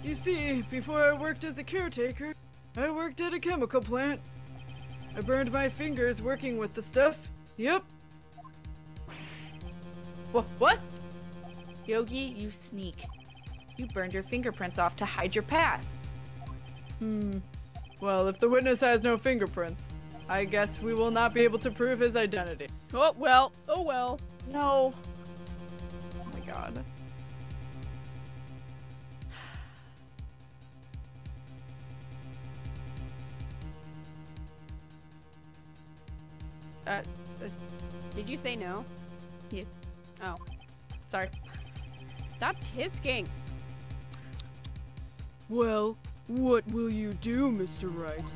You see, before I worked as a caretaker, I worked at a chemical plant. I burned my fingers working with the stuff. Yep. What? Yogi, you sneak. You burned your fingerprints off to hide your past. Well, if the witness has no fingerprints, I guess we will not be able to prove his identity. Oh well. Oh well. No. Oh my god. Did you say no? Yes. Oh. Sorry. Stop tisking. Well, what will you do, Mr. Wright?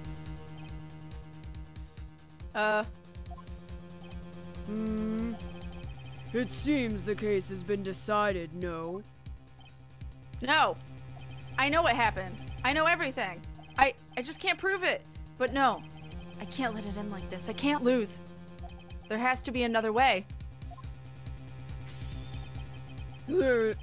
It seems the case has been decided, no? No. I know what happened. I know everything. I just can't prove it. But no. I can't let it end like this. I can't lose. There has to be another way. There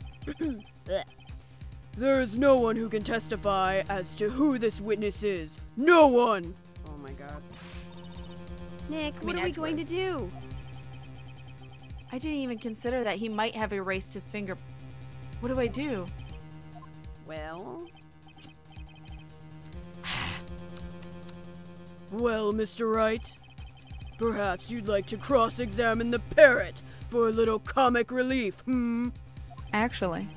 is no one who can testify as to who this witness is. No one! Oh my god. Nick, mean, what are we going to do? I didn't even consider that he might have erased his finger. What do I do? Well... Well, Mr. Wright, perhaps you'd like to cross-examine the parrot for a little comic relief, Actually.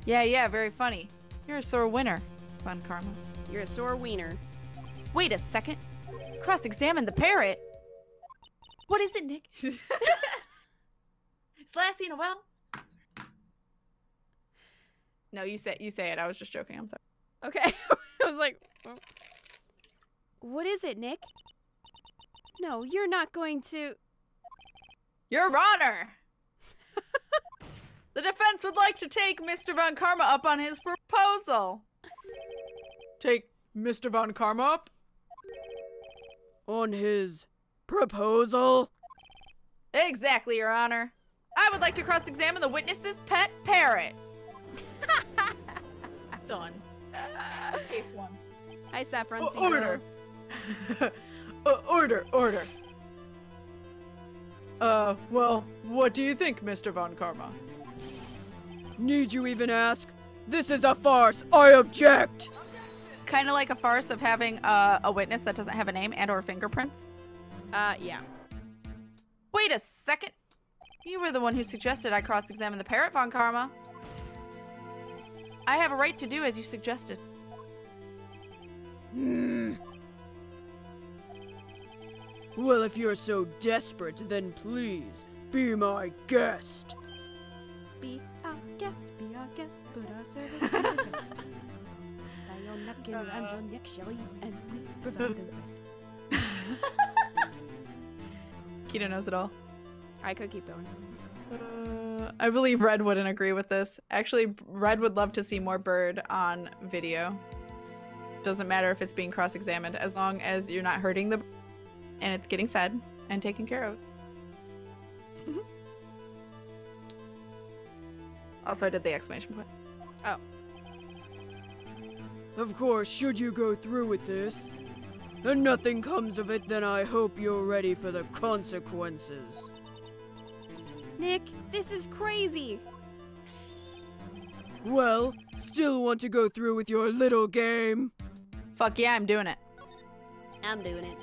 Yeah, very funny. You're a sore winner, Von Karma. You're a sore wiener. Wait a second. Cross-examine the parrot? What is it, Nick? Is Lassie in a well? No, you say it. I was just joking. I'm sorry. Okay. I was like... Oh. What is it, Nick? No, you're not going to... Your Honor! The defense would like to take Mr. Von Karma up on his proposal. Take Mr. Von Karma up? On his proposal? Exactly, Your Honor. I would like to cross-examine the witness's pet parrot. Done. Case one. Hi, Saffron Order! Order! Well, what do you think, Mr. Von Karma? Need you even ask? This is a farce. I object. Kind of like a farce of having a witness that doesn't have a name and or fingerprints. Yeah. Wait a second. You were the one who suggested I cross-examine the parrot, Von Karma. I have a right to do as you suggested. Well, if you're so desperate, then please, be my guest. Be our guest, but our service is a test. Tie your napkin around your neck, shall we? And we provide the rest. Keto knows it all. I could keep going. I believe Red wouldn't agree with this. Actually, Red would love to see more bird on video. Doesn't matter if it's being cross-examined, as long as you're not hurting the bird and it's getting fed and taken care of. Also, I did the exclamation point. Oh. Of course, should you go through with this, and nothing comes of it, then I hope you're ready for the consequences. Nick, this is crazy. Well, still want to go through with your little game? Fuck yeah, I'm doing it. I'm doing it.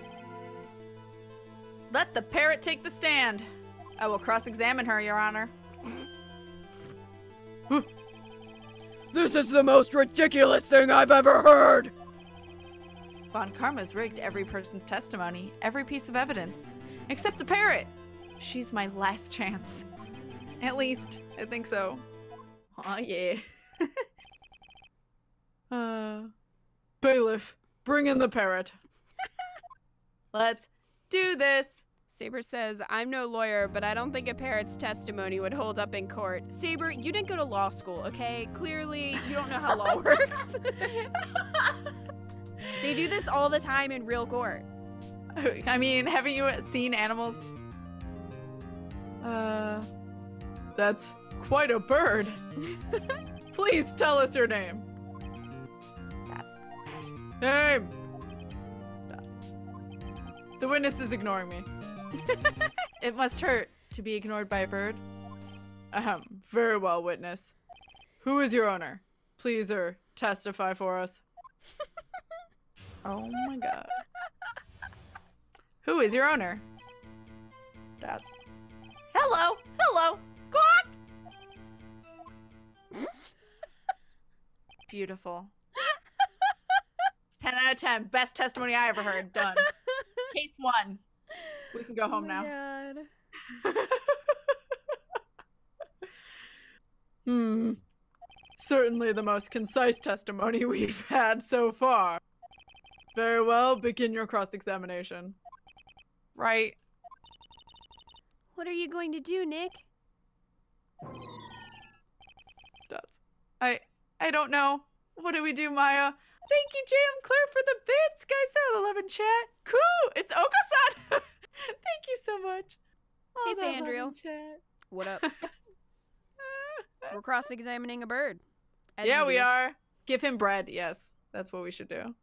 Let the parrot take the stand. I will cross-examine her, Your Honor. This is the most ridiculous thing I've ever heard! Von Karma's rigged every person's testimony, every piece of evidence, except the parrot. She's my last chance. At least, I think so. Aw, yeah. Bailiff, bring in the parrot. Let's do this. Saber says, I'm no lawyer, but I don't think a parrot's testimony would hold up in court. Saber, you didn't go to law school, okay? Clearly, you don't know how law works. They do this all the time in real court. I mean, haven't you seen animals? That's quite a bird. Please tell us your name. Cats. Name! Dots. The witness is ignoring me. It must hurt to be ignored by a bird. Very well, witness. Who is your owner? Please, testify for us. Oh my god. Who is your owner? Dots. Hello! Hello! Squawk! Beautiful. 10 out of 10. Best testimony I ever heard. Done. Case 1. We can go home now. God. Certainly the most concise testimony we've had so far. Very well, begin your cross-examination. Right. What are you going to do, Nick? Dots. I don't know. What do we do, Maya? Thank you, Jam Claire, for the bits. Guys, they're the love in chat. Cool. It's Oko-san. Thank you so much. Hey, the love Sandriel. in chat. What up? We're cross-examining a bird. As Yeah, you we do. are. Give him bread. Yes, that's what we should do.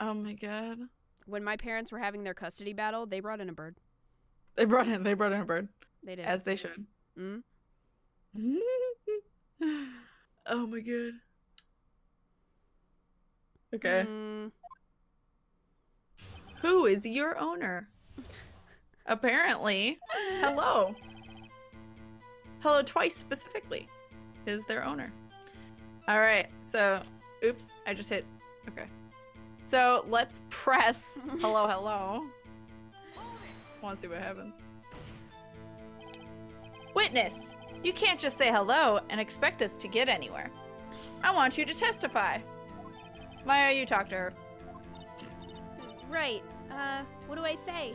Oh my god. When my parents were having their custody battle, they brought in a bird. They brought in a bird. They did. As they should. Mm? Oh my god. Okay. Who is your owner? Apparently. Hello. Hello twice specifically is their owner. Alright, so oops, I just hit okay. So let's press hello, hello. Wanna see what happens. Witness, you can't just say hello and expect us to get anywhere. I want you to testify. Maya, you talk to her. Right. What do I say?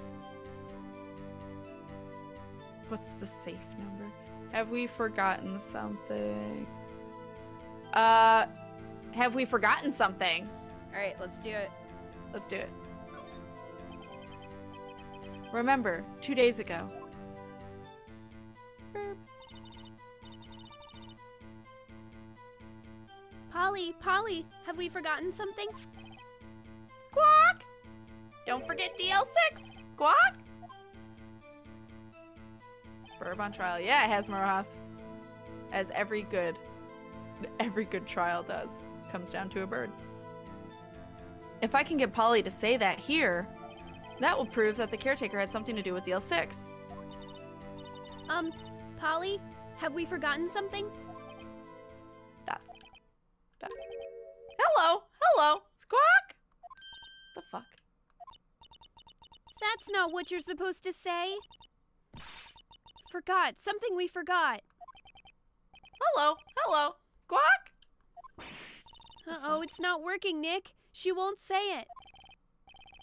What's the safe number? Have we forgotten something? Have we forgotten something? All right, let's do it. Let's do it. Remember, 2 days ago. Polly, have we forgotten something? Squawk! Don't forget DL6. Squawk! Herb on trial. Yeah, it has Marojas. As every good trial does. Comes down to a bird. If I can get Polly to say that here, that will prove that the caretaker had something to do with Deal 6. Polly, have we forgotten something? Dots. Hello, Squawk. The fuck? That's not what you're supposed to say. Forgot. Something we forgot. Hello, Squawk. Uh-oh, it's not working, Nick. She won't say it.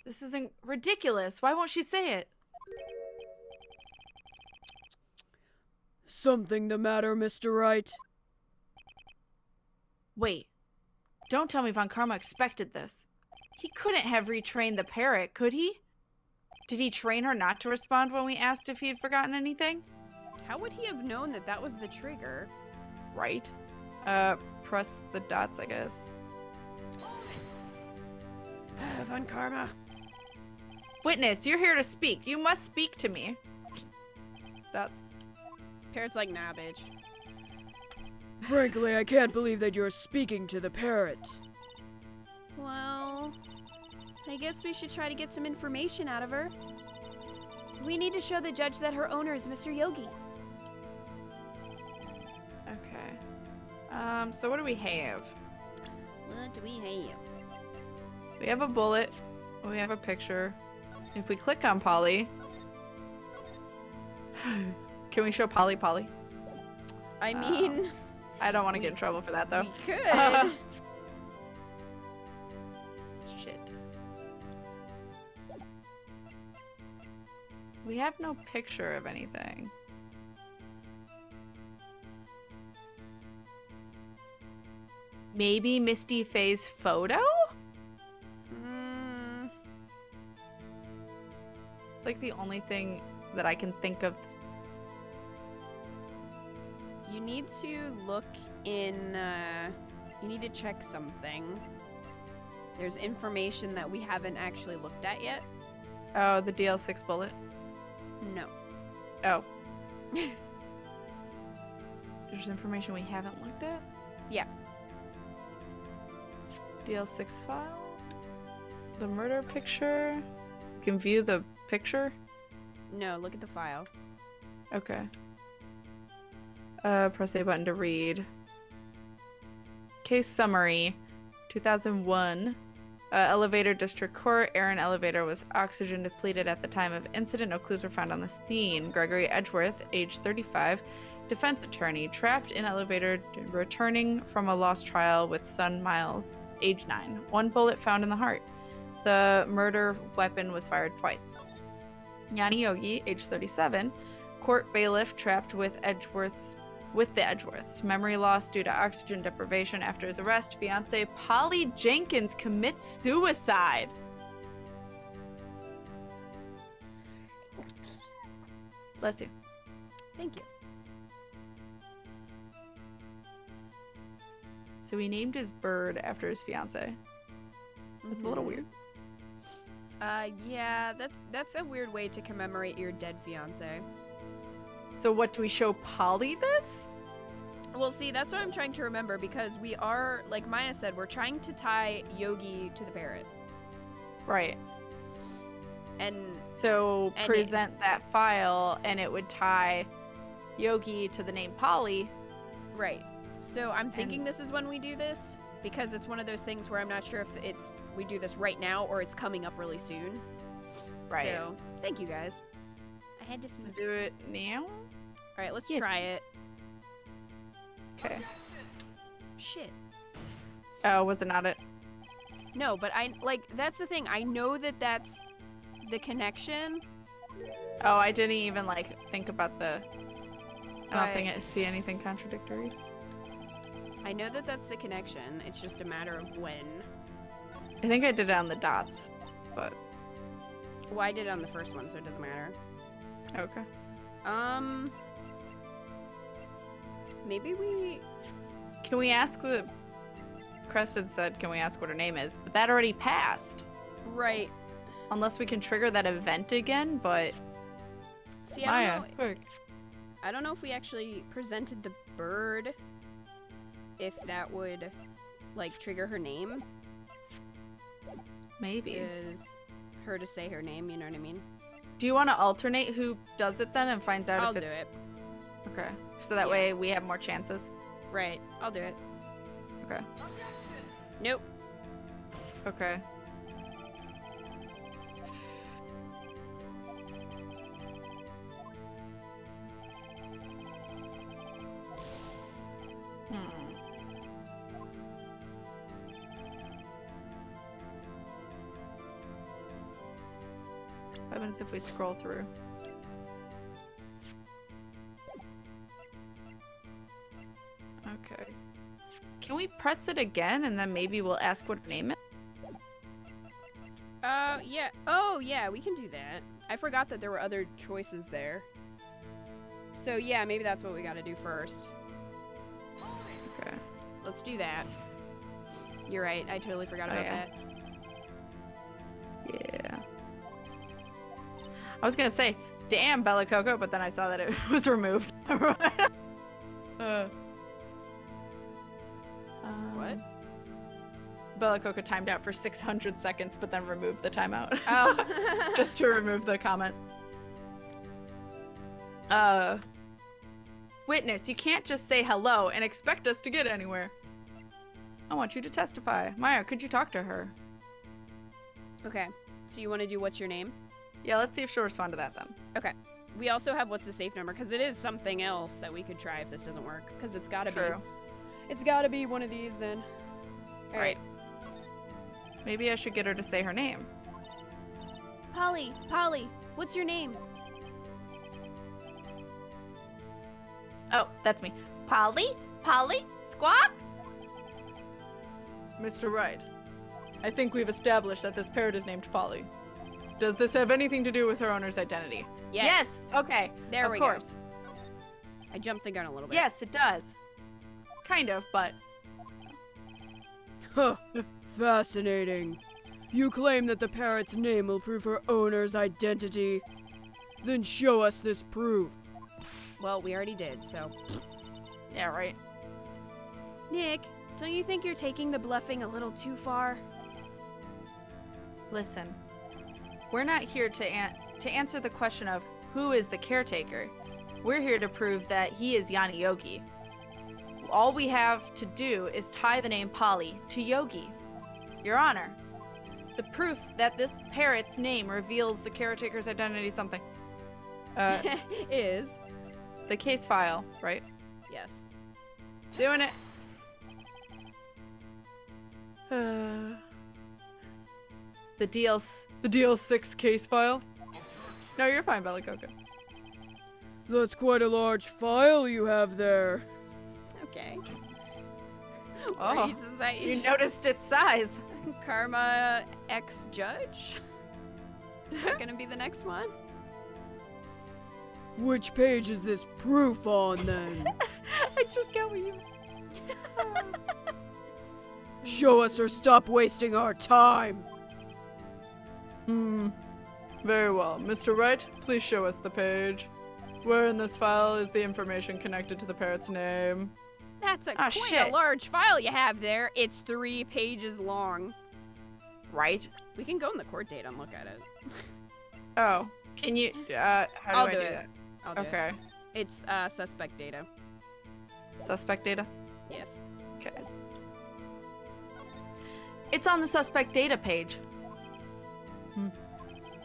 This isn't ridiculous. Why won't she say it? Something the matter, Mr. Wright? Wait. Don't tell me Von Karma expected this. He couldn't have retrained the parrot, could he? Did he train her not to respond when we asked if he had forgotten anything? How would he have known that that was the trigger? Right. Press the dots, I guess. Von Karma. Witness, you're here to speak. You must speak to me. Dots. Parrot's like, nah, bitch. Frankly, I can't believe that you're speaking to the parrot. Well, I guess we should try to get some information out of her. We need to show the judge that her owner is Mr. Yogi. Okay. So what do we have? What do we have? We have a bullet. We have a picture. If we click on Polly... Can we show Polly? I mean... I don't want to get in trouble for that, though. We could. Shit. We have no picture of anything. Maybe Misty Faye's photo? It's like the only thing that I can think of. You need to look in, you need to check something. There's information that we haven't actually looked at yet. Oh, the DL6 bullet? No. Oh. There's information we haven't looked at? Yeah. DL6 file? The murder picture? You can view the picture? No, look at the file. Okay. Press A button to read. Case summary. 2001. Elevator District Court. Aaron elevator was oxygen depleted at the time of incident. No clues were found on the scene. Gregory Edgeworth, age 35. Defense attorney. Trapped in elevator returning from a lost trial with son Miles, age 9. 1 bullet found in the heart. The murder weapon was fired twice. Yanni Yogi, age 37. Court bailiff trapped with the Edgeworths. Memory loss due to oxygen deprivation after his arrest. Fiance Polly Jenkins commits suicide. Bless you. Thank you. So he named his bird after his fiance. That's a little weird. Yeah, that's a weird way to commemorate your dead fiance. So what, do we show Polly this? Well, see, that's what I'm trying to remember, because we are, like Maya said, we're trying to tie Yogi to the parrot. Right. And so present that file and it would tie Yogi to the name Polly. Right. So I'm thinking this is when we do this, because it's one of those things where I'm not sure if we do this right now or it's coming up really soon. Right. So thank you guys. I had to So do it now? Alright, let's try it. Okay. Shit. Oh, was it not it? No, but that's the thing. I know that that's the connection. Oh, I didn't even, think about I don't think Right. I see anything contradictory. I know that that's the connection. It's just a matter of when. I think I did it on the dots, but... Well, I did it on the first one, so it doesn't matter. Okay. Maybe we... Can we ask Crested said, can we ask what her name is? But that already passed. Right. Unless we can trigger that event again, but... See, Maya, I quick. I don't know if we actually presented the bird, if that would, like, trigger her name. Maybe. Is her to say her name, you know what I mean? Do you want to alternate who does it then and finds out I'll if do it's... it. Okay. So that way we have more chances. Right, I'll do it. Okay. Nope. Okay. What happens if we scroll through? Okay. Can we press it again and then maybe we'll ask what her name is? Yeah. Oh, yeah, we can do that. I forgot that there were other choices there. So, yeah, maybe that's what we gotta do first. Okay. Let's do that. You're right, I totally forgot about that. Yeah. I was gonna say, damn, Bella Coco, but then I saw that it was removed. What? Bella Coco timed out for 600 seconds, but then removed the timeout. Oh. Just to remove the comment. Witness, you can't just say hello and expect us to get anywhere. I want you to testify. Maya, could you talk to her? Okay, so you want to do what's your name? Yeah, let's see if she'll respond to that then. Okay. We also have what's the safe number, because it is something else that we could try if this doesn't work. Because it's gotta True. be. It's gotta be one of these then. Alright. Maybe I should get her to say her name. Polly, what's your name? Oh, that's me. Polly? Squawk? Mr. Wright, I think we've established that this parrot is named Polly. Does this have anything to do with her owner's identity? Yes. Okay. There of we course. go. I jumped the gun a little bit. Yes, it does. Kind of, but... Huh. Fascinating. You claim that the parrot's name will prove her owner's identity. Then show us this proof. Well, we already did, so. Yeah, right. Nick, don't you think you're taking the bluffing a little too far? Listen. We're not here to answer the question of who is the caretaker. We're here to prove that he is Yanni Yogi. All we have to do is tie the name Polly to Yogi. Your Honor, the proof that this parrot's name reveals the caretaker's identity something. Is. The case file, right? Yes. Doing it. The DL6 case file? No, you're fine, Bella Coco. That's quite a large file you have there. Okay. Oh, Right, is that you noticed its size. Karma X Judge? Is that gonna be the next one? Which page is this proof on then? I just got what you... Show us or stop wasting our time. Very well. Mr. Wright, please show us the page. Where in this file is the information connected to the parrot's name? That's Ah, quite shit. a large file you have there. It's 3 pages long. Right? We can go in the court date and look at it. Oh. Can you... how do I'll I do do it. that? I'll do Okay. it. It's suspect data. Suspect data? Yes. Okay. It's on the suspect data page.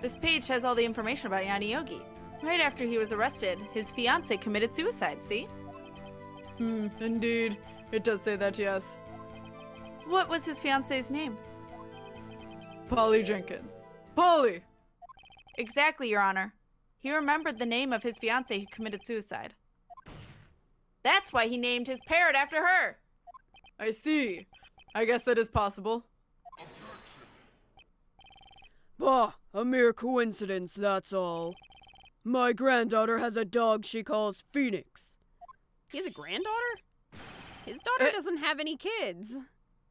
This page has all the information about Yanni Yogi. Right after he was arrested, his fiance committed suicide, see? Indeed. It does say that, yes. What was his fiance's name? Polly Jenkins. Polly! Exactly, Your Honor. He remembered the name of his fiance who committed suicide. That's why he named his parrot after her. I see. I guess that is possible. Bah, a mere coincidence, that's all. My granddaughter has a dog she calls Phoenix. He has a granddaughter? His daughter doesn't have any kids.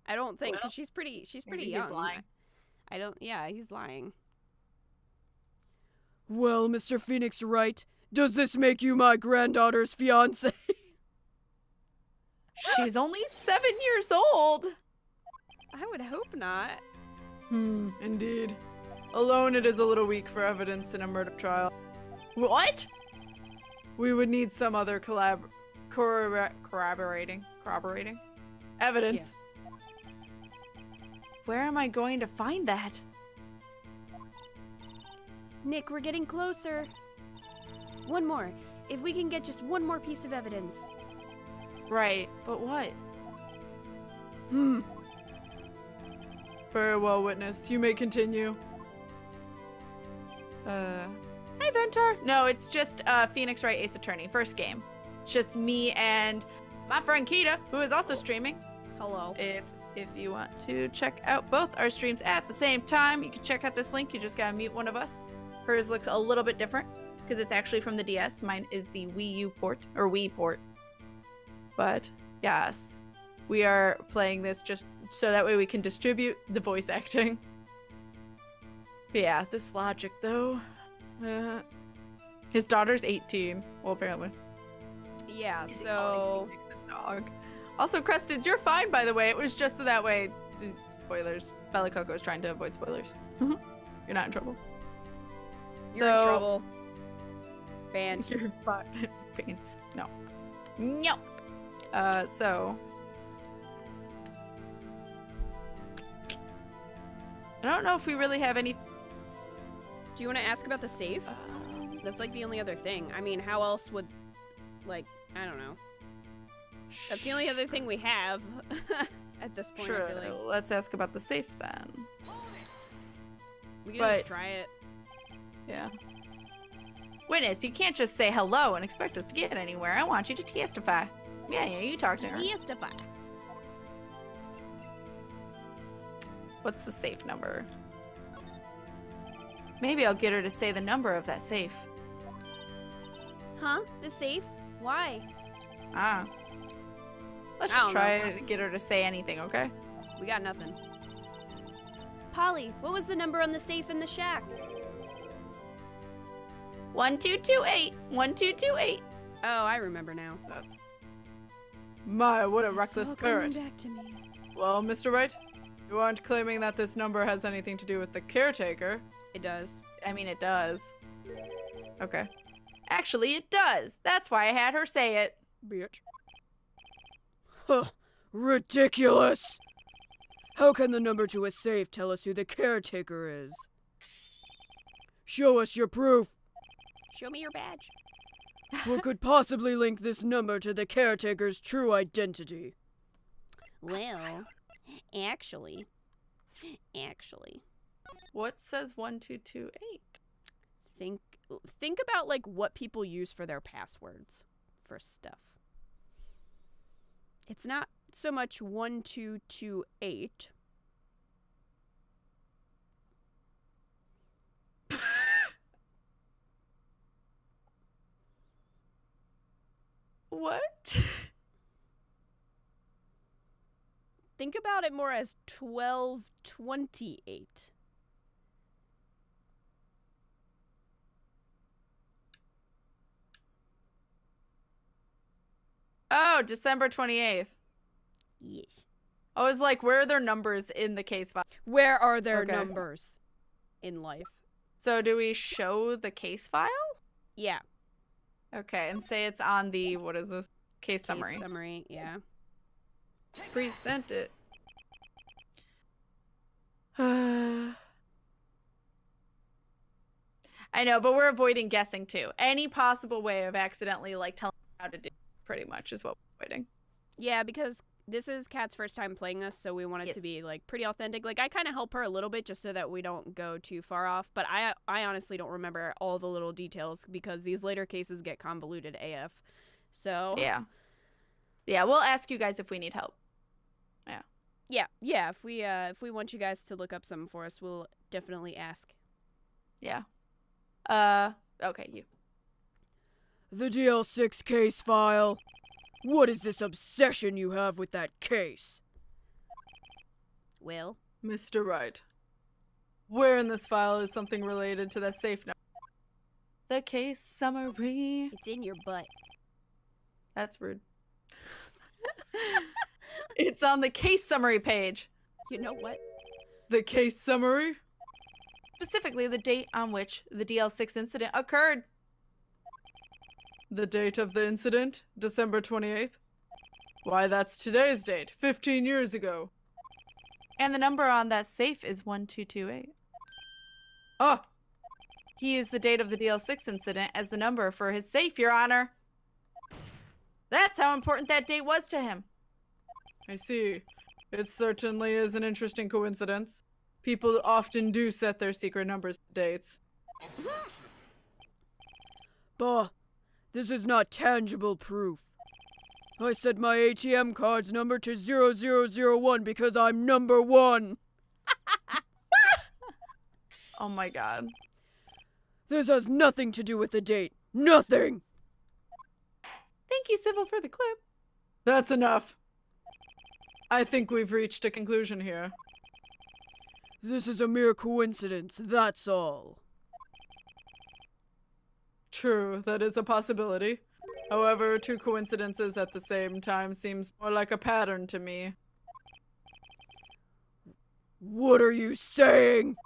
I don't think, 'cause she's pretty young. He's lying. Yeah, he's lying. Well, Mr. Phoenix Wright, Does this make you my granddaughter's fiance? She's only 7 years old. I would hope not. Indeed. Alone, it is a little weak for evidence in a murder trial. What? We would need some other corroborating evidence. Where am I going to find that? Nick, we're getting closer. One more. If we can get just one more piece of evidence. Right, but what? Very well, witness. You may continue. Hi, Ventar. No, it's just Phoenix Wright Ace Attorney, first game. It's just me and my friend Kita, who is also streaming. Hello. If you want to check out both our streams at the same time, you can check out this link. You just gotta mute one of us. Hers looks a little bit different because it's actually from the DS. Mine is the Wii U port, or Wii port. But yes, we are playing this just so that way we can distribute the voice acting. But yeah, this logic though. His daughter's 18. Well, apparently. Yeah, so... Dog. Also, Crested, you're fine, by the way. It was just so that way. Spoilers. Bella Coco is trying to avoid spoilers. You're not in trouble. You're in trouble. Banned. You're fine. Banned. No. No. So. I don't know if we really have any. Do you want to ask about the safe? That's like the only other thing. I mean, how else would, like, I don't know. That's the only other thing we have at this point. Sure. I feel like. Let's ask about the safe then. We can just try it. Yeah. Witness, you can't just say hello and expect us to get anywhere. I want you to testify. Yeah, you talk to her. Testify. What's the safe number? Maybe I'll get her to say the number of that safe. Huh? The safe? Why? Ah. Let's just try to get her to say anything, okay? We got nothing. Polly, what was the number on the safe in the shack? 1228. 1228. Oh, I remember now. My, what a reckless parent. Back to me. Well, Mr. Wright, you aren't claiming that this number has anything to do with the caretaker. It does. I mean, it does. Okay. Actually, it does. That's why I had her say it. Bitch. Huh. Ridiculous! How can the number to a safe tell us who the caretaker is? Show us your proof! Show me your badge. What could possibly link this number to the caretaker's true identity? Well, actually. What says 1228? Think about like what people use for their passwords for stuff. It's not so much 1228. What? Think about it more as 1228. Oh, December 28th. Yes. I was like, where are their numbers in the case file? Where are their Okay. numbers in life? So do we show the case file? Yeah. Okay, and say it's on the, what is this? Case summary. Case summary, yeah. Present it. I know, but we're avoiding guessing too. Any possible way of accidentally like telling how to do it, pretty much is what we're avoiding. Yeah, because this is Kat's first time playing this, so we want it to be like pretty authentic. Like I kind of help her a little bit just so that we don't go too far off, but I honestly don't remember all the little details because these later cases get convoluted AF. So yeah, we'll ask you guys if we need help. Yeah. If we want you guys to look up something for us, we'll definitely ask. Yeah. Okay, you. The DL6 case file. What is this obsession you have with that case? Will? Mr. Wright, where in this file is something related to that safe number? the case summary. It's in your butt. That's rude. It's on the case summary page. You know what? The case summary? Specifically, the date on which the DL6 incident occurred. The date of the incident, December 28th. Why, that's today's date, 15 years ago. And the number on that safe is 1228. Ah, He used the date of the DL6 incident as the number for his safe, Your Honor. That's how important that date was to him. I see. It certainly is an interesting coincidence. People often do set their secret numbers to dates. Bah, this is not tangible proof. I set my ATM card's number to 0001 because I'm number 1. Oh my god. This has nothing to do with the date. Nothing! Thank you, Sybil, for the clip. That's enough. I think we've reached a conclusion here. This is a mere coincidence, that's all. True, that is a possibility. However, two coincidences at the same time seems more like a pattern to me. What are you saying?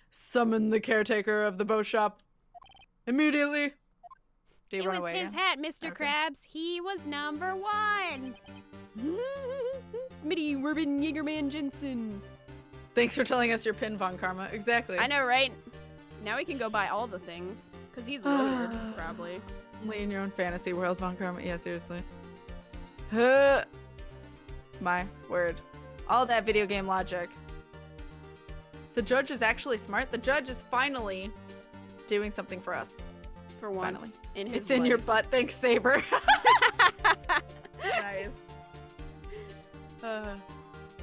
Summon the caretaker of the bow shop. Immediately. Do you It run was away? his again? hat, Mr. Okay. Krabs. He was number 1. Smitty, Ruben, Jaegerman, Jensen. Thanks for telling us your pin, Von Karma. Exactly. I know, right? Now we can go buy all the things. Because he's lowered, probably. Only in your own fantasy world, Von Karma. Yeah, seriously. My word. All that video game logic. The judge is actually smart. The judge is finally doing something for us. For once. Finally. In his It's in your life. butt. Thanks, Saber. Nice.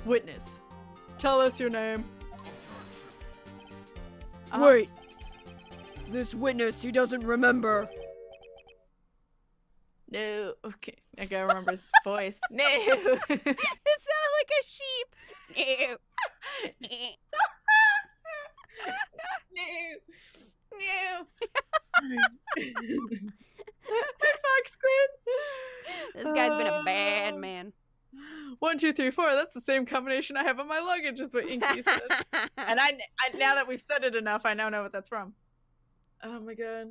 Witness. Tell us your name. Wait. This witness, he doesn't remember. No. Okay. I gotta remember his voice. No. It sounded like a sheep. No. No. Fox Squid. This guy's been a bad man. 1, 2, 3, 4. That's the same combination I have on my luggage, is what Inky said. And I now that we've said it enough, I now know what that's from. Oh my god.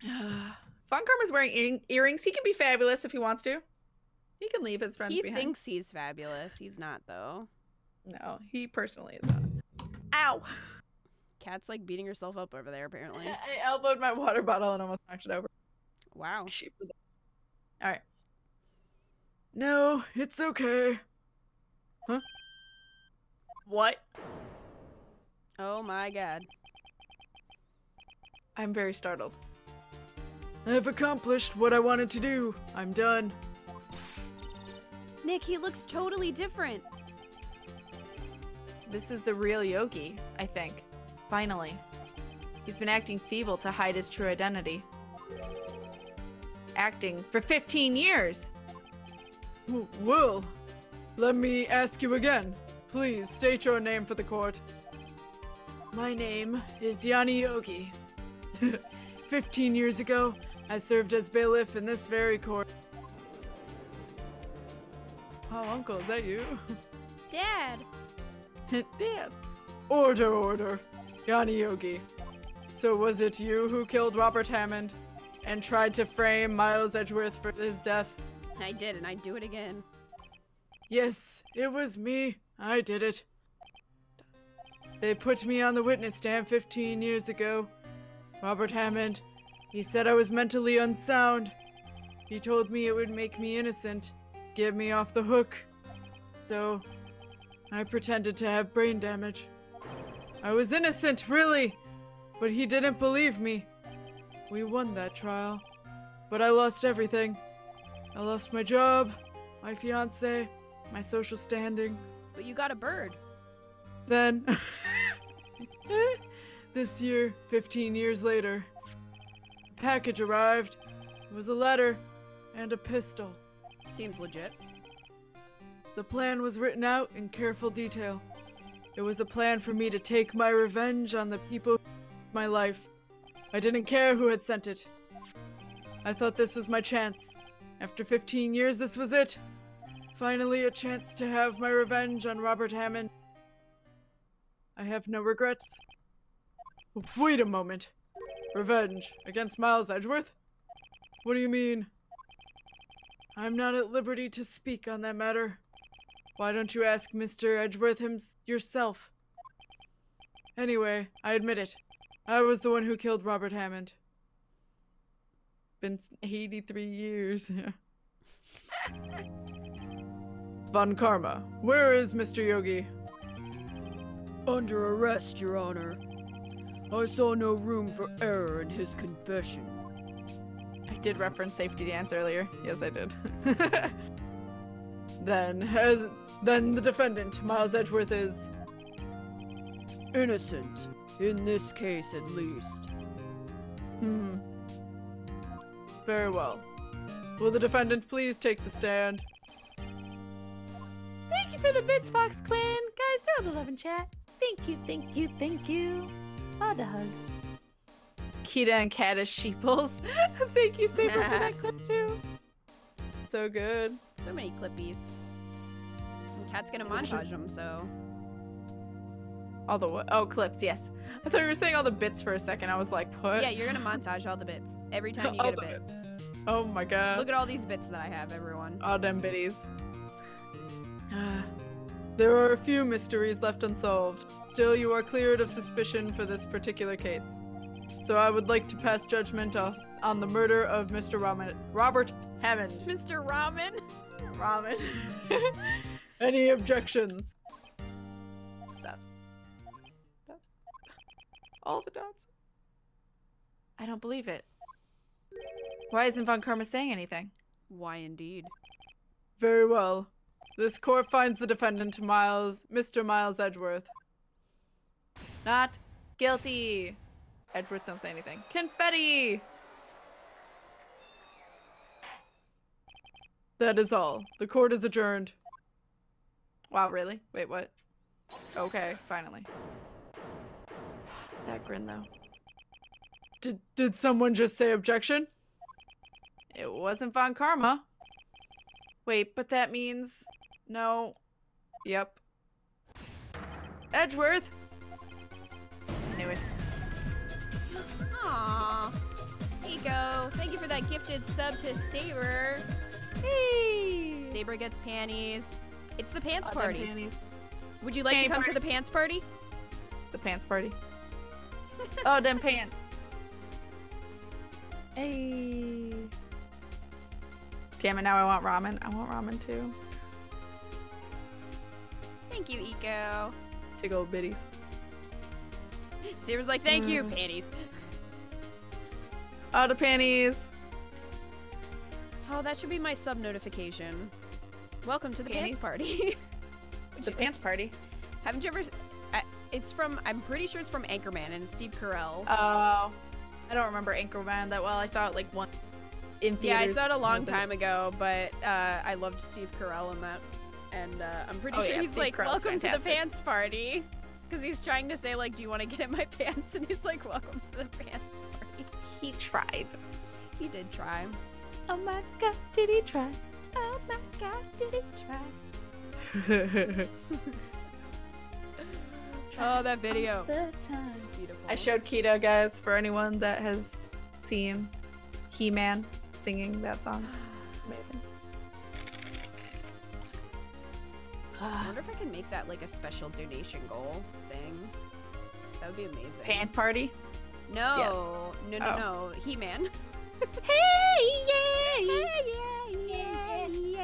Von Karma's wearing earrings. He can be fabulous if he wants to. He can leave his friends He behind. thinks he's fabulous. He's not, though. No, he personally is not. Ow! Kat's like beating herself up over there, apparently. I elbowed my water bottle and almost knocked it over. Wow. All right. No, it's okay. Huh? What? Oh my god. I'm very startled. I've accomplished what I wanted to do. I'm done. Nick, he looks totally different. This is the real Yogi, I think. Finally. He's been acting feeble to hide his true identity. Acting for 15 years! Well, let me ask you again. Please state your name for the court. My name is Yanni Yogi. 15 years ago, I served as bailiff in this very court. Oh, Uncle, is that you? Dad. Damn. Order, order. Yanni Yogi. So was it you who killed Robert Hammond and tried to frame Miles Edgeworth for his death? I did, and I'd do it again. Yes, it was me. I did it. They put me on the witness stand 15 years ago. Robert Hammond, he said I was mentally unsound. He told me it would make me innocent, get me off the hook. So, I pretended to have brain damage. I was innocent, really, but he didn't believe me. We won that trial, but I lost everything. I lost my job, my fiance, my social standing. But you got a bird. Then, this year, 15 years later, a package arrived. It was a letter and a pistol. Seems legit. The plan was written out in careful detail. It was a plan for me to take my revenge on the people who took my life. I didn't care who had sent it. I thought this was my chance. After 15 years, this was it. Finally, a chance to have my revenge on Robert Hammond. I have no regrets. Wait a moment. Revenge against Miles Edgeworth? What do you mean? I'm not at liberty to speak on that matter. Why don't you ask Mr. Edgeworth yourself? Anyway, I admit it. I was the one who killed Robert Hammond. Been 83 years. Von Karma, where is Mr. Yogi? Under arrest, Your Honor. I saw no room for error in his confession. I did reference safety dance earlier. Yes, I did. Then the defendant, Miles Edgeworth, is innocent. In this case, at least. Very well. Will the defendant please take the stand? Thank you for the bits, Fox Quinn. Guys, throw the love in chat. Thank you, thank you, thank you. All the hugs. Kita and Kat as sheeples. Thank you, Saber, for that clip too. So good. So many clippies. And Kat's gonna montage them, so. All the what? Oh, clips, yes. I thought you were saying all the bits for a second. I was like, what? Yeah, you're gonna montage all the bits. Every time you All get a the bit. Oh my god. Look at all these bits that I have, everyone. All them biddies. There are a few mysteries left unsolved. Still, you are cleared of suspicion for this particular case. So I would like to pass judgment on the murder of Mr. Robert Hammond. Mr. Ramen? Ramen. Any objections? Dots. All the dots. I don't believe it. Why isn't Von Karma saying anything? Why indeed? Very well. This court finds the defendant, Mr. Miles Edgeworth. Not guilty. Edgeworth, don't say anything. Confetti! That is all. The court is adjourned. Wow, really? Wait, what? Okay, finally. That grin, though. Did someone just say objection? It wasn't Von Karma. Wait, but that means... No. Yep. Edgeworth! I knew it. Aww. Eco, thank you for that gifted sub to Saber. Hey! Saber gets panties. It's the pants Oh, them party. panties. Would you like Panty to come party. to the pants party? The pants party. Oh, them pants. Hey. Damn it, now I want ramen. I want ramen too. Thank you, Eco. Big old biddies. Saber's like, thank you, panties. Oh, the panties. Oh, that should be my sub notification. Welcome to the Panties? pants party. The pants party. Haven't you ever? It's from. I'm pretty sure it's from Anchorman and Steve Carell. Oh, I don't remember Anchorman that well. I saw it like once in Yeah, theaters. I saw it a long That's time ago, but I loved Steve Carell in that, and I'm pretty Oh, sure yeah, he's Steve like, Carell's "Welcome to the fantastic. pants party," because he's trying to say like, "Do you want to get in my pants?" And he's like, "Welcome to the pants party." He tried. He did try. Oh my god, did he try? Oh my god, did he try? Oh, that video. The time. Beautiful. I showed Kita, guys, for anyone that has seen He-Man singing that song. Amazing. I wonder if I can make that like a special donation goal thing. That would be amazing. Pant party? No, Yes. no. He-Man.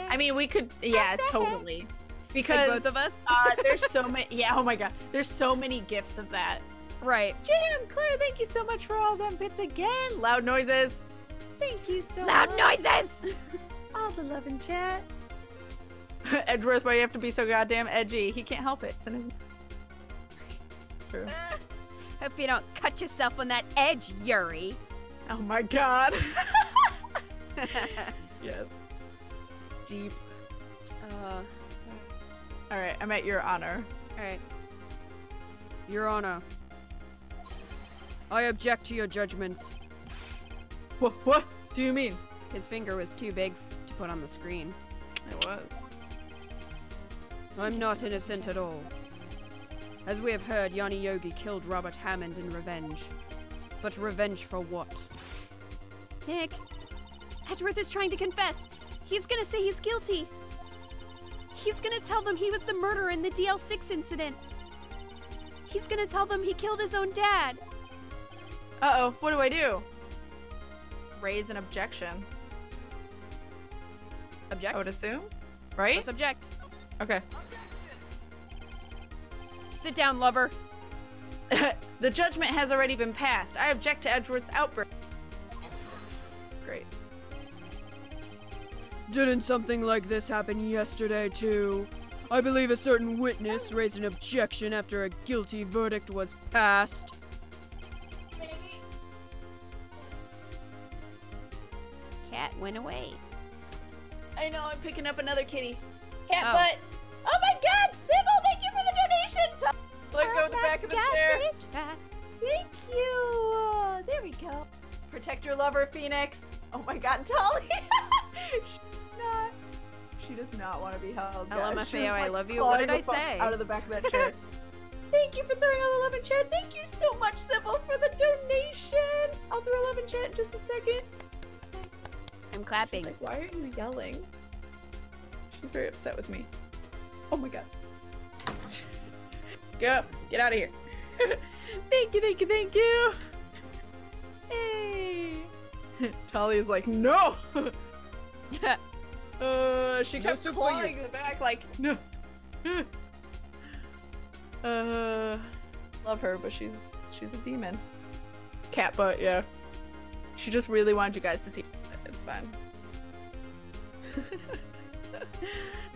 I mean, we could, yeah, totally. Because Like both of us. there's so many, yeah, oh my god, there's so many gifs of that. Right. Jim, Claire, thank you so much for all them bits again. Loud noises. Thank you so Loud much. noises. All the love in chat. Edgeworth, why you have to be so goddamn edgy? He can't help it. It's in his... True. Hope you don't cut yourself on that edge, Yuri. Oh my god. Yes. Deep. All right, I'm at your honor. All right. Your Honor, I object to your judgment. What do you mean? His finger was too big to put on the screen. It was. I'm not innocent at all. As we have heard, Yanni Yogi killed Robert Hammond in revenge. But revenge for what? Nick, Edgeworth is trying to confess. He's gonna say he's guilty. He's gonna tell them he was the murderer in the DL6 incident. He's gonna tell them he killed his own dad. Uh-oh, what do I do? Raise an objection. Object? I would assume, right? Let's object. Okay. Sit down, lover. The judgment has already been passed. I object to Edgeworth's outburst. Great. Didn't something like this happen yesterday, too? I believe a certain witness raised an objection after a guilty verdict was passed. Cat went away. I know, I'm picking up another kitty. Cat Oh. butt. Oh my god, Sybil, thank you for the donation! Let go of the back of the chair. Thank you. There we go. Protect your lover, Phoenix. Oh my god, Tolly. She does not want to be held. guys. LMFAO, She was, I like, love you. What did clawing I the fuck say? Out of the back of that chair. Thank you for throwing all the love in chat. Thank you so much, Sybil, for the donation. I'll throw love in chat in just a second. I'm She's clapping. like, why are you yelling? She's very upset with me. Oh my god. Go. Get out of here. Thank you, thank you, thank you. Hey. Tali is like, no. She kept clawing the back like, no. Love her, but she's a demon. Cat butt, yeah. She just really wanted you guys to see. It's fine.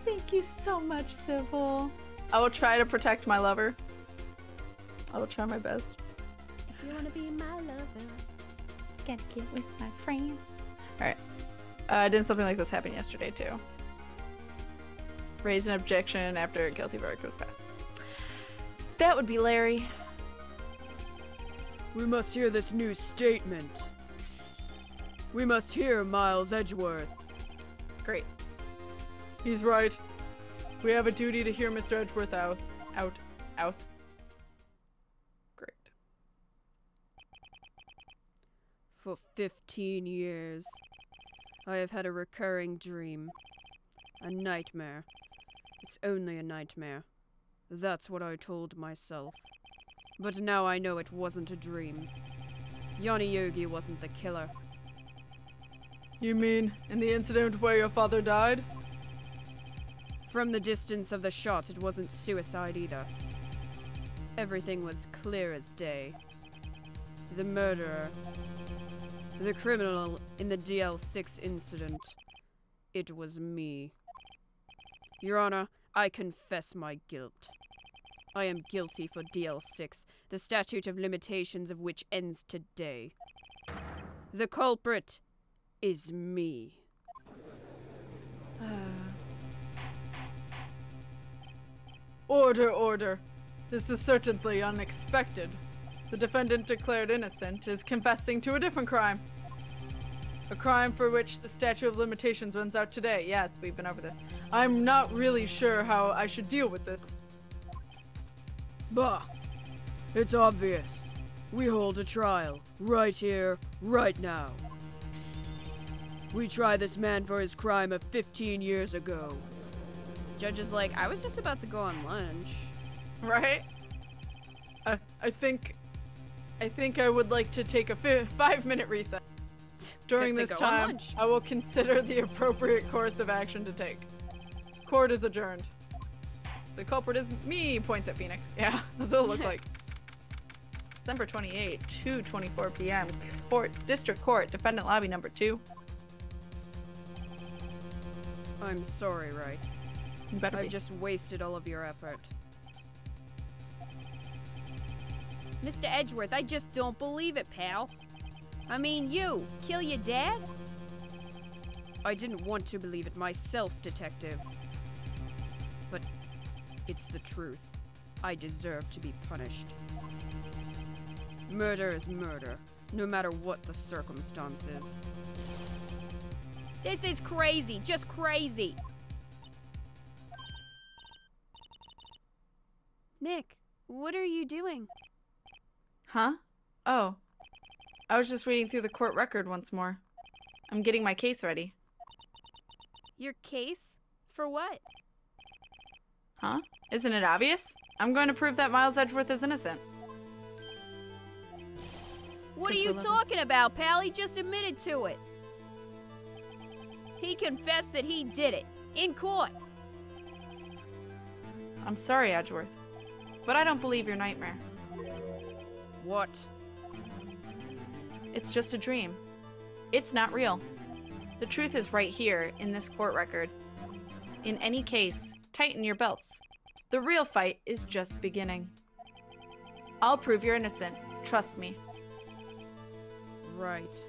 Thank you so much, Sybil. I will try to protect my lover. I will try my best. If you wanna be my lover, Gotta get with my friends. Alright. Didn't something like this happen yesterday, too? Raise an objection after a guilty verdict was passed. That would be Larry. We must hear this new statement. We must hear Miles Edgeworth. Great. He's right. We have a duty to hear Mr. Edgeworth out. Great. For 15 years, I have had a recurring dream. A nightmare. It's only a nightmare. That's what I told myself. But now I know it wasn't a dream. Yanni Yogi wasn't the killer. You mean in the incident where your father died? From the distance of the shot, it wasn't suicide either. Everything was clear as day. The murderer, the criminal in the DL6 incident, it was me. Your Honor, I confess my guilt. I am guilty for DL6, the statute of limitations of which ends today. The culprit is me. Order. This is certainly unexpected. The defendant declared innocent is confessing to a different crime. A crime for which the statute of limitations runs out today. Yes, we've been over this. I'm not really sure how I should deal with this. Bah! It's obvious. We hold a trial. Right here, right now. We try this man for his crime of 15 years ago. Judge is like, I was just about to go on lunch. Right? I think I would like to take a 5-minute recess. During Good to this go on time, lunch. I will consider the appropriate course of action to take. Court is adjourned. The culprit is me, points at Phoenix. Yeah, that's what it looked like. December 28, 2:24 p.m. District Court, Defendant Lobby number 2. I'm sorry, Wright. You better I've be. just wasted all of your effort. Mr. Edgeworth, I just don't believe it, pal. I mean, you kill your dad? I didn't want to believe it myself, Detective. But it's the truth. I deserve to be punished. Murder is murder, no matter what the circumstances. This is crazy, just crazy. Nick, what are you doing? Huh? Oh. I was just reading through the court record once more. I'm getting my case ready. Your case? For what? Huh? Isn't it obvious? I'm going to prove that Miles Edgeworth is innocent. What are you talking about, pal? He just admitted to it. He confessed that he did it. In court. I'm sorry, Edgeworth. But I don't believe your nightmare. What? It's just a dream. It's not real. The truth is right here in this court record. In any case, tighten your belts. The real fight is just beginning. I'll prove you're innocent. Trust me. Right.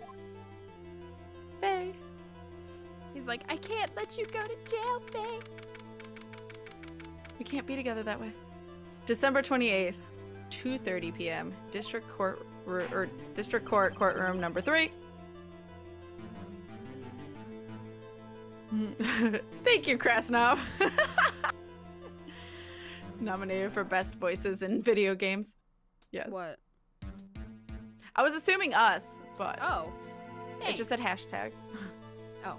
Faye. He's like, I can't let you go to jail, Faye. We can't be together that way. December 28th, 2:30 p.m. District Court courtroom number 3. Thank you, Krasnov. Nominated for best voices in video games. Yes. What? I was assuming us, but Oh. it just said hashtag. Oh.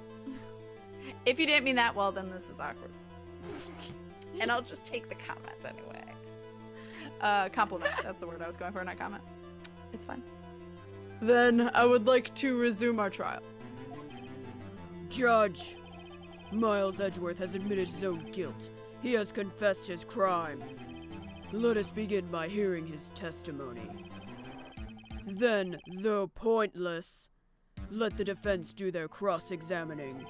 If you didn't mean that, well, then this is awkward. And I'll just take the comment anyway. Compliment. That's the word I was going for, not comment. It's fine. Then I would like to resume our trial. Judge, Miles Edgeworth has admitted his own guilt. He has confessed his crime. Let us begin by hearing his testimony. Then, though pointless, let the defense do their cross-examining.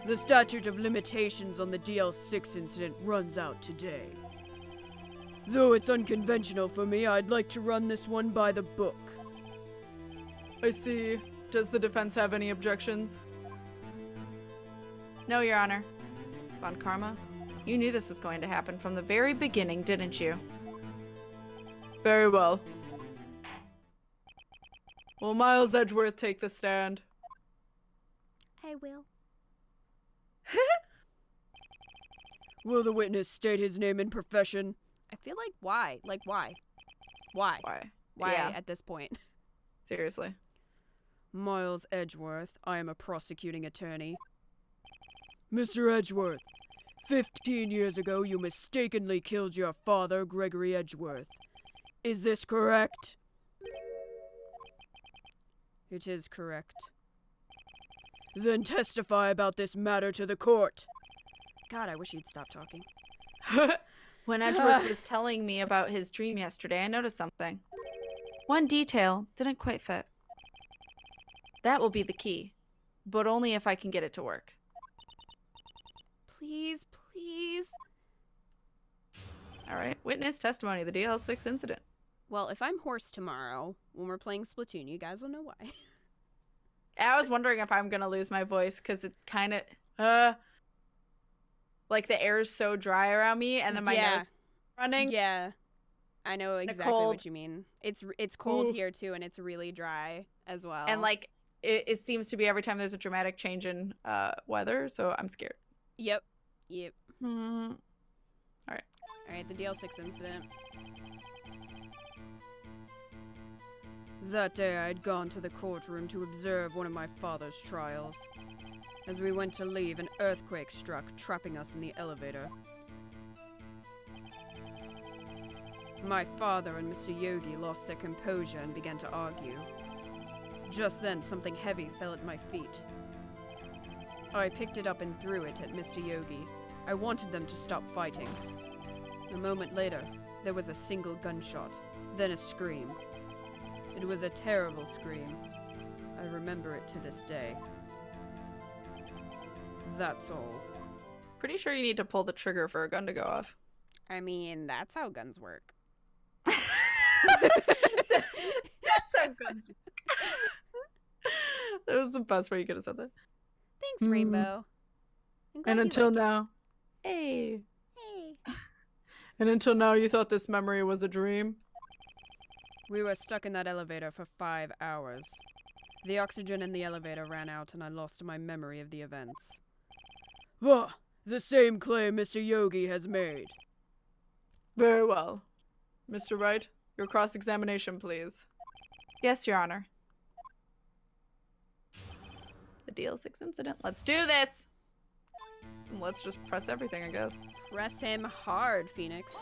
The statute of limitations on the DL6 incident runs out today. Though it's unconventional for me, I'd like to run this one by the book. I see. Does the defense have any objections? No, Your Honor. Von Karma, you knew this was going to happen from the very beginning, didn't you? Very well. Will Miles Edgeworth take the stand? I will. Will the witness state his name and profession? I feel like why? Like why? Why? Why? Why Yeah. at this point? Seriously. Miles Edgeworth, I am a prosecuting attorney. Mr. Edgeworth, 15 years ago you mistakenly killed your father, Gregory Edgeworth. Is this correct? It is correct. Then testify about this matter to the court. God, I wish you'd stop talking. When Edgeworth was telling me about his dream yesterday, I noticed something. One detail didn't quite fit. That will be the key, but only if I can get it to work. Please, please. All right, witness testimony, the DL6 incident. Well, if I'm hoarse tomorrow when we're playing Splatoon, you guys will know why. I was wondering if I'm gonna lose my voice because it kind of, like the air is so dry around me, and then my nose is running. Yeah, I know exactly what you mean. It's cold here too, and it's really dry as well. And like it seems to be every time there's a dramatic change in weather, so I'm scared. Yep. All right, the DL6 incident. That day I had gone to the courtroom to observe one of my father's trials. As we went to leave, an earthquake struck, trapping us in the elevator. My father and Mr. Yogi lost their composure and began to argue. Just then, something heavy fell at my feet. I picked it up and threw it at Mr. Yogi. I wanted them to stop fighting. A moment later, there was a single gunshot, then a scream. It was a terrible scream. I remember it to this day. That's all. pretty sure you need to pull the trigger for a gun to go off. I mean, that's how guns work. That's how guns work. That was the best way you could have said that. Thanks, Rainbow. I'm glad And you until like it. now. Hey. Hey. And until now you thought this memory was a dream? We were stuck in that elevator for 5 hours. The oxygen in the elevator ran out and I lost my memory of the events. Ah, the same claim Mr. Yogi has made. Very well. Mr. Wright, your cross-examination, please. Yes, Your Honor. The DL6 incident. Let's do this! Let's just press everything, I guess. Press him hard, Phoenix.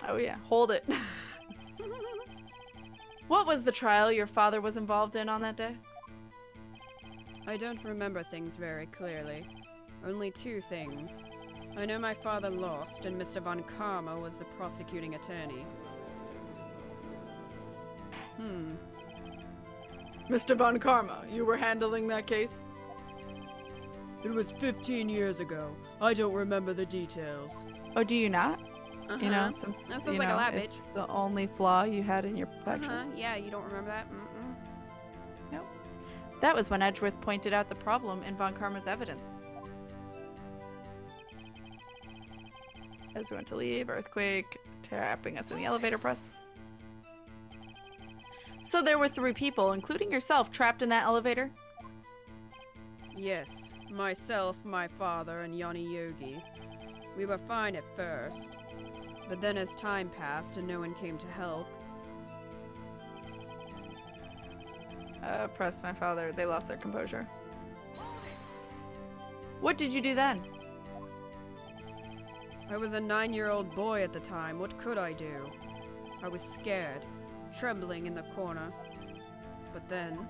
Oh yeah, hold it. What was the trial your father was involved in on that day? I don't remember things very clearly. Only 2 things. I know my father lost, and Mr. Von Karma was the prosecuting attorney. Mr. Von Karma, you were handling that case? It was 15 years ago. I don't remember the details. Oh, do you not? You know, Uh-huh. since That sounds you like a know, lab it's bitch. the only flaw you had in your perfection. Yeah, you don't remember that? Mm-mm. Nope. That was when Edgeworth pointed out the problem in Von Karma's evidence. As we went to leave, earthquake, trapping us in the elevator press. So there were 3 people, including yourself, trapped in that elevator? Yes, myself, my father, and Yanni Yogi. We were fine at first, but then as time passed and no one came to help, Press my father. They lost their composure. What did you do then? I was a 9-year-old boy at the time. What could I do? I was scared, trembling in the corner. But then,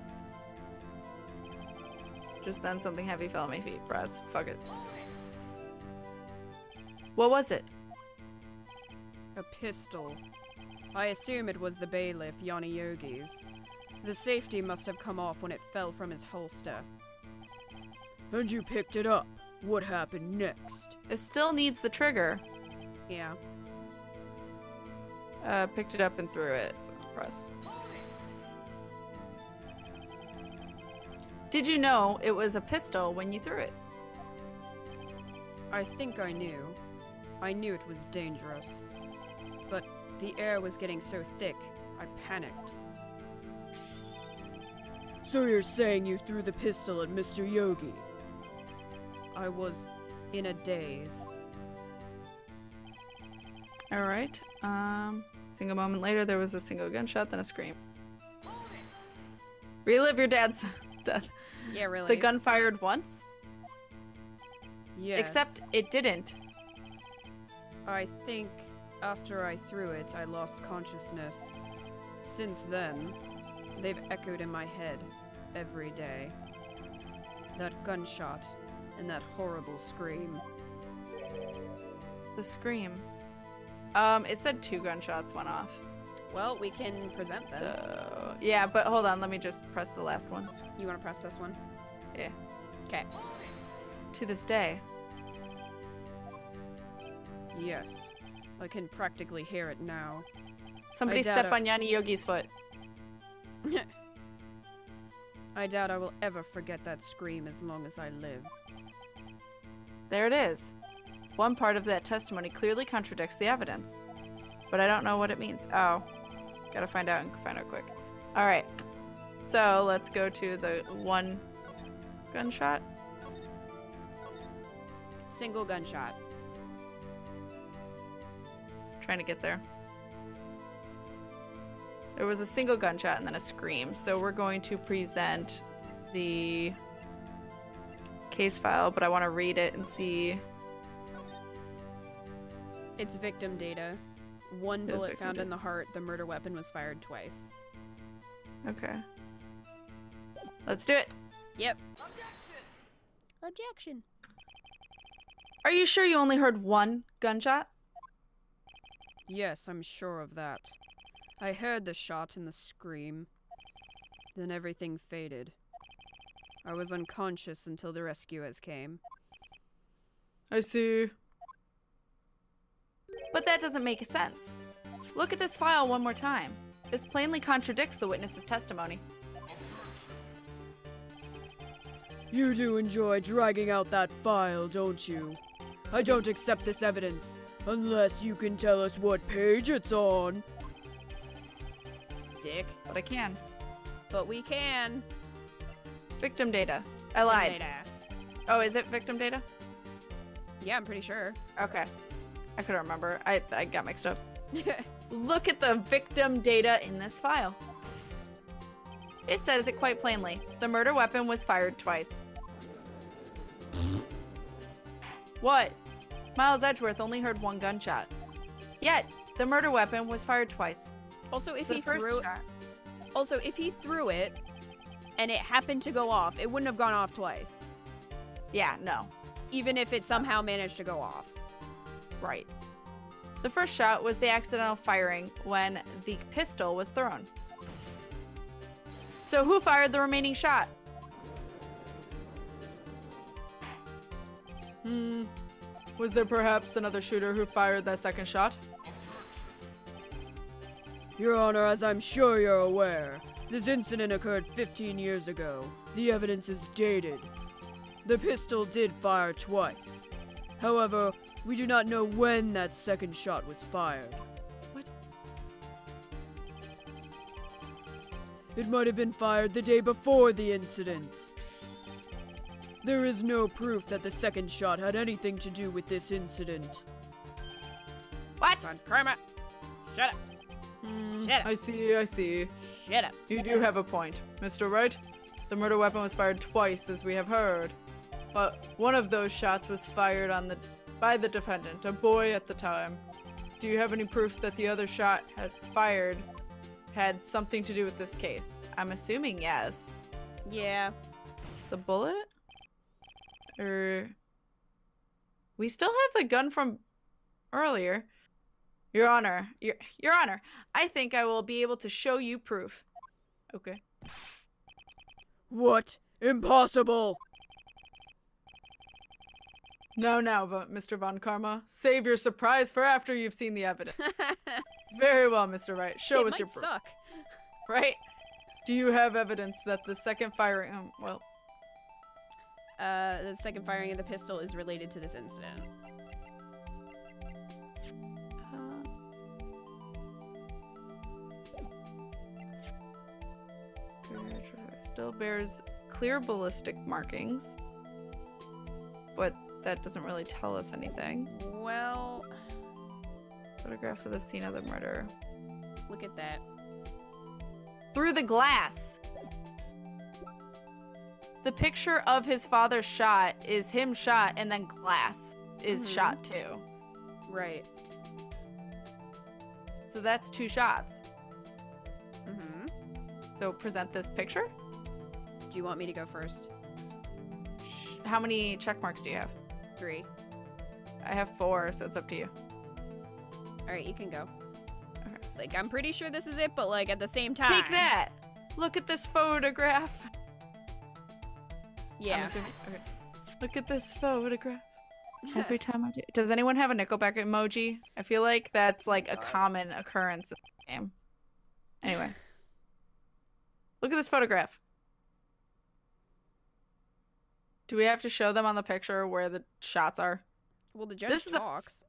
Just then something heavy fell at my feet. Press. Fuck it. What was it? a pistol. I assume it was the bailiff, Yanni Yogi's. The safety must have come off when it fell from his holster. And you picked it up. What happened next? It still needs the trigger. Yeah. Picked it up and threw it. Press. Did you know it was a pistol when you threw it? I think I knew. I knew it was dangerous. But the air was getting so thick, I panicked. So you're saying you threw the pistol at Mr. Yogi? I was in a daze. Alright. Single moment later, there was a single gunshot, then a scream. Relive your dad's death. Yeah, really. The gun fired once? Yes. Except it didn't. I think after I threw it, I lost consciousness. Since then, they've echoed in my head every day. That gunshot and that horrible scream. The scream. It said 2 gunshots went off. Well, we can present them. So, yeah, but hold on, let me just press the last one. You want to press this one? Yeah. Okay. To this day. Yes, I can practically hear it now. Somebody I doubt step it. on Yanni Yogi's foot. I doubt I will ever forget that scream as long as I live. There it is. One part of that testimony clearly contradicts the evidence. But I don't know what it means. Oh. Gotta find out and find out quick. Alright. So let's go to the 1 gunshot. Single gunshot. Trying to get there. There was a single gunshot and then a scream. So we're going to present the case file, but I want to read it and see. It's victim data. 1 It is bullet victim found data. in the heart. The murder weapon was fired twice. Okay. Let's do it. Yep. Objection. Are you sure you only heard 1 gunshot? Yes, I'm sure of that. I heard the shot and the scream. Then everything faded. I was unconscious until the rescuers came. I see. But that doesn't make sense. Look at this file one more time. This plainly contradicts the witness's testimony. You do enjoy dragging out that file, don't you? I don't accept this evidence. Unless you can tell us what page it's on. Dick. But I can. But we can. Victim data. I lied. Data. Oh, is it victim data? Yeah, I'm pretty sure. Okay. I couldn't remember. I got mixed up. Look at the victim data in this file. It says it quite plainly. The murder weapon was fired twice. What? Miles Edgeworth only heard one gunshot. Yet, the murder weapon was fired twice. Also, if The he first threw shot. Also, if he threw it and it happened to go off, it wouldn't have gone off twice. Yeah, no. Even if it somehow managed to go off. Right. The first shot was the accidental firing when the pistol was thrown. So who fired the remaining shot? Was there perhaps another shooter who fired that second shot? Your Honor, as I'm sure you're aware, this incident occurred 15 years ago. The evidence is dated. The pistol did fire twice. However, we do not know when that second shot was fired. What? It might have been fired the day before the incident. There is no proof that the second shot had anything to do with this incident. What? Come on, Karma. Shut up. Shut up. I see. Shut up. You do have a point, Mr. Wright. The murder weapon was fired twice, as we have heard. But one of those shots was fired by the defendant, a boy at the time. Do you have any proof that the other shot had something to do with this case? I'm assuming yes. Yeah. The bullet? We still have the gun from earlier. Your Honor, Your Honor, I think I will be able to show you proof. Okay. What? Impossible! Now, but Mr. Von Karma, save your surprise for after you've seen the evidence. Very well, Mr. Wright. Show us your proof. Suck. Right? Do you have evidence that the second firing, The second firing of the pistol is related to this incident. Still bears clear ballistic markings, but that doesn't really tell us anything. Well, Photograph of the scene of the murder. look at that. Through the glass! The picture of his father's shot is him shot, and then glass is shot too. Right. So that's 2 shots. Mm-hmm. So present this picture? Do you want me to go first? How many check marks do you have? 3. I have 4, so it's up to you. Alright, you can go. Okay. Like, I'm pretty sure this is it, but, like, at the same time. Take that! Look at this photograph. I'm Yeah. assuming- okay. Look at this photograph. Every time I do. Does anyone have a Nickelback emoji? I feel like that's like a common occurrence in the game. Anyway. Look at this photograph. Do we have to show them on the picture where the shots are? Well, the judge This is a- talks.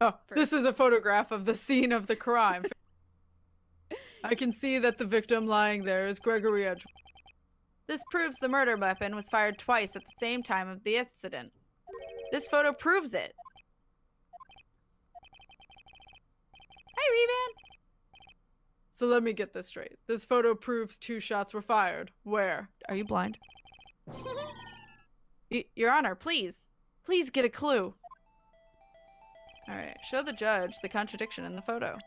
Oh, this is a photograph of the scene of the crime. I can see that the victim lying there is Gregory Edgeworth. This proves the murder weapon was fired twice at the same time of the incident. This photo proves it. Hi, Revan. So let me get this straight. This photo proves 2 shots were fired. Where? Are you blind? Your Honor, please. Please get a clue. Alright, show the judge the contradiction in the photo.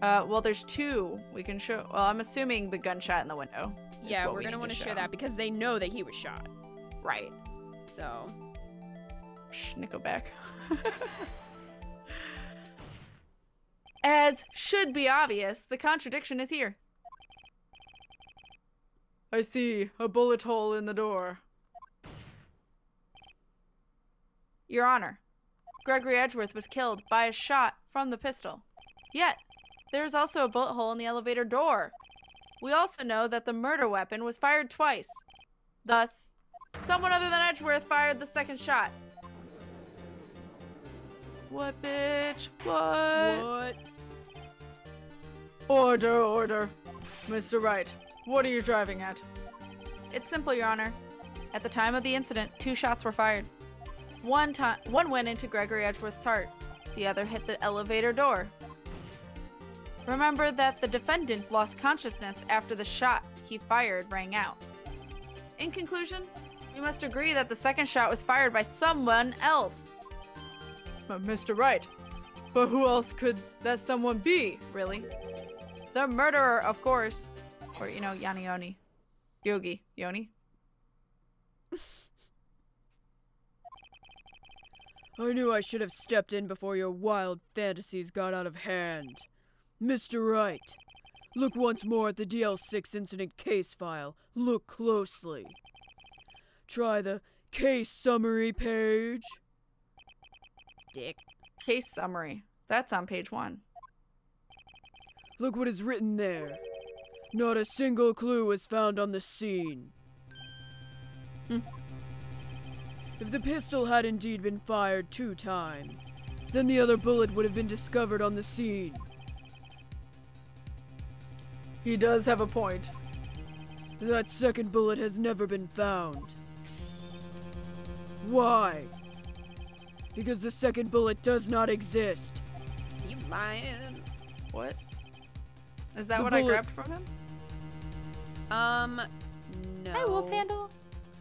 Well, there's 2 we can show. Well, I'm assuming the gunshot in the window. is Yeah, what we're we gonna need want to show show that because they know that he was shot. Right. So, Psh, Nickelback. As should be obvious, the contradiction is here. I see a bullet hole in the door. Your Honor, Gregory Edgeworth was killed by a shot from the pistol. Yet, there is also a bullet hole in the elevator door. We also know that the murder weapon was fired twice. Thus, someone other than Edgeworth fired the second shot. What, bitch? What? Order. Mr. Wright, what are you driving at? It's simple, Your Honor. At the time of the incident, 2 shots were fired. One went into Gregory Edgeworth's heart. The other hit the elevator door. Remember that the defendant lost consciousness after the shot he fired rang out. In conclusion, we must agree that the second shot was fired by someone else. Mr. Wright, but who else could that someone be? Really? The murderer, of course. Or, you know, Yoni. Yoni. I knew I should have stepped in before your wild fantasies got out of hand. Mr. Wright, look once more at the DL6 incident case file. Look closely. Try the case summary page. Dick. Case summary. That's on page 1. Look what is written there. Not a single clue was found on the scene. If the pistol had indeed been fired 2 times, then the other bullet would have been discovered on the scene. He does have a point. That second bullet has never been found. Why? Because the second bullet does not exist. You lying? What? Is that The what I bullet- grabbed from him? No. Hi, Wolf Handle.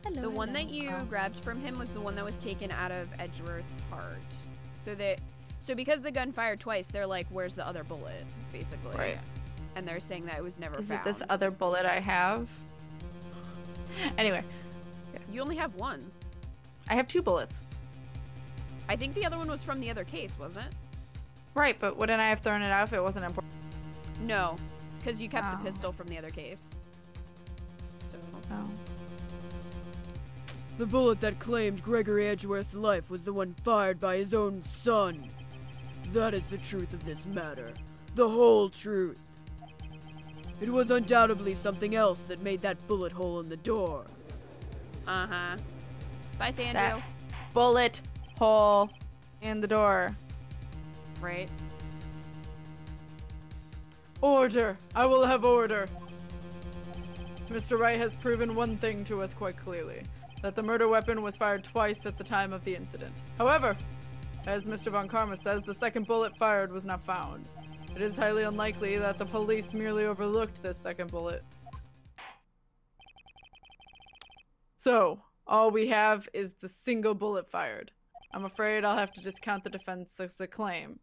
Hello. The one that you Oh. grabbed from him was the one that was taken out of Edgeworth's heart. So because the gun fired twice, they're like, where's the other bullet, basically. Right. And they're saying that it was never Is found. it this other bullet I have? Anyway, You only have 1. I have 2 bullets. I think the other one was from the other case, wasn't it? Right, but wouldn't I have thrown it out if it wasn't important? No, because you kept Oh. the pistol from the other case. So Oh. The bullet that claimed Gregory Edgeworth's life was the one fired by his own son. That is the truth of this matter. The whole truth. It was undoubtedly something else that made that bullet hole in the door. Bye, Sandro. That bullet hole in the door. Right. Order! I will have order! Mr. Wright has proven one thing to us quite clearly, that the murder weapon was fired twice at the time of the incident. However, as Mr. Von Karma says, the second bullet fired was not found. It is highly unlikely that the police merely overlooked this second bullet. So, all we have is the single bullet fired. I'm afraid I'll have to discount the defense's claim.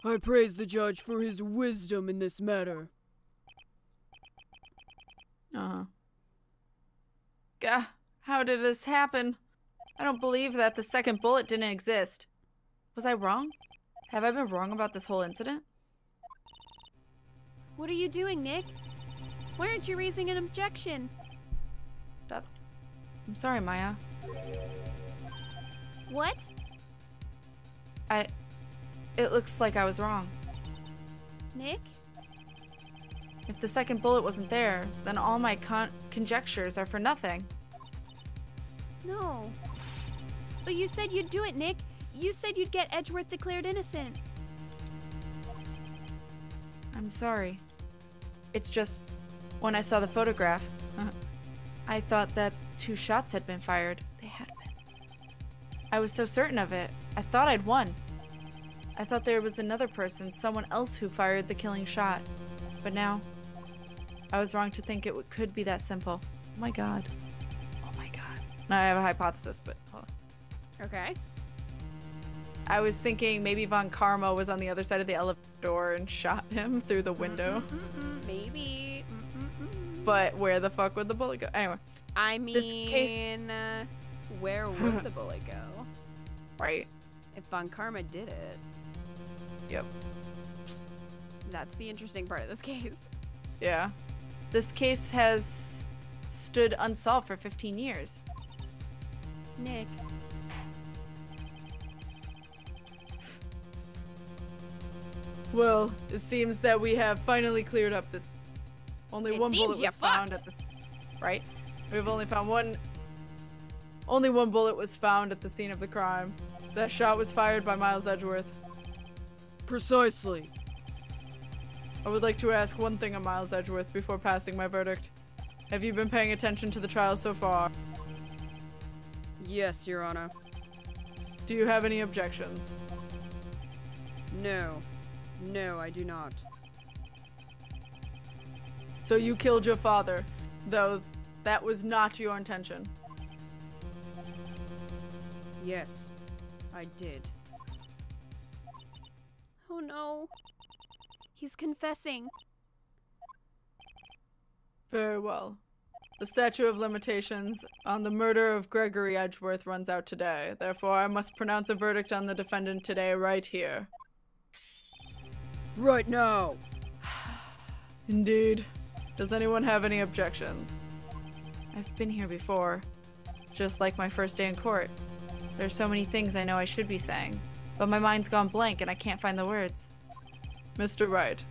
I praise the judge for his wisdom in this matter. Gah, how did this happen? I don't believe that the second bullet didn't exist. Was I wrong? Have I been wrong about this whole incident? What are you doing, Nick? Why aren't you raising an objection? I'm sorry, Maya. What? It looks like I was wrong. Nick? If the second bullet wasn't there, then all my conjectures are for nothing. No. But you said you'd do it, Nick. You said you'd get Edgeworth declared innocent. I'm sorry. It's just, when I saw the photograph, I thought that 2 shots had been fired. They had been. I was so certain of it. I thought I'd won. I thought there was another person, someone else who fired the killing shot. But now, I was wrong to think it could be that simple. Oh my god. Oh my god. Now I have a hypothesis, but hold on. Okay. I was thinking maybe Von Karma was on the other side of the elevator door and shot him through the window. Maybe. But where the fuck would the bullet go? Anyway, I mean, This case- where would the bullet go? right. If Von Karma did it. Yep. That's the interesting part of this case. Yeah. This case has stood unsolved for 15 years. Nick. Well, it seems that we have finally cleared up this. Only It one seems bullet you was found fucked. at this. Right? We've only found Only one bullet was found at the scene of the crime. That shot was fired by Miles Edgeworth. Precisely. I would like to ask one thing of Miles Edgeworth before passing my verdict. Have you been paying attention to the trial so far? Yes, Your Honor. Do you have any objections? No. No, I do not. So you killed your father, though that was not your intention. Yes, I did. Oh no. He's confessing. Very well. The statute of limitations on the murder of Gregory Edgeworth runs out today. Therefore, I must pronounce a verdict on the defendant today, right here. Right now! Indeed. Does anyone have any objections? I've been here before. Just like my first day in court. There's so many things I know I should be saying, but my mind's gone blank and I can't find the words. Mr. Wright.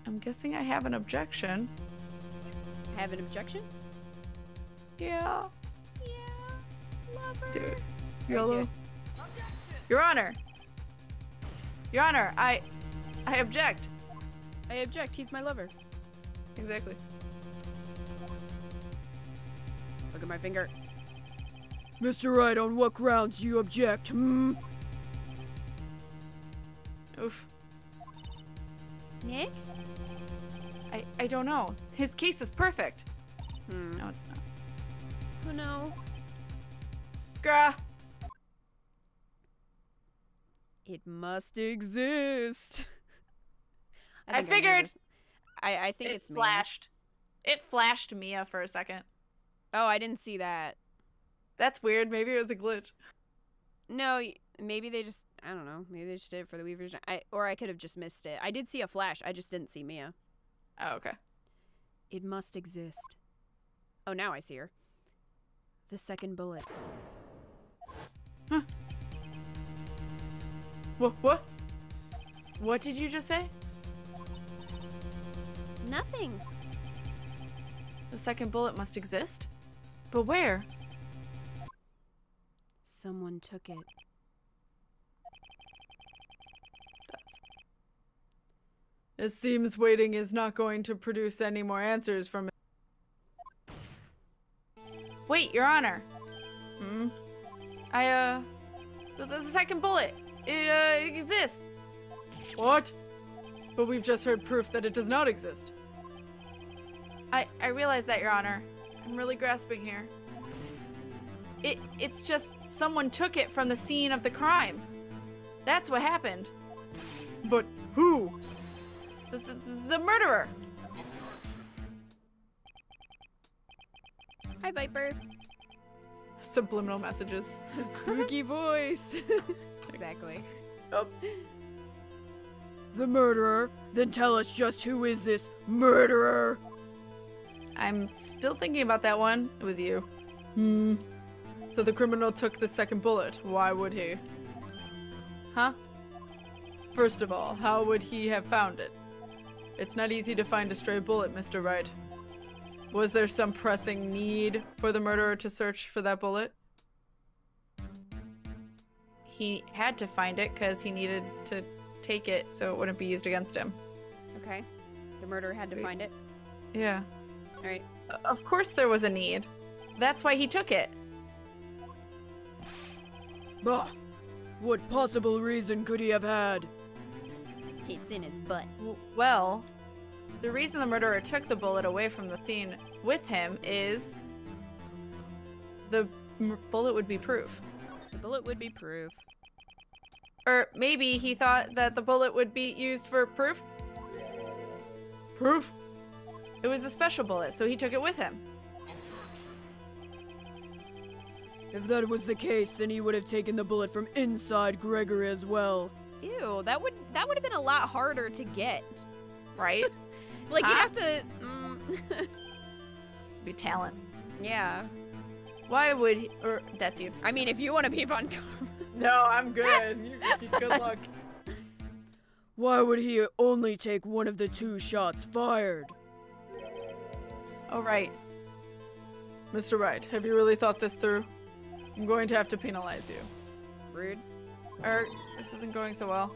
I'm guessing I have an objection. Have an objection? Yeah. Yeah. Lover. Dude. YOLO. Your Honor. Your Honor, I object. I object. He's my lover. Exactly. Look at my finger. Mr. Wright, on what grounds do you object, hmm? Oof. Nick? I don't know. His case is perfect. No, it's not. Oh no. Grah. It must exist. I think knew figured. this. I think It it's me. flashed. It flashed Mia for a second. Oh, I didn't see that. That's weird. Maybe it was a glitch. No, maybe they just, I don't know. Maybe they just did it for the Wii version. Or I could have just missed it. I did see a flash. I just didn't see Mia. Oh, okay. It must exist. Oh, now I see her. The second bullet. Huh. What? What did you just say? Nothing. The second bullet must exist? But where? Someone took it. It seems waiting is not going to produce any more answers from it. Wait, Your Honor. The second bullet. It exists. What? But we've just heard proof that it does not exist. I realize that, Your Honor. I'm really grasping here. It's just someone took it from the scene of the crime. That's what happened. But who? The murderer. Hi, Viper. Subliminal messages. Spooky voice. Exactly. Oh. The murderer? Then tell us just who is this murderer? I'm still thinking about that one. It was you. So the criminal took the second bullet. Why would he? Huh? First of all, how would he have found it? It's not easy to find a stray bullet, Mr. Wright. Was there some pressing need for the murderer to search for that bullet? He had to find it because he needed to take it so it wouldn't be used against him. Okay. The murderer had to find it. Yeah. All right. Of course there was a need. That's why he took it. Bah! What possible reason could he have had? It's in his butt. Well, the reason the murderer took the bullet away from the scene with him is the bullet would be proof. The bullet would be proof. Or maybe he thought that the bullet would be used for proof. Proof? It was a special bullet, so he took it with him. If that was the case, then he would have taken the bullet from inside Gregory as well. Ew, that would have been a lot harder to get. Right? Like, you'd Huh? have to... Be talent. yeah. Why would he, or that's you. I mean, if you want to be on camera. No, I'm good. Good luck. Why would he only take one of the two shots fired? Oh, right. Mr. Wright, have you really thought this through? I'm going to have to penalize you. Rude. This isn't going so well.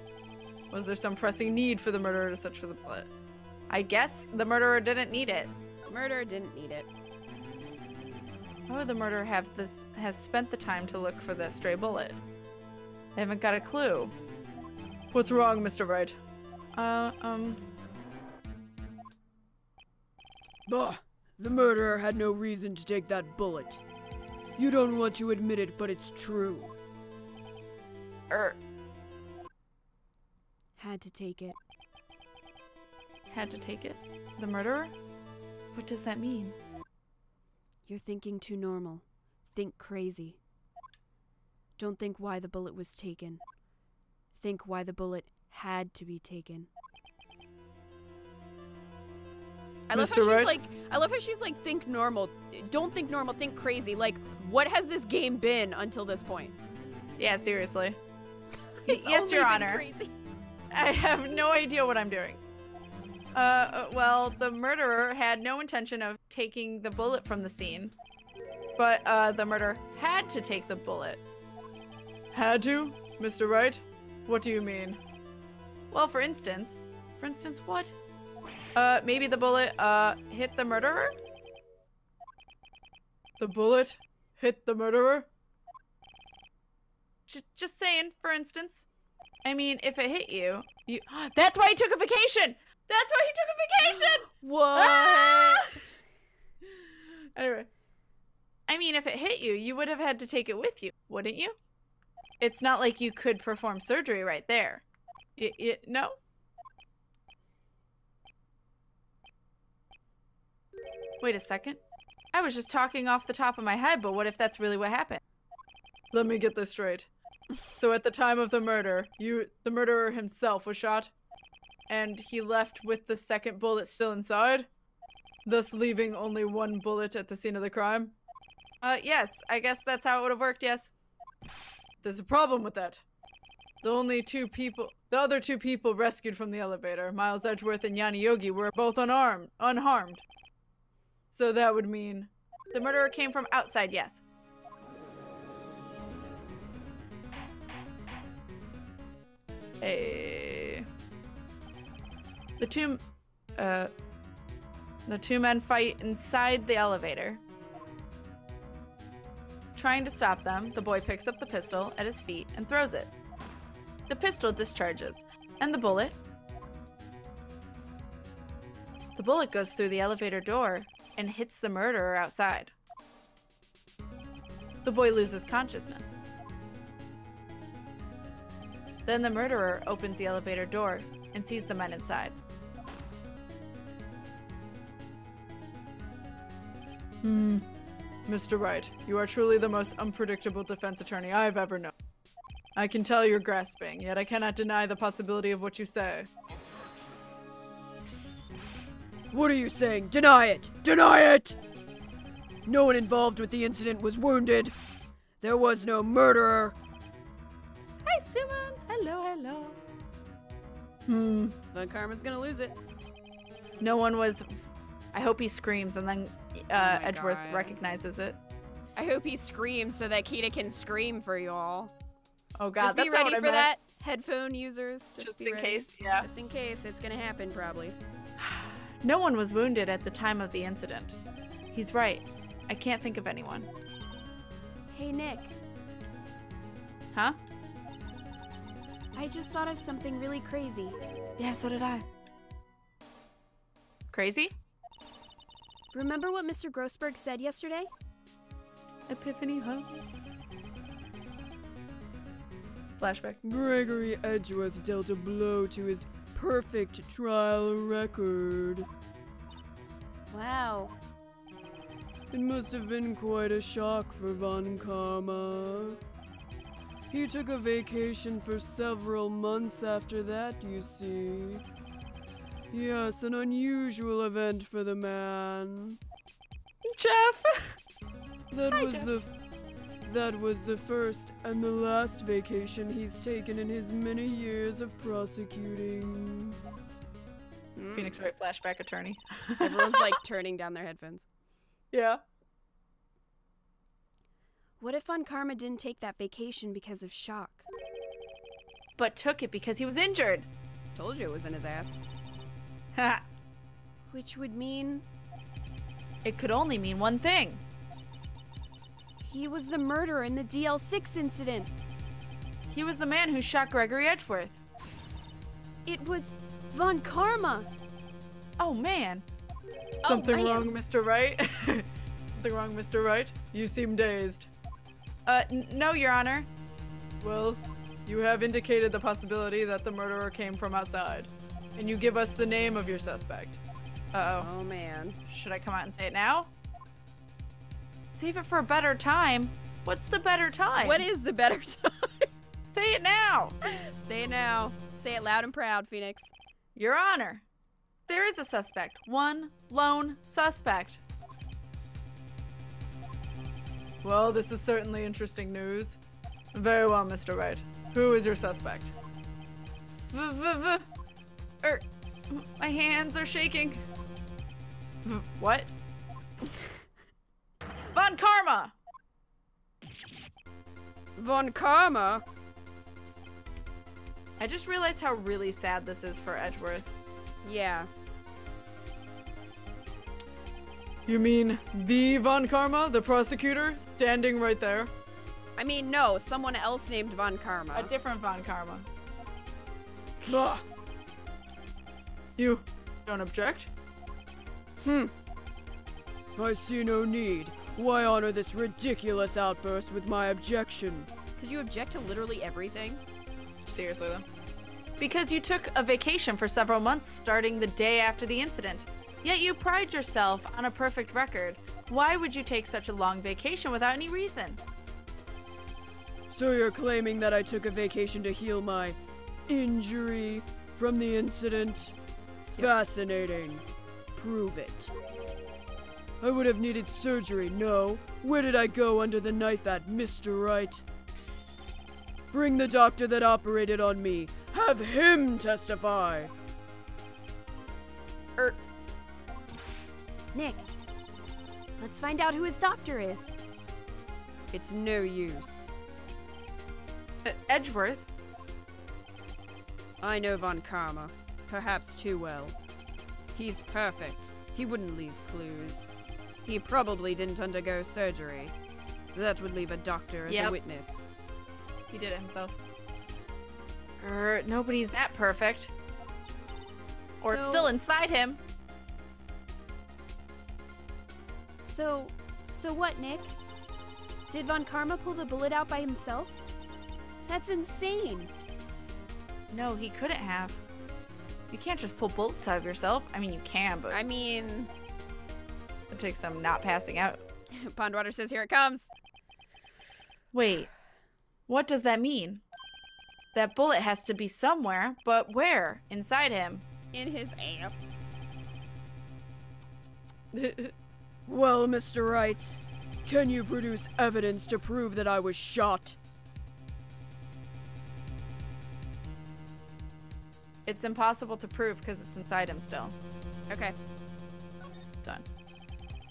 Was there some pressing need for the murderer to search for the bullet? I guess the murderer didn't need it. Murderer didn't need it. Why would the murderer have spent the time to look for the stray bullet? They haven't got a clue. What's wrong, Mr. Wright? Bah! The murderer had no reason to take that bullet. You don't want to admit it, but it's true. Had to take it. Had to take it? The murderer? What does that mean? You're thinking too normal. Think crazy. Don't think why the bullet was taken. Think why the bullet had to be taken. I love how she's like, think normal. Don't think normal, think crazy. Like, what has this game been until this point? Yeah, seriously. It's yes, only Your been Honor. Crazy. I have no idea what I'm doing. Well, the murderer had no intention of taking the bullet from the scene. But, the murderer had to take the bullet. Had to? Mr. Wright? What do you mean? Well, for instance what? Maybe the bullet, hit the murderer? The bullet hit the murderer? Just saying, for instance. I mean, if it hit you... That's why he took a vacation! That's why he took a vacation! What? Ah! Anyway. I mean, if it hit you, you would have had to take it with you, wouldn't you? It's not like you could perform surgery right there. No? Wait a second. I was just talking off the top of my head, but what if that's really what happened? Let me get this straight. So at the time of the murder, the murderer himself was shot, and he left with the second bullet still inside, thus leaving only one bullet at the scene of the crime? Yes. I guess that's how it would have worked, yes. There's a problem with that. The other two people rescued from the elevator, Miles Edgeworth and Yanni Yogi, were both unharmed. So that would mean... The murderer came from outside, yes. The two men fight inside the elevator. Trying to stop them, the boy picks up the pistol at his feet and throws it. The pistol discharges, and the bullet goes through the elevator door and hits the murderer outside. The boy loses consciousness. Then the murderer opens the elevator door and sees the men inside. Mr. Wright, you are truly the most unpredictable defense attorney I've ever known. I can tell you're grasping, yet I cannot deny the possibility of what you say. What are you saying? Deny it! Deny it! No one involved with the incident was wounded. There was no murderer. Hi, Suman. Hello, hello. But Karma's gonna lose it. No one was... I hope he screams and then Edgeworth God. recognizes it. I hope he screams so that Kita can scream for y'all. Oh God, Just be that's not ready what I for meant. that, headphone users. Just be in ready. case, yeah. Just in case, it's gonna happen probably. No one was wounded at the time of the incident. He's right. I can't think of anyone. Hey, Nick. Huh? I just thought of something really crazy. Yeah, so did I. Crazy? Remember what Mr. Grossberg said yesterday? Epiphany, huh? Flashback. Gregory Edgeworth dealt a blow to his perfect trial record. Wow. It must have been quite a shock for Von Karma. He took a vacation for several months after that, you see. Yes, an unusual event for the man. Jeff! That was the first and the last vacation he's taken in his many years of prosecuting. Phoenix Wright flashback attorney. Everyone's like turning down their headphones. Yeah. What if Von Karma didn't take that vacation because of shock? But took it because he was injured. Told you it was in his ass. Ha! Which would mean It could only mean one thing. he was the murderer in the DL6 incident. He was the man who shot Gregory Edgeworth. It was Von Karma. Oh, man. Something man. wrong, Mr. Wright? Something wrong, Mr. Wright? You seem dazed. No, Your Honor. Well, you have indicated the possibility that the murderer came from outside. And you give us the name of your suspect. Uh-oh. Oh man. Should I come out and say it now? Save it for a better time. What's the better time? What is the better time? Say it now. Say it now. Say it loud and proud, Phoenix. Your Honor, there is a suspect. One lone suspect. Well, this is certainly interesting news. Very well, Mr. Wright. Who is your suspect? My hands are shaking. What? Von Karma! Von Karma? I just realized how really sad this is for Edgeworth. Yeah. You mean the Von Karma, the prosecutor, standing right there? I mean, no, someone else named Von Karma. A different Von Karma. Ugh. You don't object? I see no need. Why honor this ridiculous outburst with my objection? Because you object to literally everything? Seriously, though. Because you took a vacation for several months starting the day after the incident. Yet you pride yourself on a perfect record. Why would you take such a long vacation without any reason? So you're claiming that I took a vacation to heal my injury from the incident? Fascinating. Prove it. I would have needed surgery, no? Where did I go under the knife at, Mr. Wright? Bring the doctor that operated on me. Have him testify. Nick, let's find out who his doctor is. It's no use. Edgeworth? I know Von Karma. Perhaps too well. He's perfect. He wouldn't leave clues. He probably didn't undergo surgery. That would leave a doctor as a witness. He did it himself. Nobody's that perfect. Or it's still inside him. So what, Nick? Did Von Karma pull the bullet out by himself? That's insane. No, he couldn't have. You can't just pull bullets out of yourself. I mean, you can, but I mean... it takes some not passing out. Pondwater says here it comes. Wait, what does that mean? That bullet has to be somewhere, but where? Inside him. In his ass. Well, Mr. Wright, can you produce evidence to prove that I was shot? It's impossible to prove because it's inside him still. Okay. Done.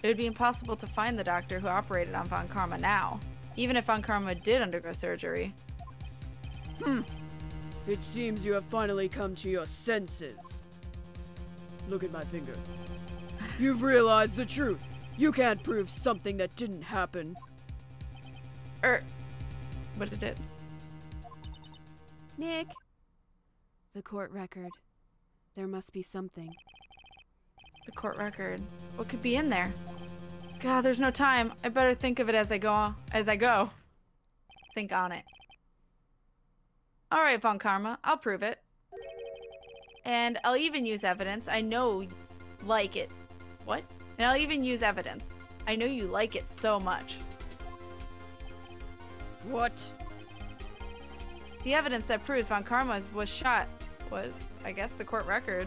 It would be impossible to find the doctor who operated on Von Karma now, even if Von Karma did undergo surgery. It seems you have finally come to your senses. Look at my finger. You've realized the truth. You can't prove something that didn't happen. But it did. Nick, The court record. There must be something. The court record. What could be in there? God, there's no time. I better think of it as I go. Think on it. All right, Von Karma, I'll prove it. And I'll even use evidence. I know you like it. What? And I'll even use evidence. I know you like it so much. What? The evidence that proves Von Karma was shot was, I guess, the court record.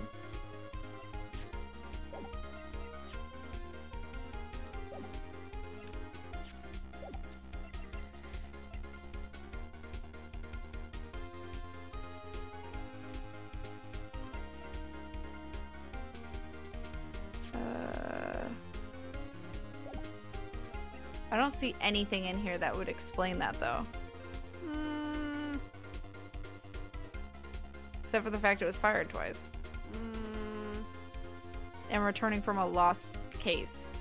I don't see anything in here that would explain that, though. Except for the fact it was fired twice. And returning from a lost case.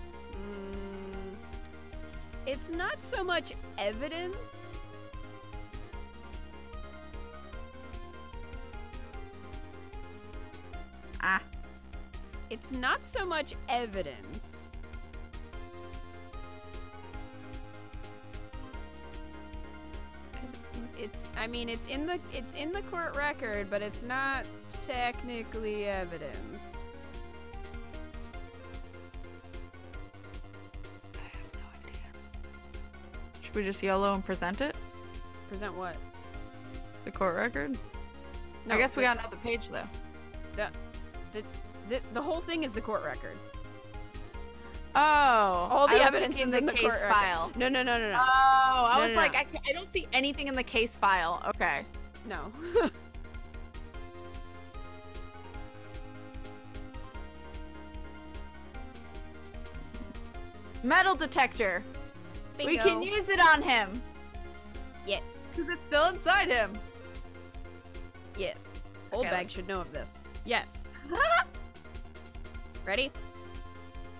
It's not so much evidence. It's not so much evidence. I mean, it's in the court record, but it's not technically evidence. I have no idea. Should we just yellow and present it? Present what? The court record? No, I guess we got another page, though. The whole thing is the court record. Oh. All the evidence is in the case court file. No. Oh, I was no, like, no. I don't see anything in the case file. Okay. No. Metal detector. Bingo. We can use it on him. Yes. Because it's still inside him. Yes. Old Okay, bag should know of this. Yes. Ready?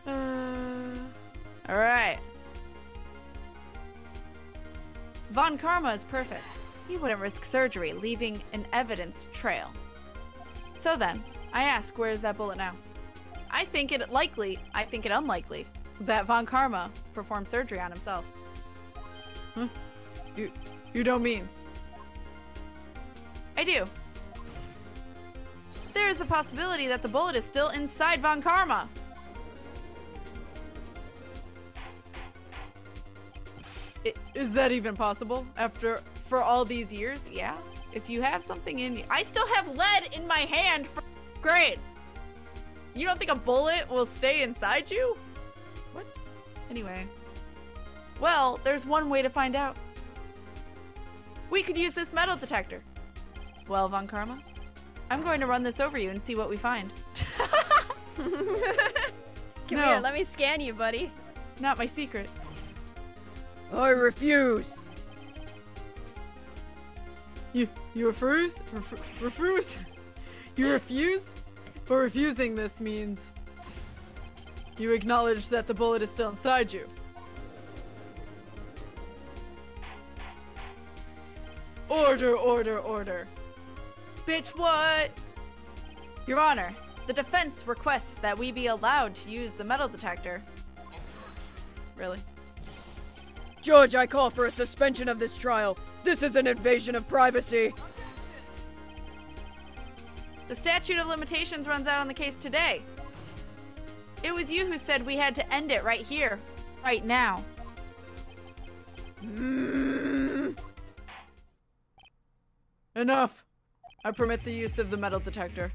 All right. Von Karma is perfect. He wouldn't risk surgery, leaving an evidence trail. So then, I ask, where is that bullet now? I think it unlikely that Von Karma performed surgery on himself. Huh? You don't mean? I do. There is a possibility that the bullet is still inside Von Karma. Is that even possible? For all these years? Yeah. If you have something in you. I still have lead in my hand from grade. You don't think a bullet will stay inside you? What? Anyway. Well, there's one way to find out. We could use this metal detector. Well, Von Karma, I'm going to run this over you and see what we find. Come No. here, let me scan you, buddy. Not my secret. I refuse. You refuse? Refuse? You refuse? But refusing this means you acknowledge that the bullet is still inside you. Order, order, order. Bitch, what? Your Honor, the defense requests that we be allowed to use the metal detector. Really? Judge, I call for a suspension of this trial. This is an invasion of privacy. The statute of limitations runs out on the case today. It was you who said we had to end it right here, right now. Enough. I permit the use of the metal detector.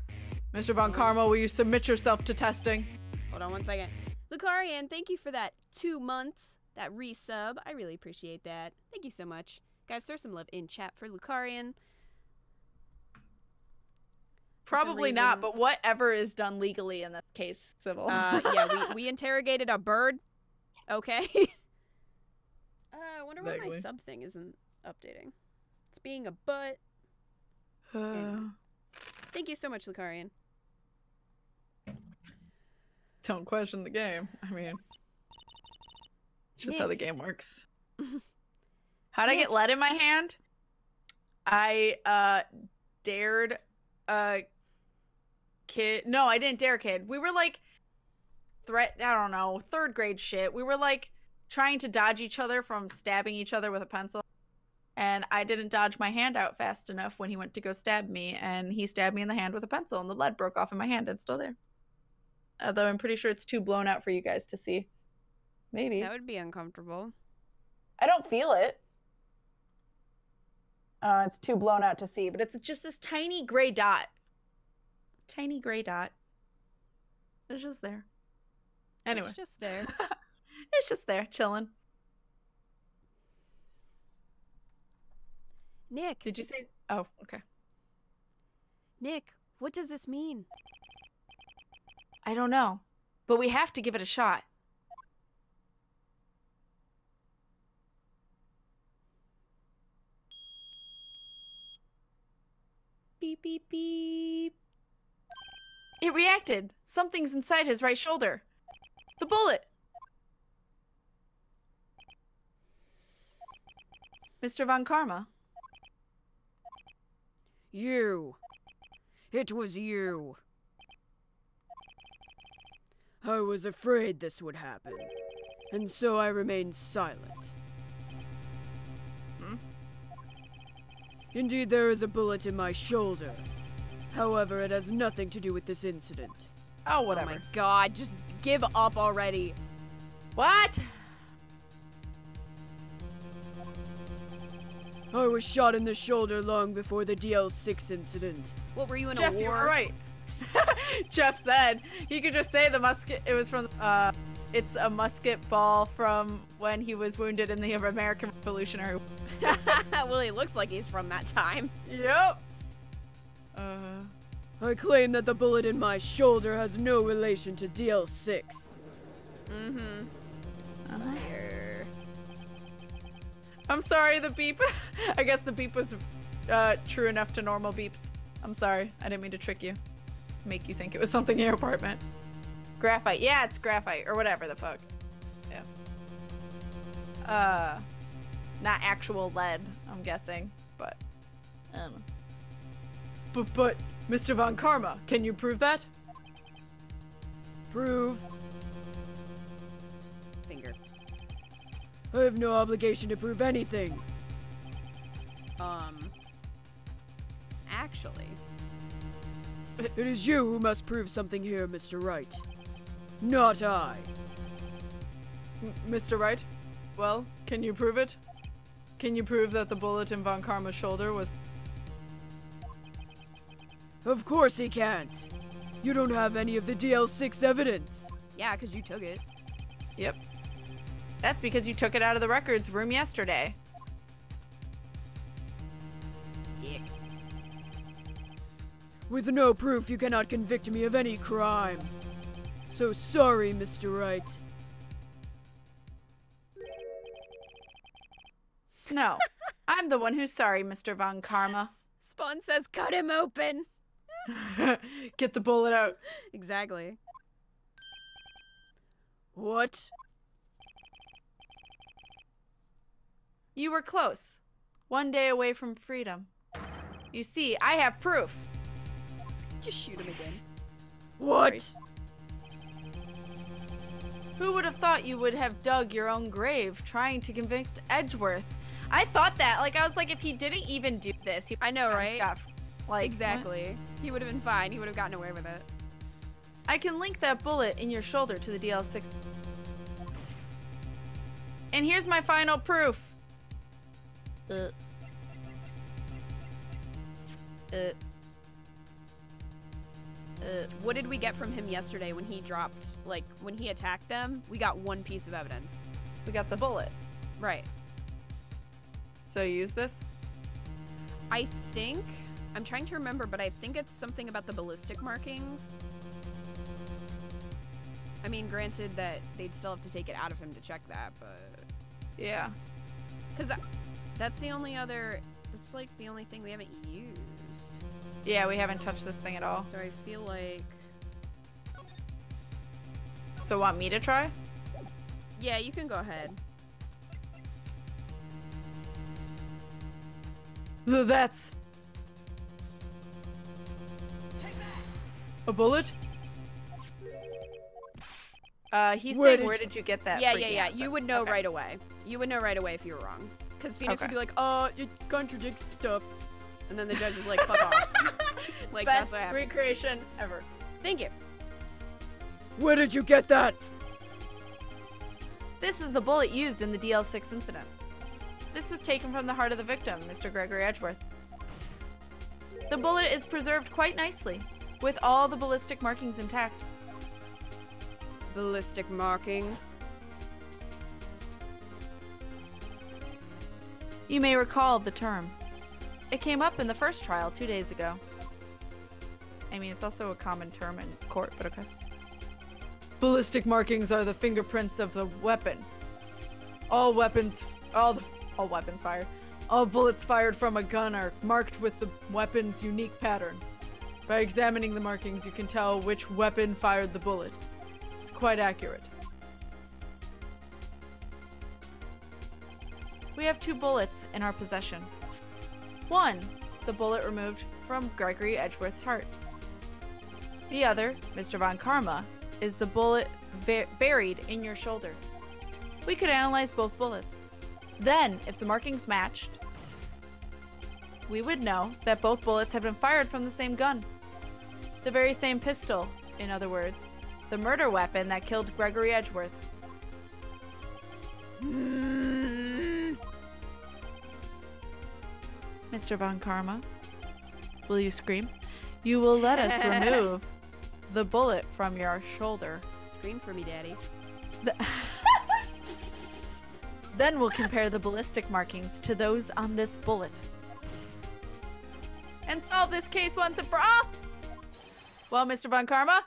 Mr. Von Karma, will you submit yourself to testing? Hold on 1 second. Lucarian, thank you for that 2 months, that resub. I really appreciate that. Thank you so much. Guys, throw some love in chat for Lucarian. Probably not, but whatever is done legally in this case, civil. Yeah, we interrogated a bird. Okay. I wonder why my Vaguely. sub thing isn't updating. It's being a butt. Thank you so much, Lucarian. Don't question the game. I mean, it's just how the game works. How'd I get lead in my hand? I dared a kid. No, I didn't dare a kid. We were like I don't know, 3rd grade shit. We were like trying to dodge each other from stabbing each other with a pencil. And I didn't dodge my hand out fast enough when he went to go stab me, and he stabbed me in the hand with a pencil, and the lead broke off in my hand. It's still there. Although I'm pretty sure it's too blown out for you guys to see. Maybe. That would be uncomfortable. I don't feel it. It's too blown out to see, but it's just this tiny gray dot. Tiny gray dot. It's just there. Anyway. It's just there. It's just there, chilling. Nick. Did you say? Oh, okay. Nick, what does this mean? I don't know, but we have to give it a shot. beep, beep. It reacted. Something's inside his right shoulder. The bullet. Mr. Von Karma. You. It was you. I was afraid this would happen, and so I remained silent. Indeed, there is a bullet in my shoulder. However, it has nothing to do with this incident. Oh, whatever. Oh my god, just give up already. What? I was shot in the shoulder long before the DL6 incident. What, were you in Jeff, a you war? were right. Jeff said he could just say the musket. It was from. It's a musket ball from when he was wounded in the American Revolutionary. Well, he looks like he's from that time. Yep. I claim that the bullet in my shoulder has no relation to DL6. I'm sorry, the beep. I guess the beep was true enough to normal beeps. I'm sorry. I didn't mean to trick you. Make you think it was something in your apartment. Graphite. Yeah, it's graphite or whatever the fuck. Yeah. Not actual lead, I'm guessing, but I don't know. But Mr. Von Karma, can you prove that? Prove? Finger. I have no obligation to prove anything. Actually. It is you who must prove something here, Mr. Wright. Not I. Mr. Wright? Well, can you prove it? Can you prove that the bullet in Von Karma's shoulder was... Of course he can't. You don't have any of the DL6 evidence. Yeah, because you took it. Yep. That's because you took it out of the records room yesterday. Dick. With no proof, you cannot convict me of any crime. So sorry, Mr. Wright. No. I'm the one who's sorry, Mr. Von Karma. Spawn says cut him open. Get the bullet out. Exactly. What? You were close. One day away from freedom. You see, I have proof. Just shoot him again. What? Who would have thought you would have dug your own grave trying to convict Edgeworth? I thought that. Like, I was like, if he didn't even do this, he I know, right? Like, Exactly. He would have been fine. He would have gotten away with it. I can link that bullet in your shoulder to the DL6. And here's my final proof. What did we get from him yesterday when he dropped, like, when he attacked them? We got one piece of evidence. We got the bullet. Right. So use this? I think, I'm trying to remember, but I think it's something about the ballistic markings. I mean, granted that they'd still have to take it out of him to check that, but... Yeah. Because that's the only other, it's like the only thing we haven't used. Yeah, we haven't touched this thing at all. So I feel like... So want me to try? Yeah, you can go ahead. That's... a bullet? He's Where saying, did where you- did you get that? Yeah, freaking yeah. out? You would know Okay. right away. You would know right away if you were wrong. Because Phoenix Okay. would be like, it contradicts stuff. And then the judge is like, fuck off. Like, that's Best what happened. recreation ever. Thank you. Where did you get that? This is the bullet used in the DL6 incident. This was taken from the heart of the victim, Mr. Gregory Edgeworth. The bullet is preserved quite nicely, with all the ballistic markings intact. Ballistic markings. You may recall the term. It came up in the first trial 2 days ago. I mean, it's also a common term in court, but okay. Ballistic markings are the fingerprints of the weapon. All weapons fired. All bullets fired from a gun are marked with the weapon's unique pattern. By examining the markings, you can tell which weapon fired the bullet. It's quite accurate. We have 2 bullets in our possession. 1, the bullet removed from Gregory Edgeworth's heart. The other, Mr. Von Karma, is the bullet buried in your shoulder. We could analyze both bullets. Then, if the markings matched, we would know that both bullets had been fired from the same gun. The very same pistol, in other words. The murder weapon that killed Gregory Edgeworth. Mr. Von Karma, will you scream? You will let us remove the bullet from your shoulder. Scream for me, Daddy. Then we'll compare the ballistic markings to those on this bullet. And solve this case once and for all. Well, Mr. Von Karma?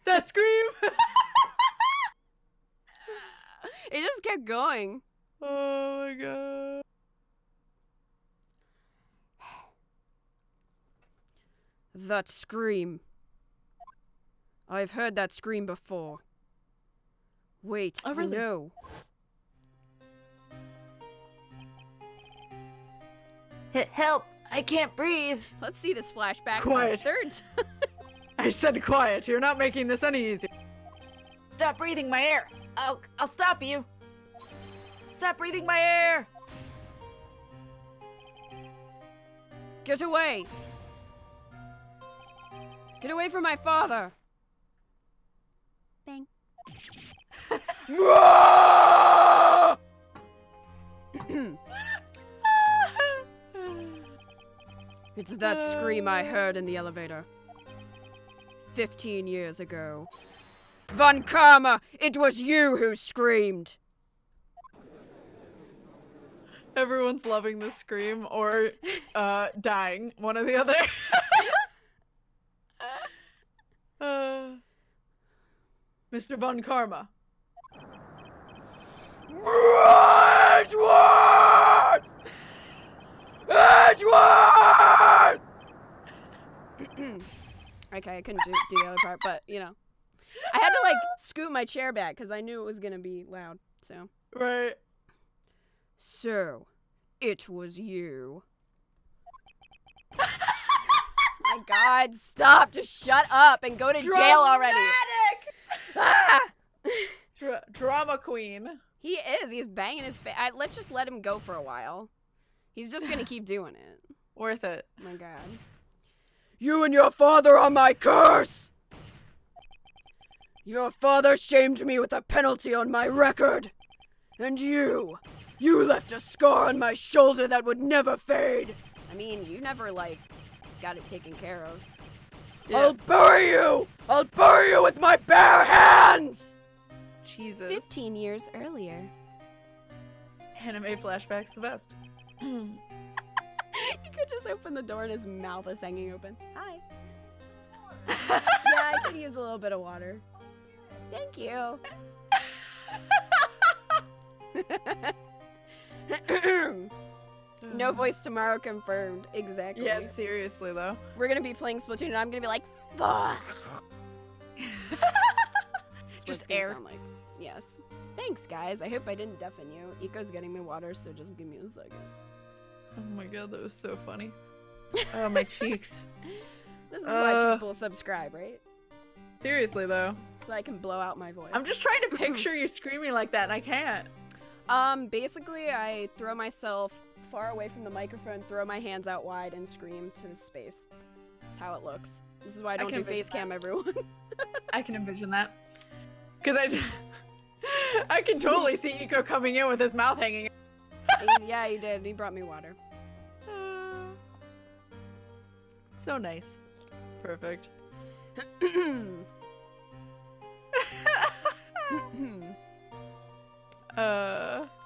That scream! It just kept going. Oh my god. That scream. I've heard that scream before. Wait, Oh, really? no. Help! I can't breathe. Let's see this flashback. Quiet. Third. I said quiet. You're not making this any easier. Stop breathing my air. I'll stop you. Stop breathing my air. Get away! Get away from my father! Bang. It's that scream I heard in the elevator. 15 years ago. Von Karma, it was you who screamed! Everyone's loving this scream or dying. One or the other. Mr. Von Karma. Edgeworth! Edgeworth! Okay, I couldn't do the other part, but, you know. I had to, like, scoot my chair back because I knew it was gonna be loud, so. Right. So, it was you. My god, stop! Just shut up and go to jail already! Ah! Drama queen. He is. He's banging his face. Let's just let him go for a while. He's just gonna keep doing it. Worth it. Oh my god. You and your father are my curse! Your father shamed me with a penalty on my record. And you left a scar on my shoulder that would never fade. I mean, you never, like, got it taken care of. Yeah. I'll bury you! I'll bury you with my bare hands! Jesus. 15 years earlier. Anime flashbacks the best. You could just open the door and his mouth is hanging open. Hi. Yeah, I could use a little bit of water. Thank you. No voice tomorrow confirmed. Exactly. Yeah, seriously though. We're gonna be playing Splatoon and I'm gonna be like, fuck. Just gonna air. sound like. Yes. Thanks, guys. I hope I didn't deafen you. Eco's getting me water, so just give me a second. Oh my god, that was so funny. Oh, my cheeks. This is why people subscribe, right? Seriously though. So I can blow out my voice. I'm just trying to picture you screaming like that and I can't. Basically, I throw myself far away from the microphone, throw my hands out wide, and scream to space. That's how it looks. This is why I don't do face cam, everyone. I can envision that. Because I can totally see Eco coming in with his mouth hanging. Yeah, he did. He brought me water. So nice. Perfect.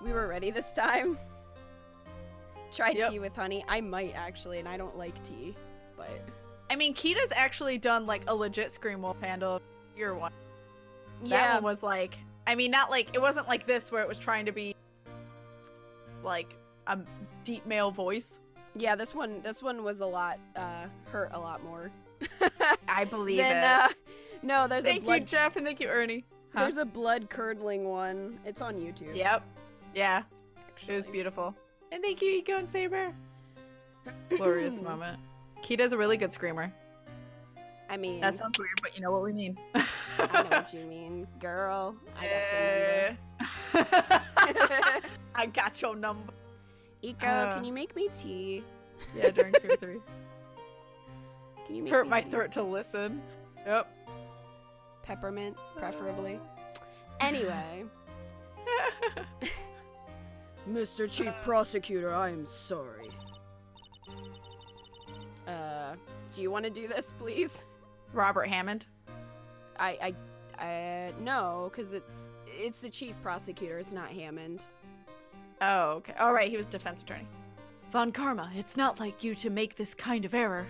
We were ready this time. Try Yep. tea with honey. I might actually, and I don't like tea, but I mean, Kita's actually done like a legit Scream Wolf handle. Your one. That yeah, one was like, I mean, not like, it wasn't like this where it was trying to be like a deep male voice. yeah. This one was a lot hurt a lot more. I believe Then, it. no, there's Thank a blood. you, Jeff, and thank you, Ernie. Huh? There's a blood curdling one. It's on YouTube. Yep. Yeah. actually. It was beautiful. And thank you, Eco and Saber. Glorious moment. Kita's a really good screamer. I mean, That sounds weird, but you know what we mean. I know what you mean, girl. I got your number. I got your number. Eco, can you make me tea? Yeah, during tier 3. Can you make Hurt me my tea? throat to listen. Yep. Peppermint, preferably. Anyway. Mr. Chief Prosecutor, I am sorry. Do you want to do this, please? Robert Hammond. No, because it's the chief prosecutor. It's not Hammond. Oh, okay. All right, he was defense attorney. Von Karma, it's not like you to make this kind of error.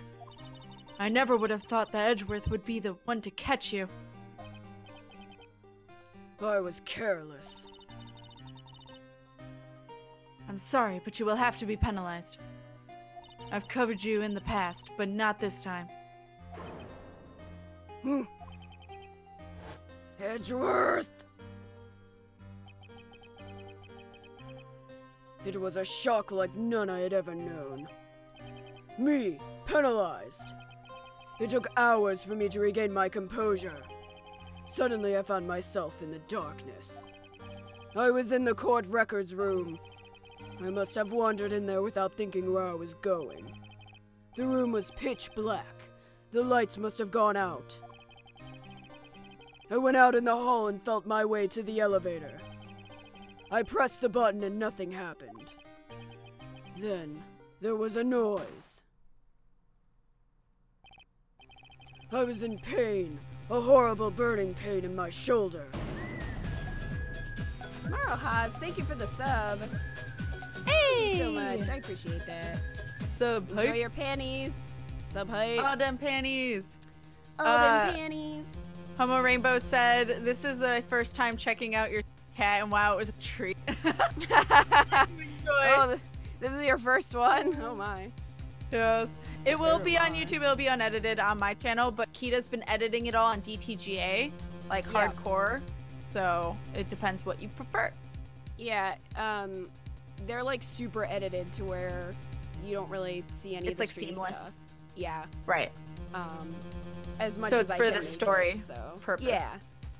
I never would have thought that Edgeworth would be the one to catch you. I was careless. I'm sorry, but you will have to be penalized. I've covered you in the past, but not this time. Edgeworth! It was a shock like none I had ever known. Me, penalized. It took hours for me to regain my composure. Suddenly I found myself in the darkness. I was in the court records room. I must have wandered in there without thinking where I was going. The room was pitch black. The lights must have gone out. I went out in the hall and felt my way to the elevator. I pressed the button and nothing happened. Then, there was a noise. I was in pain, a horrible burning pain in my shoulder. Marohaz, thank you for the sub. Thank you so much. I appreciate that. Sub Enjoy your panties. Sub hype. All them panties. All them panties. Homo Rainbow said, this is the first time checking out your cat, and wow, it was a treat. Oh, this is your first one? Oh my. Yes. It will be on YouTube, it'll be unedited on my channel, but Kita's been editing it all on DTGA, like Yeah. hardcore. So it depends what you prefer. Yeah, they're like super edited to where you don't really see any of It's the like stream seamless. stuff. Yeah. Right. As much So as it's I for can the enjoy story it, so. purpose. Yeah.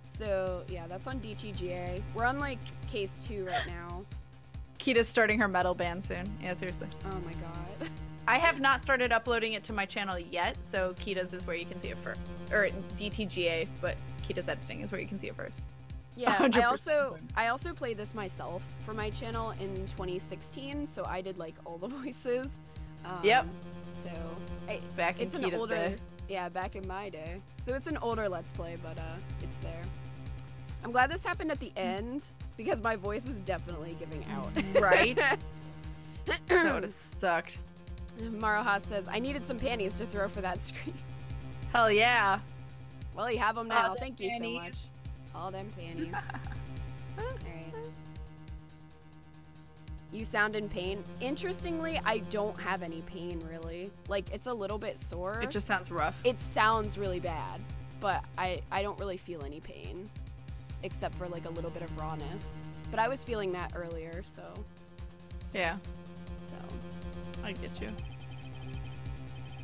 So yeah, that's on DTGA. We're on like case 2 right now. Kita's starting her metal band soon. Yeah, seriously. Oh my god. I have not started uploading it to my channel yet, so Kita's is where you can see it first. Or DTGA, but Kita's editing is where you can see it first. Yeah, 100%. I also played this myself for my channel in 2016, so I did like all the voices. Yep. So Back in it's an Kita's older, day. yeah, back in my day. So it's an older Let's Play, but it's there. I'm glad this happened at the end because my voice is definitely giving out. Right? That would have sucked. Maroha says, I needed some panties to throw for that screen. Hell yeah. Well, you have them now. All them Thank you so panties. much. All them panties. Alright. You sound in pain. Interestingly, I don't have any pain, really. Like, it's a little bit sore. It just sounds rough. It sounds really bad, but I don't really feel any pain. Except for, like, a little bit of rawness. But I was feeling that earlier, so... Yeah, So... I get you.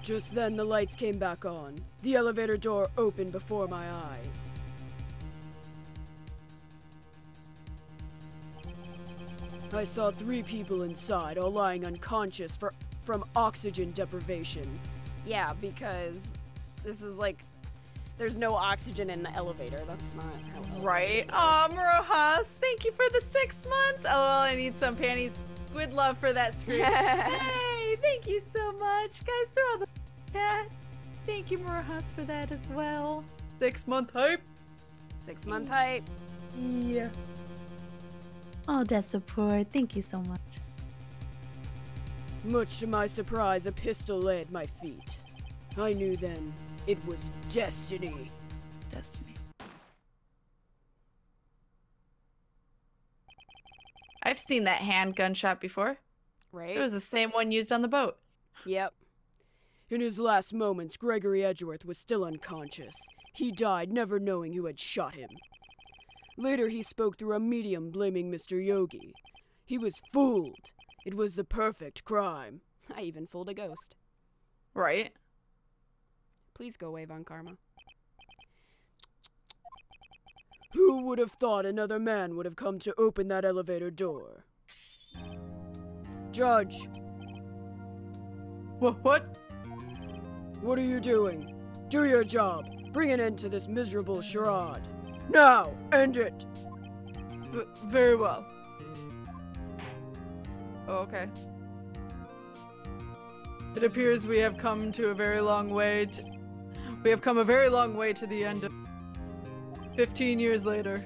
Just then the lights came back on. The elevator door opened before my eyes. I saw 3 people inside, all lying unconscious from oxygen deprivation. Yeah, because this is, like... There's no oxygen in the elevator. That's not how elevators Right? work. Aw, Marohas, thank you for the 6 months. LOL, I need some panties. Good love for that screen. Hey, thank you so much. Guys, throw all the chat. Thank you, Marohas, for that as well. 6-month hype. 6-month hype. Yeah. All that support. Thank you so much. Much to my surprise, a pistol lay at my feet. I knew then it was destiny. Destiny. I've seen that hand gunshot before. Right? It was the same one used on the boat. Yep. In his last moments, Gregory Edgeworth was still unconscious. He died never knowing who had shot him. Later, he spoke through a medium blaming Mr. Yogi. He was fooled. It was the perfect crime. I even fooled a ghost. Right. Please go away, Von Karma. Who would have thought another man would have come to open that elevator door? Judge, What? what are you doing? Do your job. Bring an end to this miserable charade. Now, end it. Very well. Oh, okay. It appears we have come to a very long way. We have come a very long way to the end of 15 years later.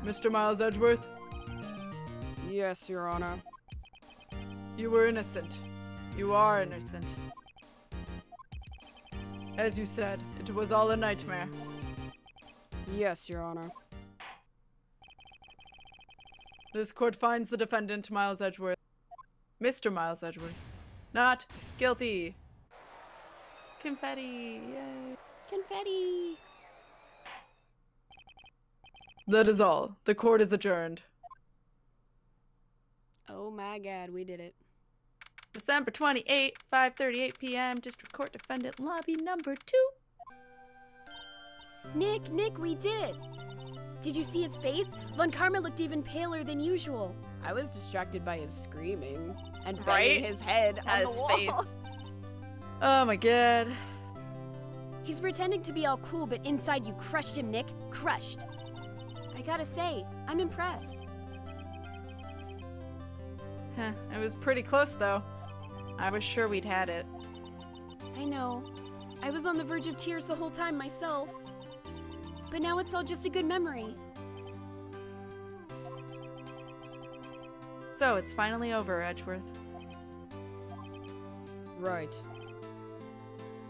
Mr. Miles Edgeworth, Yes, Your Honor. you were innocent. You are innocent. As you said, it was all a nightmare. Yes, Your Honor. This court finds the defendant, Miles Edgeworth, Mr. Miles Edgeworth, not guilty. Confetti. Yay. Confetti! That is all. The court is adjourned. Oh my god, we did it. December 28, 5:38 p.m. District Court Defendant Lobby number 2. Nick, we did it! Did you see his face? Von Karma looked even paler than usual. I was distracted by his screaming and Right? banging his head on His the wall. face. Oh my god. He's pretending to be all cool, but inside you crushed him, Nick. Crushed. I gotta say, I'm impressed. Huh, it was pretty close though. I was sure we'd had it. I know. I was on the verge of tears the whole time myself. But now it's all just a good memory. So it's finally over, Edgeworth. Right.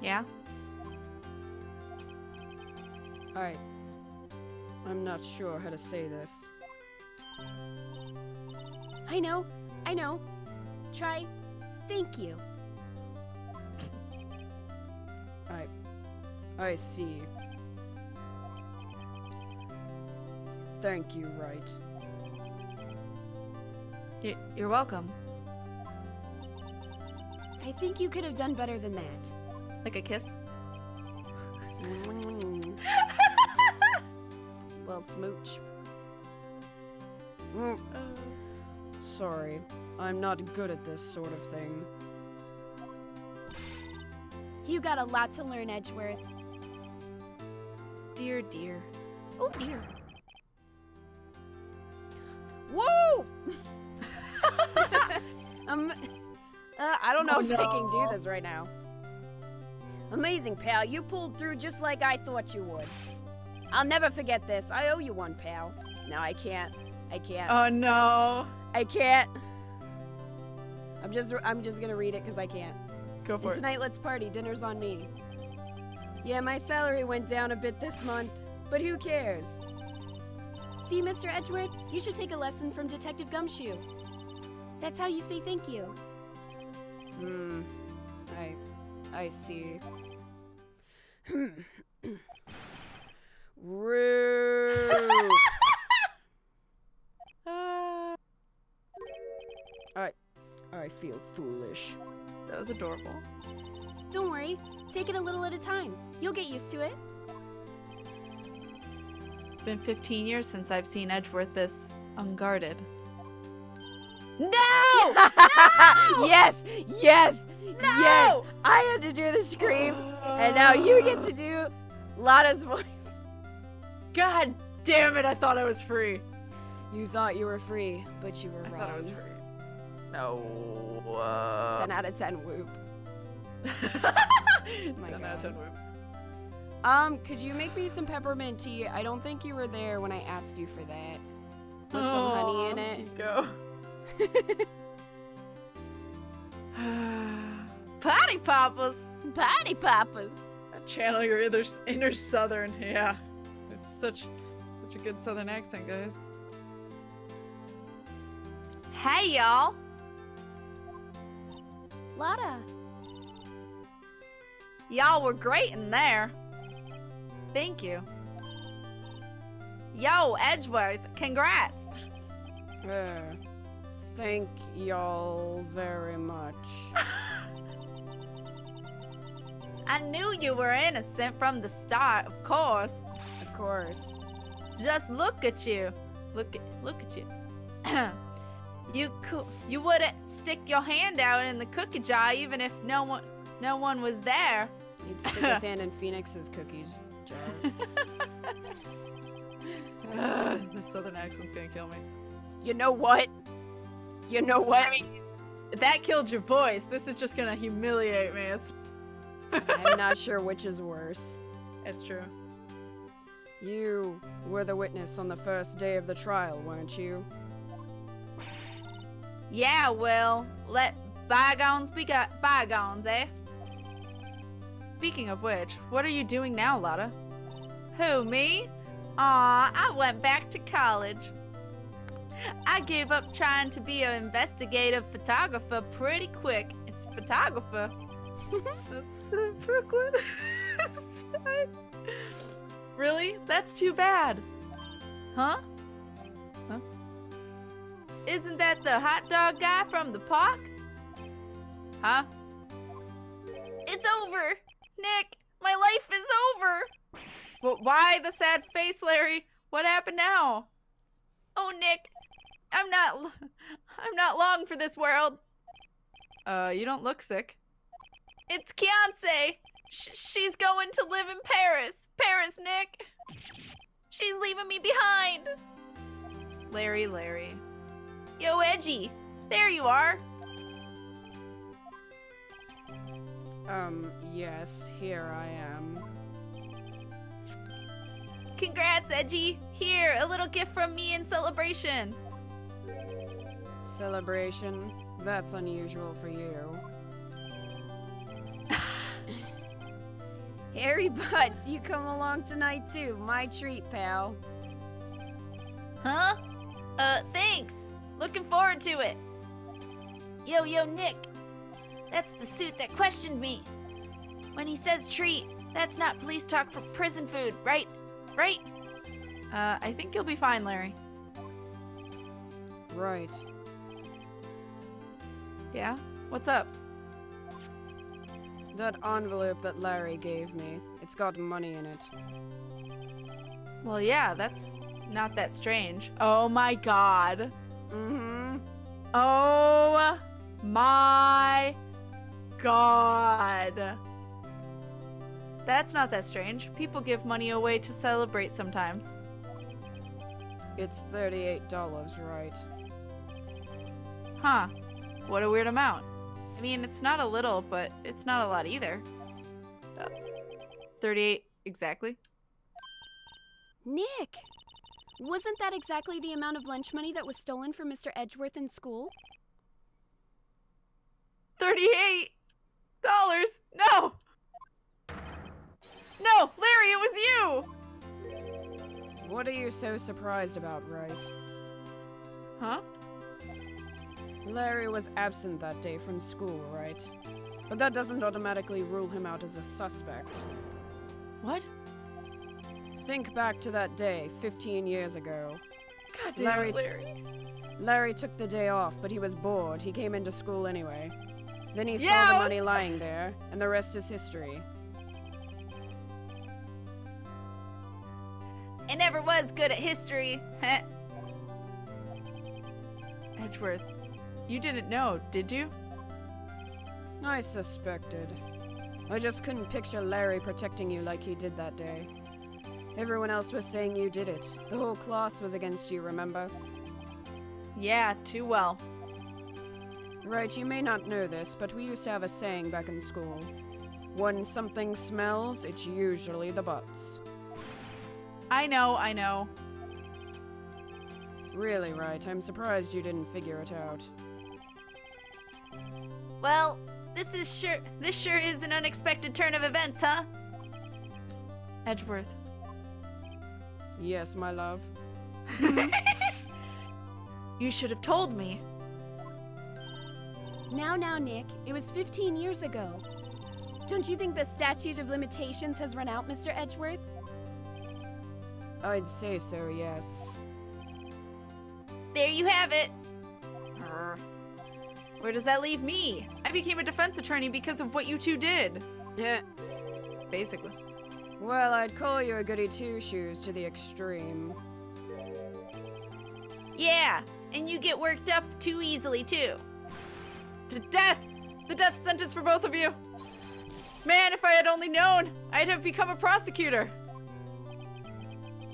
Yeah? I'm not sure how to say this. I know. Try, thank you. I see. Thank you, Wright. You're welcome. I think you could have done better than that. Like a kiss? Well, smooch. Sorry, I'm not good at this sort of thing. You got a lot to learn, Edgeworth. Dear, dear. Oh dear. Woo! I don't know if I can do this right now. Amazing, pal. You pulled through just like I thought you would. I'll never forget this. I owe you one, pal. No, I can't. Oh no. I can't. I'm just gonna read it because I can't. Go for And it. tonight, let's party. Dinner's on me. Yeah, my salary went down a bit this month, but who cares? See, Mr. Edgeworth, you should take a lesson from Detective Gumshoe. That's how you say thank you. I see. Rude. I feel foolish. That was adorable. Don't worry, take it a little at a time. You'll get used to it. It's been 15 years since I've seen Edgeworth this unguarded. No! Yes! Yes! Yes! I had to do the scream, and now you get to do Lana's voice. God damn it, I thought I was free. You thought you were free, but you were I wrong. thought I was free. No. 10 out of 10 whoop. My 10 out of 10 whoop. Could you make me some peppermint tea? I don't think you were there when I asked you for that. With some honey in it. Go. Potty poppers. Party poppers. Channel your inner Southern. Yeah. It's such a good Southern accent, guys. Hey, y'all. Lotta. Y'all were great in there. Thank you. Yo, Edgeworth, congrats. Thank y'all very much. I knew you were innocent from the start, of course. Of course. Just look at you. Look at you. You wouldn't stick your hand out in the cookie jar even if no one was there. He'd stick his hand in Phoenix's cookies jar. The Southern accent's gonna kill me. You know what? You know what? I mean, that killed your voice. This is just gonna humiliate me. I'm not sure which is worse. It's true. You were the witness on the first day of the trial, weren't you? Yeah, well, let bygones be bygones, eh? Speaking of which, what are you doing now, Lotta? Who, me? Aw, I went back to college. I gave up trying to be an investigative photographer pretty quick. Photographer? That's Brooklyn. Really? That's too bad. Huh? Huh? Isn't that the hot dog guy from the park? Huh? It's over! Nick, my life is over! But why the sad face, Larry? What happened now? Oh, Nick, I'm not long for this world. You don't look sick. It's Kiance. She's going to live in Paris. Paris, Nick. She's leaving me behind. Larry. Yo, Edgy. There you are. Yes, here I am. Congrats, Edgy. Here, a little gift from me in celebration. Celebration? That's unusual for you. Harry Butts, you come along tonight too. My treat, pal. Huh? Thanks. Looking forward to it. Yo, Nick. That's the suit that questioned me. When he says treat, that's not police talk for prison food, right? Right? I think you'll be fine, Larry. Right. Yeah? What's up? That envelope that Larry gave me, it's got money in it. Well, yeah, that's not that strange. Oh my god. Mm-hmm. Oh my god. That's not that strange. People give money away to celebrate sometimes. It's $38, right? Huh. What a weird amount. I mean, it's not a little, but it's not a lot either. That's 38 exactly. Nick! Wasn't that exactly the amount of lunch money that was stolen from Mr. Edgeworth in school? $38! No! No! Larry, it was you! What are you so surprised about, Wright? Huh? Larry was absent that day from school, right? But that doesn't automatically rule him out as a suspect. What? Think back to that day, 15 years ago. God damn it, Larry. Larry took the day off, but he was bored. He came into school anyway. Then he saw the money lying there, and the rest is history. I never was good at history. Edgeworth, you didn't know, did you? I suspected. I just couldn't picture Larry protecting you like he did that day. Everyone else was saying you did it. The whole class was against you, remember? Yeah, too well. Right, you may not know this, but we used to have a saying back in school. When something smells, it's usually the butts. I know. Really, Wright, I'm surprised you didn't figure it out. Well, this sure is an unexpected turn of events, huh? Edgeworth. Yes, my love. You should have told me. Now, Nick. It was 15 years ago. Don't you think the statute of limitations has run out, Mr. Edgeworth? I'd say so, yes. There you have it. Where does that leave me? I became a defense attorney because of what you two did. Yeah. Basically. Well, I'd call you a goody two-shoes to the extreme. Yeah, and you get worked up too easily, too. To death! The death sentence for both of you! Man, if I had only known, I'd have become a prosecutor.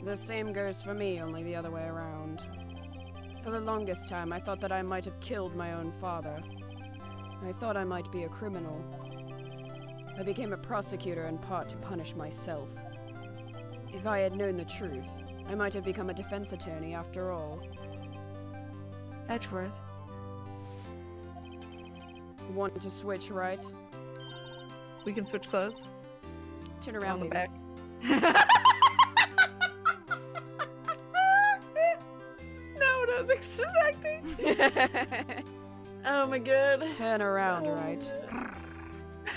The same goes for me, only the other way around. For the longest time, I thought that I might have killed my own father. I thought I might be a criminal. I became a prosecutor in part to punish myself. If I had known the truth, I might have become a defense attorney after all. Edgeworth. Want to switch, right? We can switch clothes. Turn around, On the baby. back. No, what I was expecting. Oh my god. Turn around, right?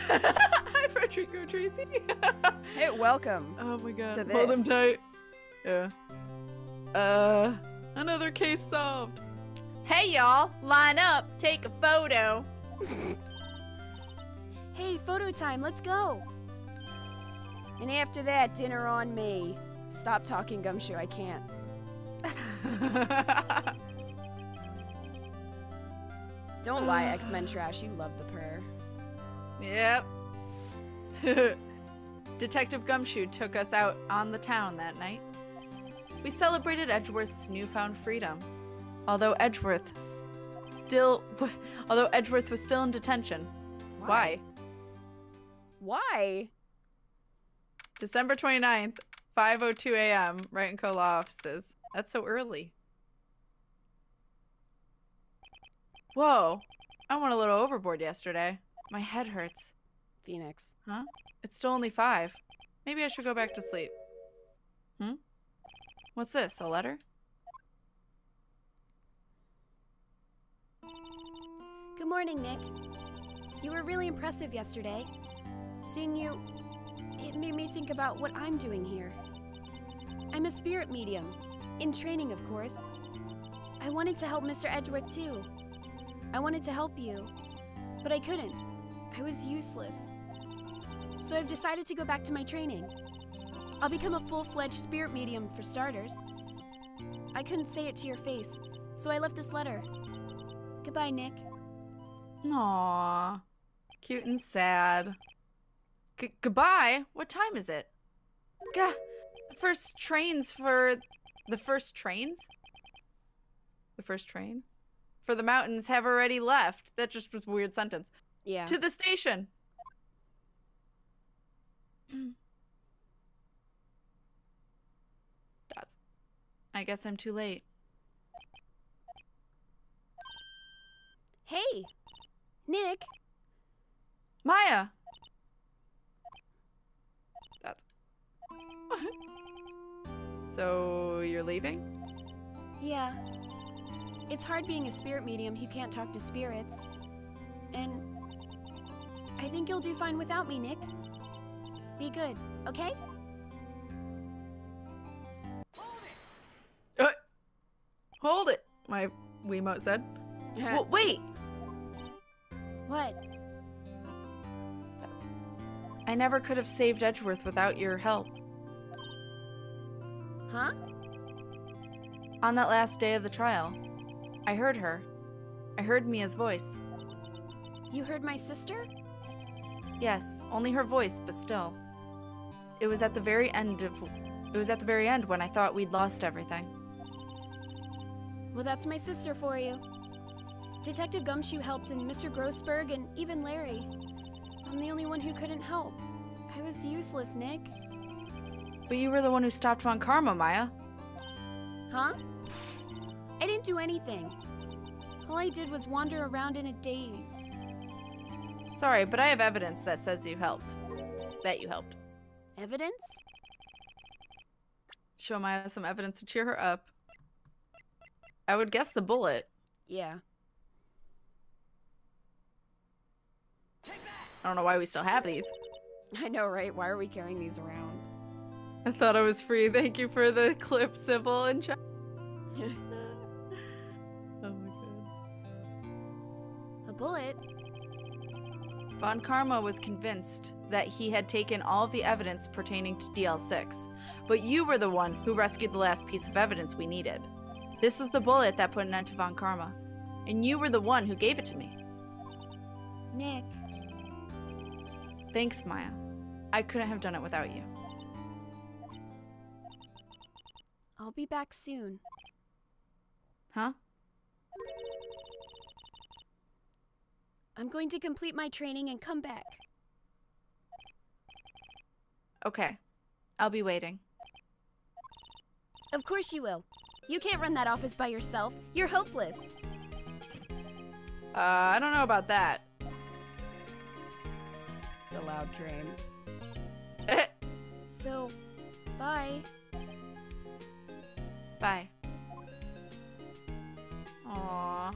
Hi, Frederico Tracy. Hey, welcome. Oh my god. To Hold him this. tight. Yeah. Another case solved. Hey, y'all, line up, take a photo. Hey, photo time, let's go. And after that, dinner on me. Stop talking, Gumshoe, I can't. Don't lie, X-Men trash, you love the purr. Yep. Detective Gumshoe took us out on the town that night. We celebrated Edgeworth's newfound freedom. Although Edgeworth was still in detention. Why? Why? December 29th, 5:02 a.m., Wright and Co. law offices. That's so early. Whoa. I went a little overboard yesterday. My head hurts. Phoenix. Huh? It's still only 5. Maybe I should go back to sleep. What's this? A letter? Good morning, Nick. You were really impressive yesterday. Seeing you, it made me think about what I'm doing here. I'm a spirit medium. In training, of course. I wanted to help Mr. Edgeworth, too. I wanted to help you, but I couldn't. I was useless. So I've decided to go back to my training. I'll become a full-fledged spirit medium, for starters. I couldn't say it to your face, so I left this letter. Goodbye, Nick. Aww. Cute and sad. Goodbye? What time is it? Gah. The first train? For the mountains have already left. That just was a weird sentence. Yeah. To the station. I guess I'm too late. Hey! Nick! Maya! So, you're leaving? Yeah. It's hard being a spirit medium who can't talk to spirits. And I think you'll do fine without me, Nick. Be good, okay? Hold it! My Wiimote said. Well, wait! What? I never could have saved Edgeworth without your help. Huh? On that last day of the trial, I heard her. I heard Mia's voice. You heard my sister? Yes, only her voice, but still. It was at the very end when I thought we'd lost everything. Well, that's my sister for you. Detective Gumshoe helped, and Mr. Grossberg, and even Larry. I'm the only one who couldn't help. I was useless, Nick. But you were the one who stopped Von Karma, Maya. Huh? I didn't do anything. All I did was wander around in a daze. Sorry, but I have evidence that says you helped. That you helped. Evidence? Show Maya some evidence to cheer her up. I would guess the bullet. Yeah. I don't know why we still have these. I know, right? Why are we carrying these around? I thought I was free. Thank you for the clip, Sybil and chat. Oh my god. A bullet? Von Karma was convinced that he had taken all of the evidence pertaining to DL6, but you were the one who rescued the last piece of evidence we needed. This was the bullet that put an end to Von Karma, and you were the one who gave it to me. Nick. Thanks, Maya. I couldn't have done it without you. I'll be back soon. Huh? I'm going to complete my training and come back. Okay. I'll be waiting. Of course you will. You can't run that office by yourself. You're hopeless. I don't know about that. It's a loud train. So, bye. Bye. Aww.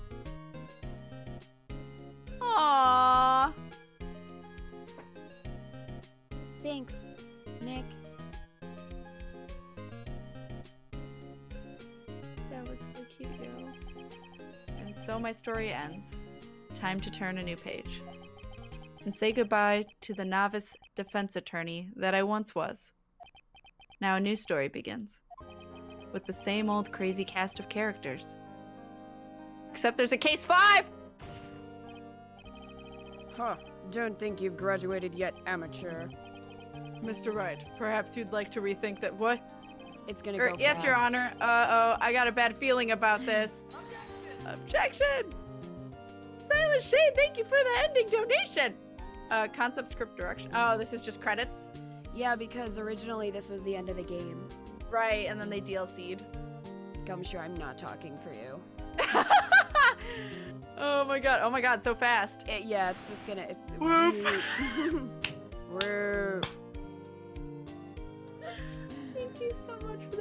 Aww. Thanks, Nick. That was so cute, yo. And so my story ends. Time to turn a new page. And say goodbye to the novice defense attorney that I once was. Now a new story begins. With the same old crazy cast of characters. Except there's a case 5! Huh. Don't think you've graduated yet, amateur. Mr. Wright, perhaps you'd like to rethink that. What? It's gonna go Yes, fast. Your Honor. Uh-oh, I got a bad feeling about this. Objection! Silent Shade, thank you for the ending donation! Concept script direction. Oh, this is just credits? Yeah, because originally this was the end of the game. Right, and then they DLC'd. Gumshoe, I'm not talking for you. Oh my god, so fast. Yeah, it's just gonna... Whoop. Whoop. Thank you so much for